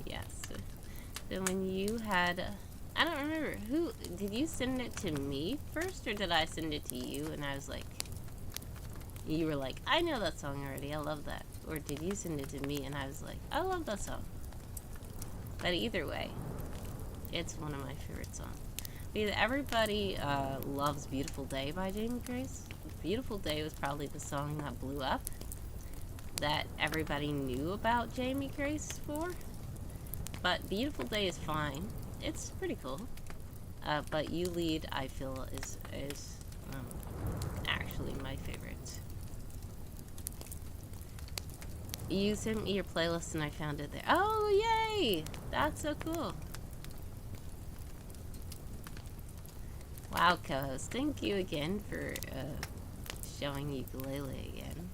Yes. So when you had, I don't remember, who, did you send it to me first or did I send it to you? And I was like, you were like, I know that song already, I love that. Or did you send it to me and I was like, I love that song. But either way, it's one of my favorite songs. Because everybody loves Beautiful Day by Jamie Grace. Beautiful Day was probably the song that blew up, that everybody knew about Jamie Grace for. But Beautiful Day is fine. It's pretty cool. But You Lead, I feel, is actually my favorite. You sent me your playlist and I found it there. Oh, yay! That's so cool. Wow, co-host, thank you again for showing ukulele again.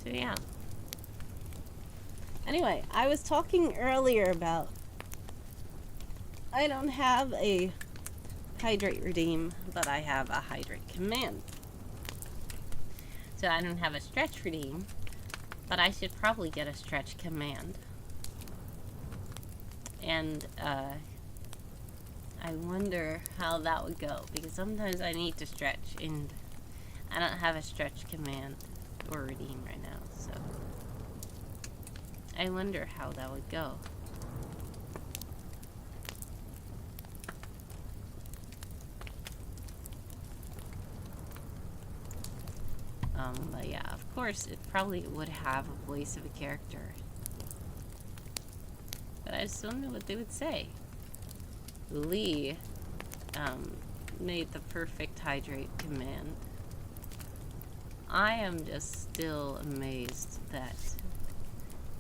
So yeah. Anyway, I was talking earlier about I don't have a hydrate redeem, but I have a hydrate command. So I don't have a stretch redeem, but I should probably get a stretch command. And I wonder how that would go, because sometimes I need to stretch and I don't have a stretch command or redeem right now, so I wonder how that would go. But yeah, of course, it probably would have a voice of a character. But I just don't know what they would say. Lee made the perfect hydrate command. I am just still amazed that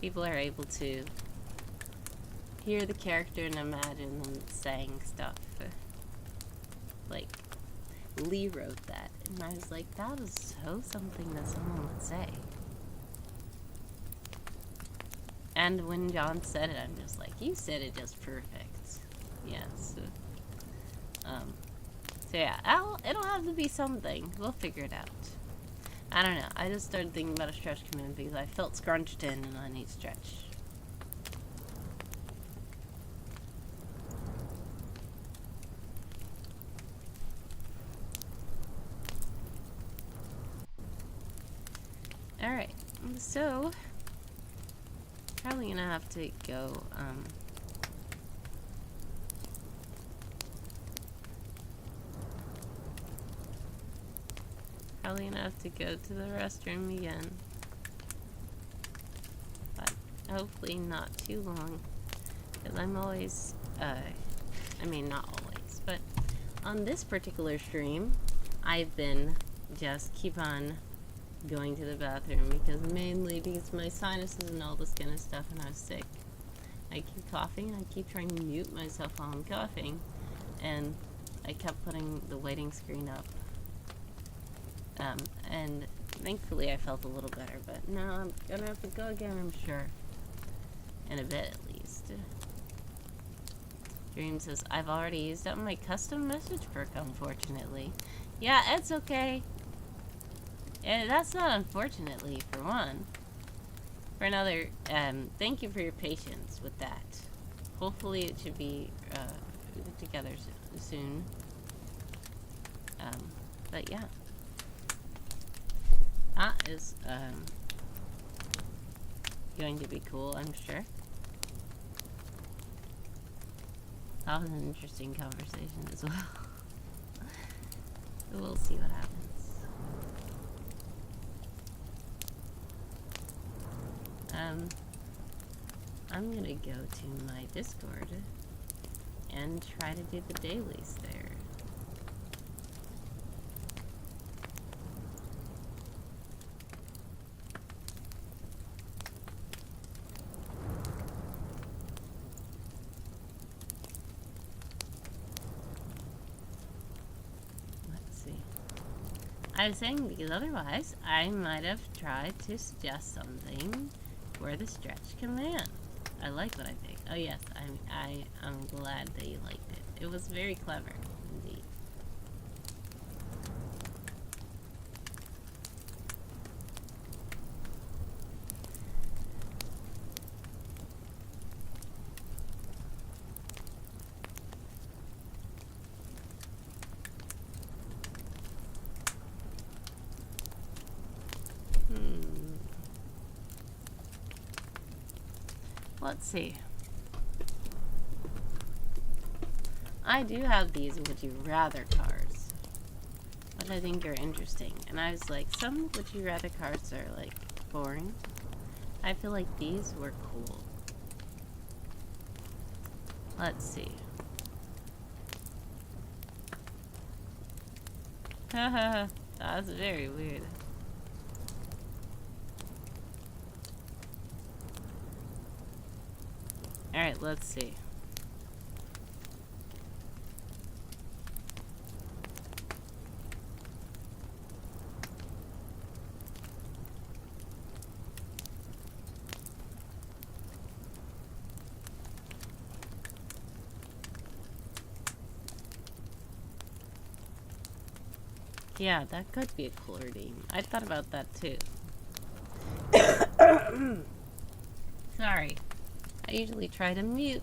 people are able to hear the character and imagine them saying stuff. Like, Lee wrote that, and I was like, that is so something that someone would say. And when John said it, I'm just like, you said it just perfect. Yes. So yeah, it'll have to be something. We'll figure it out. I don't know. I just started thinking about a stretch command because I felt scrunched in and I need stretch. Alright, so probably gonna have to go probably gonna have to go to the restroom again, but hopefully not too long, because I'm always I mean, not always, but on this particular stream I've been just keep on going to the bathroom, mainly because my sinuses and all this kind of stuff, and I was sick. I keep coughing, and I keep trying to mute myself while I'm coughing, and I kept putting the waiting screen up. And thankfully I felt a little better, but now I'm gonna have to go again, I'm sure. In a bit, at least. Dream says, I've already used up my custom message perk, unfortunately. Yeah, it's okay. That's not unfortunately, for one. For another, thank you for your patience with that. Hopefully it should be together soon. But yeah. That is going to be cool, I'm sure. That was an interesting conversation as well. We'll see what happens. I'm gonna go to my Discord and try to do the dailies there. Let's see. I was saying because otherwise I might have tried to suggest something for the stretch command. I like what I picked. Oh yes, I'm glad that you liked it. It was very clever, indeed. Let's see. I do have these would you rather cards, which I think are interesting. And I was like, some would you rather cards are like boring. I feel like these were cool. Let's see. Haha, that's very weird. Alright, let's see. Yeah, that could be a cooler name. I thought about that too. Sorry. I usually try to mute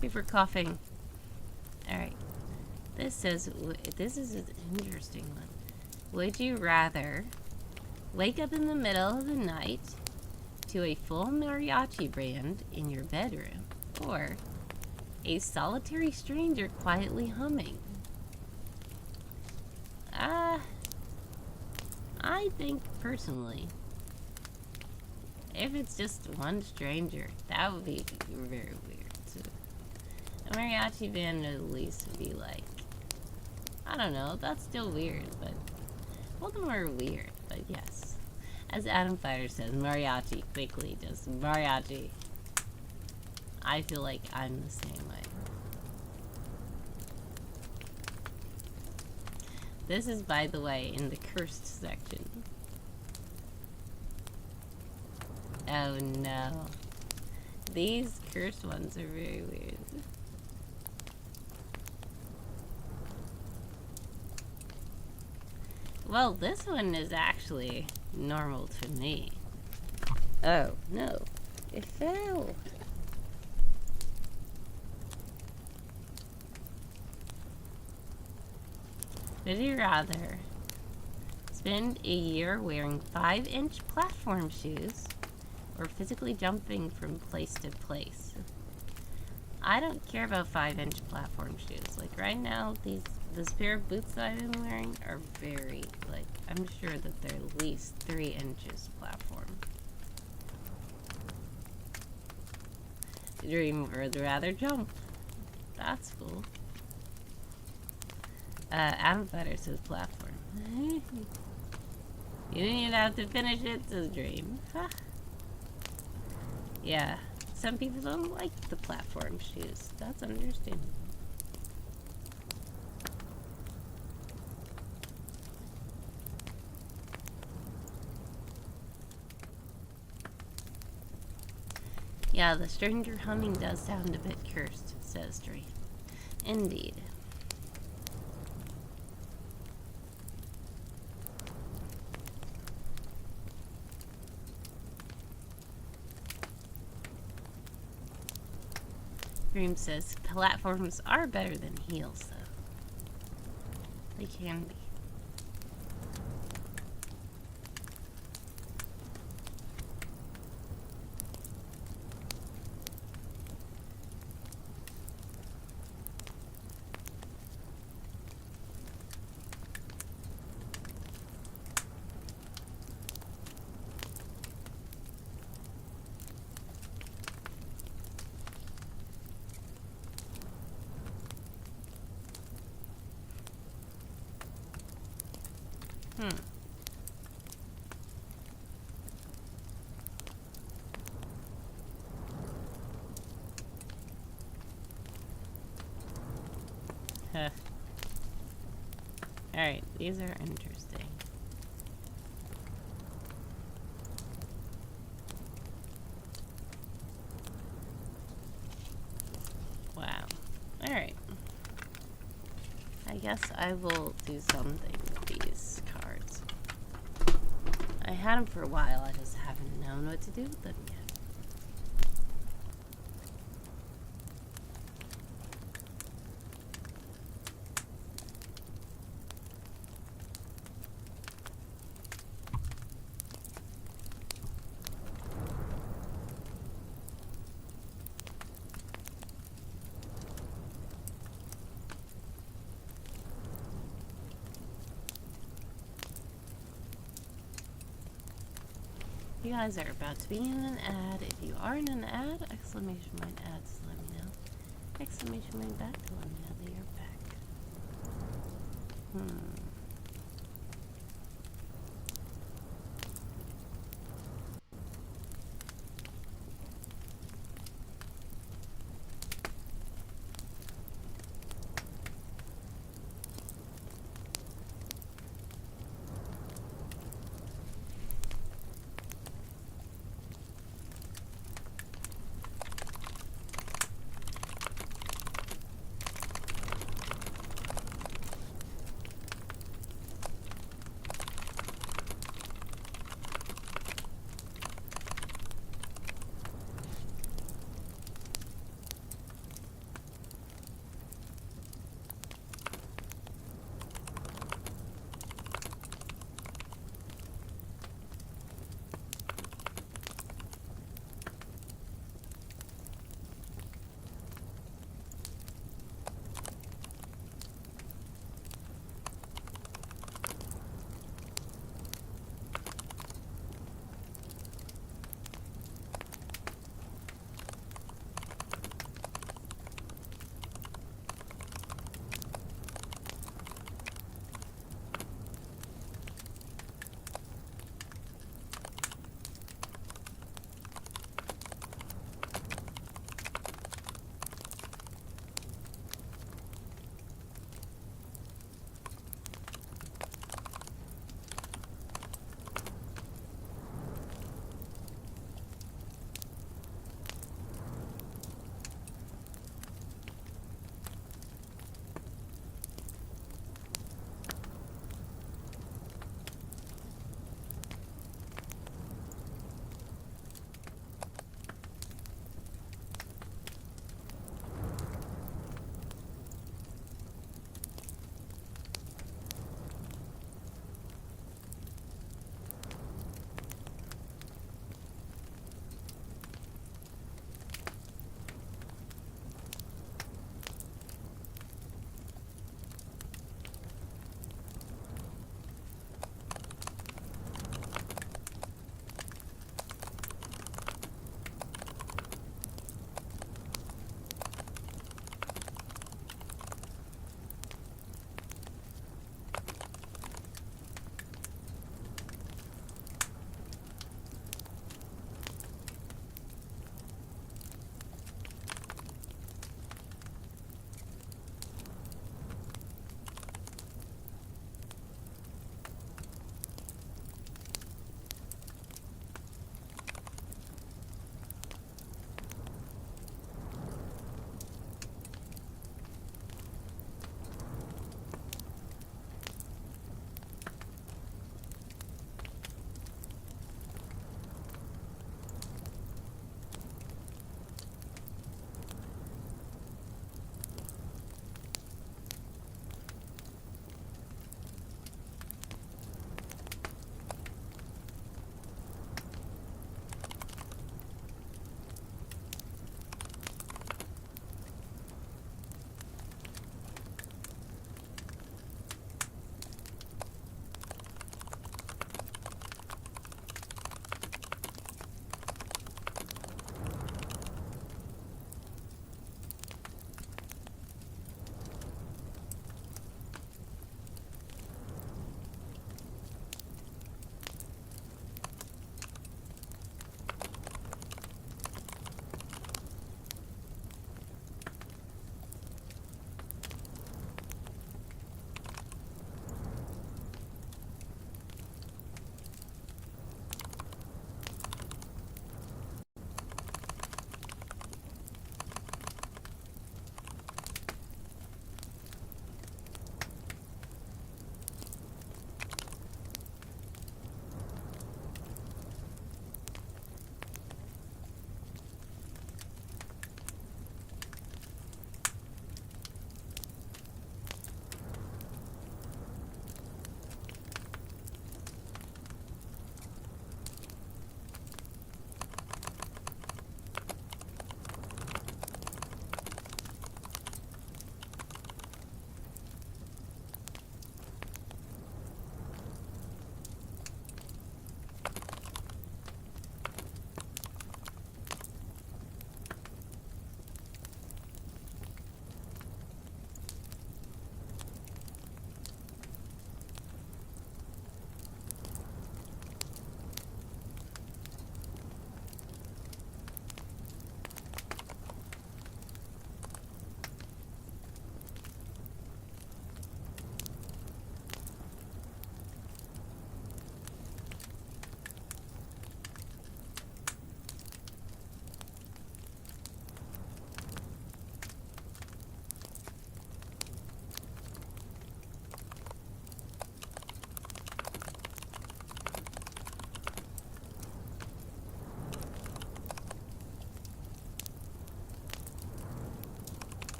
before coughing. Alright. This is an interesting one. Would you rather wake up in the middle of the night to a full mariachi band in your bedroom, or a solitary stranger quietly humming? I think personally, if it's just one stranger, that would be very weird. So, a mariachi band at least would be like, I don't know, that's still weird, but all the more weird, but yes. As Adam Fighter says, mariachi, quickly, just mariachi. I feel like I'm the same way. This is, by the way, in the cursed section. Oh no. These cursed ones are very weird. Well, this one is actually normal to me. Oh no. It fell. Would you rather spend a year wearing 5-inch platform shoes or physically jumping from place to place? I don't care about 5-inch platform shoes. Like right now, this pair of boots that I've been wearing are very, like, I'm sure that they're at least 3 inches platform. Dream would rather jump. That's cool. Adam Fighter says platform. You didn't even have to finish it, says Dream. Huh. Yeah, some people don't like the platform shoes. That's understandable. Yeah, the stranger humming does sound a bit cursed, says Dream. Indeed. Dream says platforms are better than heels, though. They can be. Huh. Alright, these are interesting. Wow. Alright. I guess I will do something with these cards. I had them for a while, I just haven't known what to do with them yet. You guys are about to be in an ad. If you are in an ad, exclamation point ads, let me know. Exclamation point back to let me know that you're back.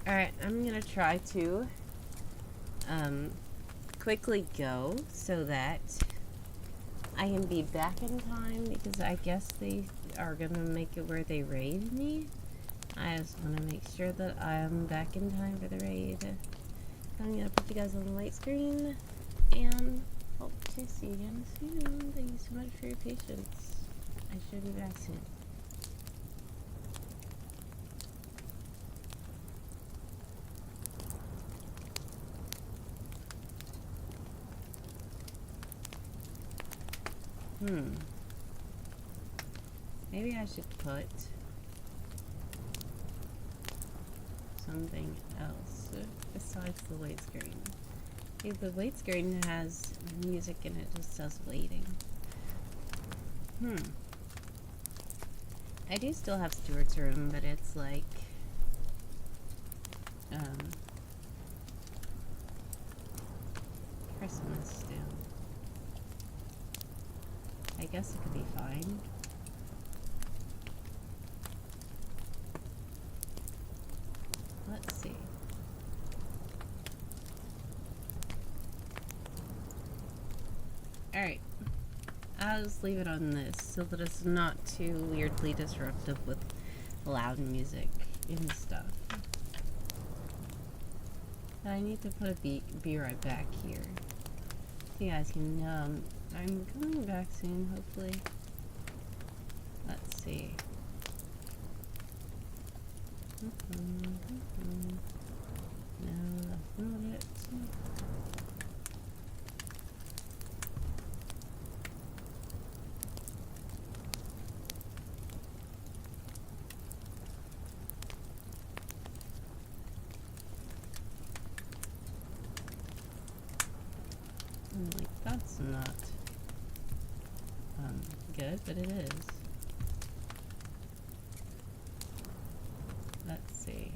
Alright, I'm gonna try to quickly go so that I can be back in time, because I guess they are gonna make it where they raid me. I just want to make sure that I'm back in time for the raid. I'm gonna put you guys on the white screen and hope to see you again soon. Thank you so much for your patience. I should be back soon. Maybe I should put something else besides the white screen. See, the white screen has music and it just says waiting. I do still have Stuart's room, but it's like Christmas still. I guess it could be fine. Let's see. Alright. I'll just leave it on this so that it's not too weirdly disruptive with loud music and stuff. But I need to put a be right back here. So you guys can, I'm coming back soon, hopefully. Let's see. No, that's not it. I'm like, that's not good, but it is. Let's see.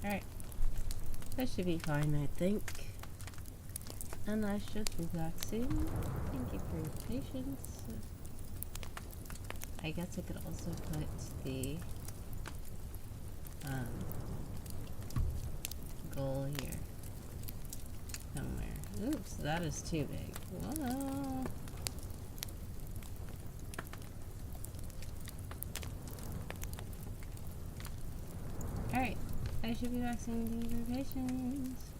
Alright, that should be fine, I think. And I should be back soon. Thank you for your patience. I guess I could also put the goal here somewhere. Oops, that is too big. Whoa. Alright. I should be back soon. Thank you for your patience.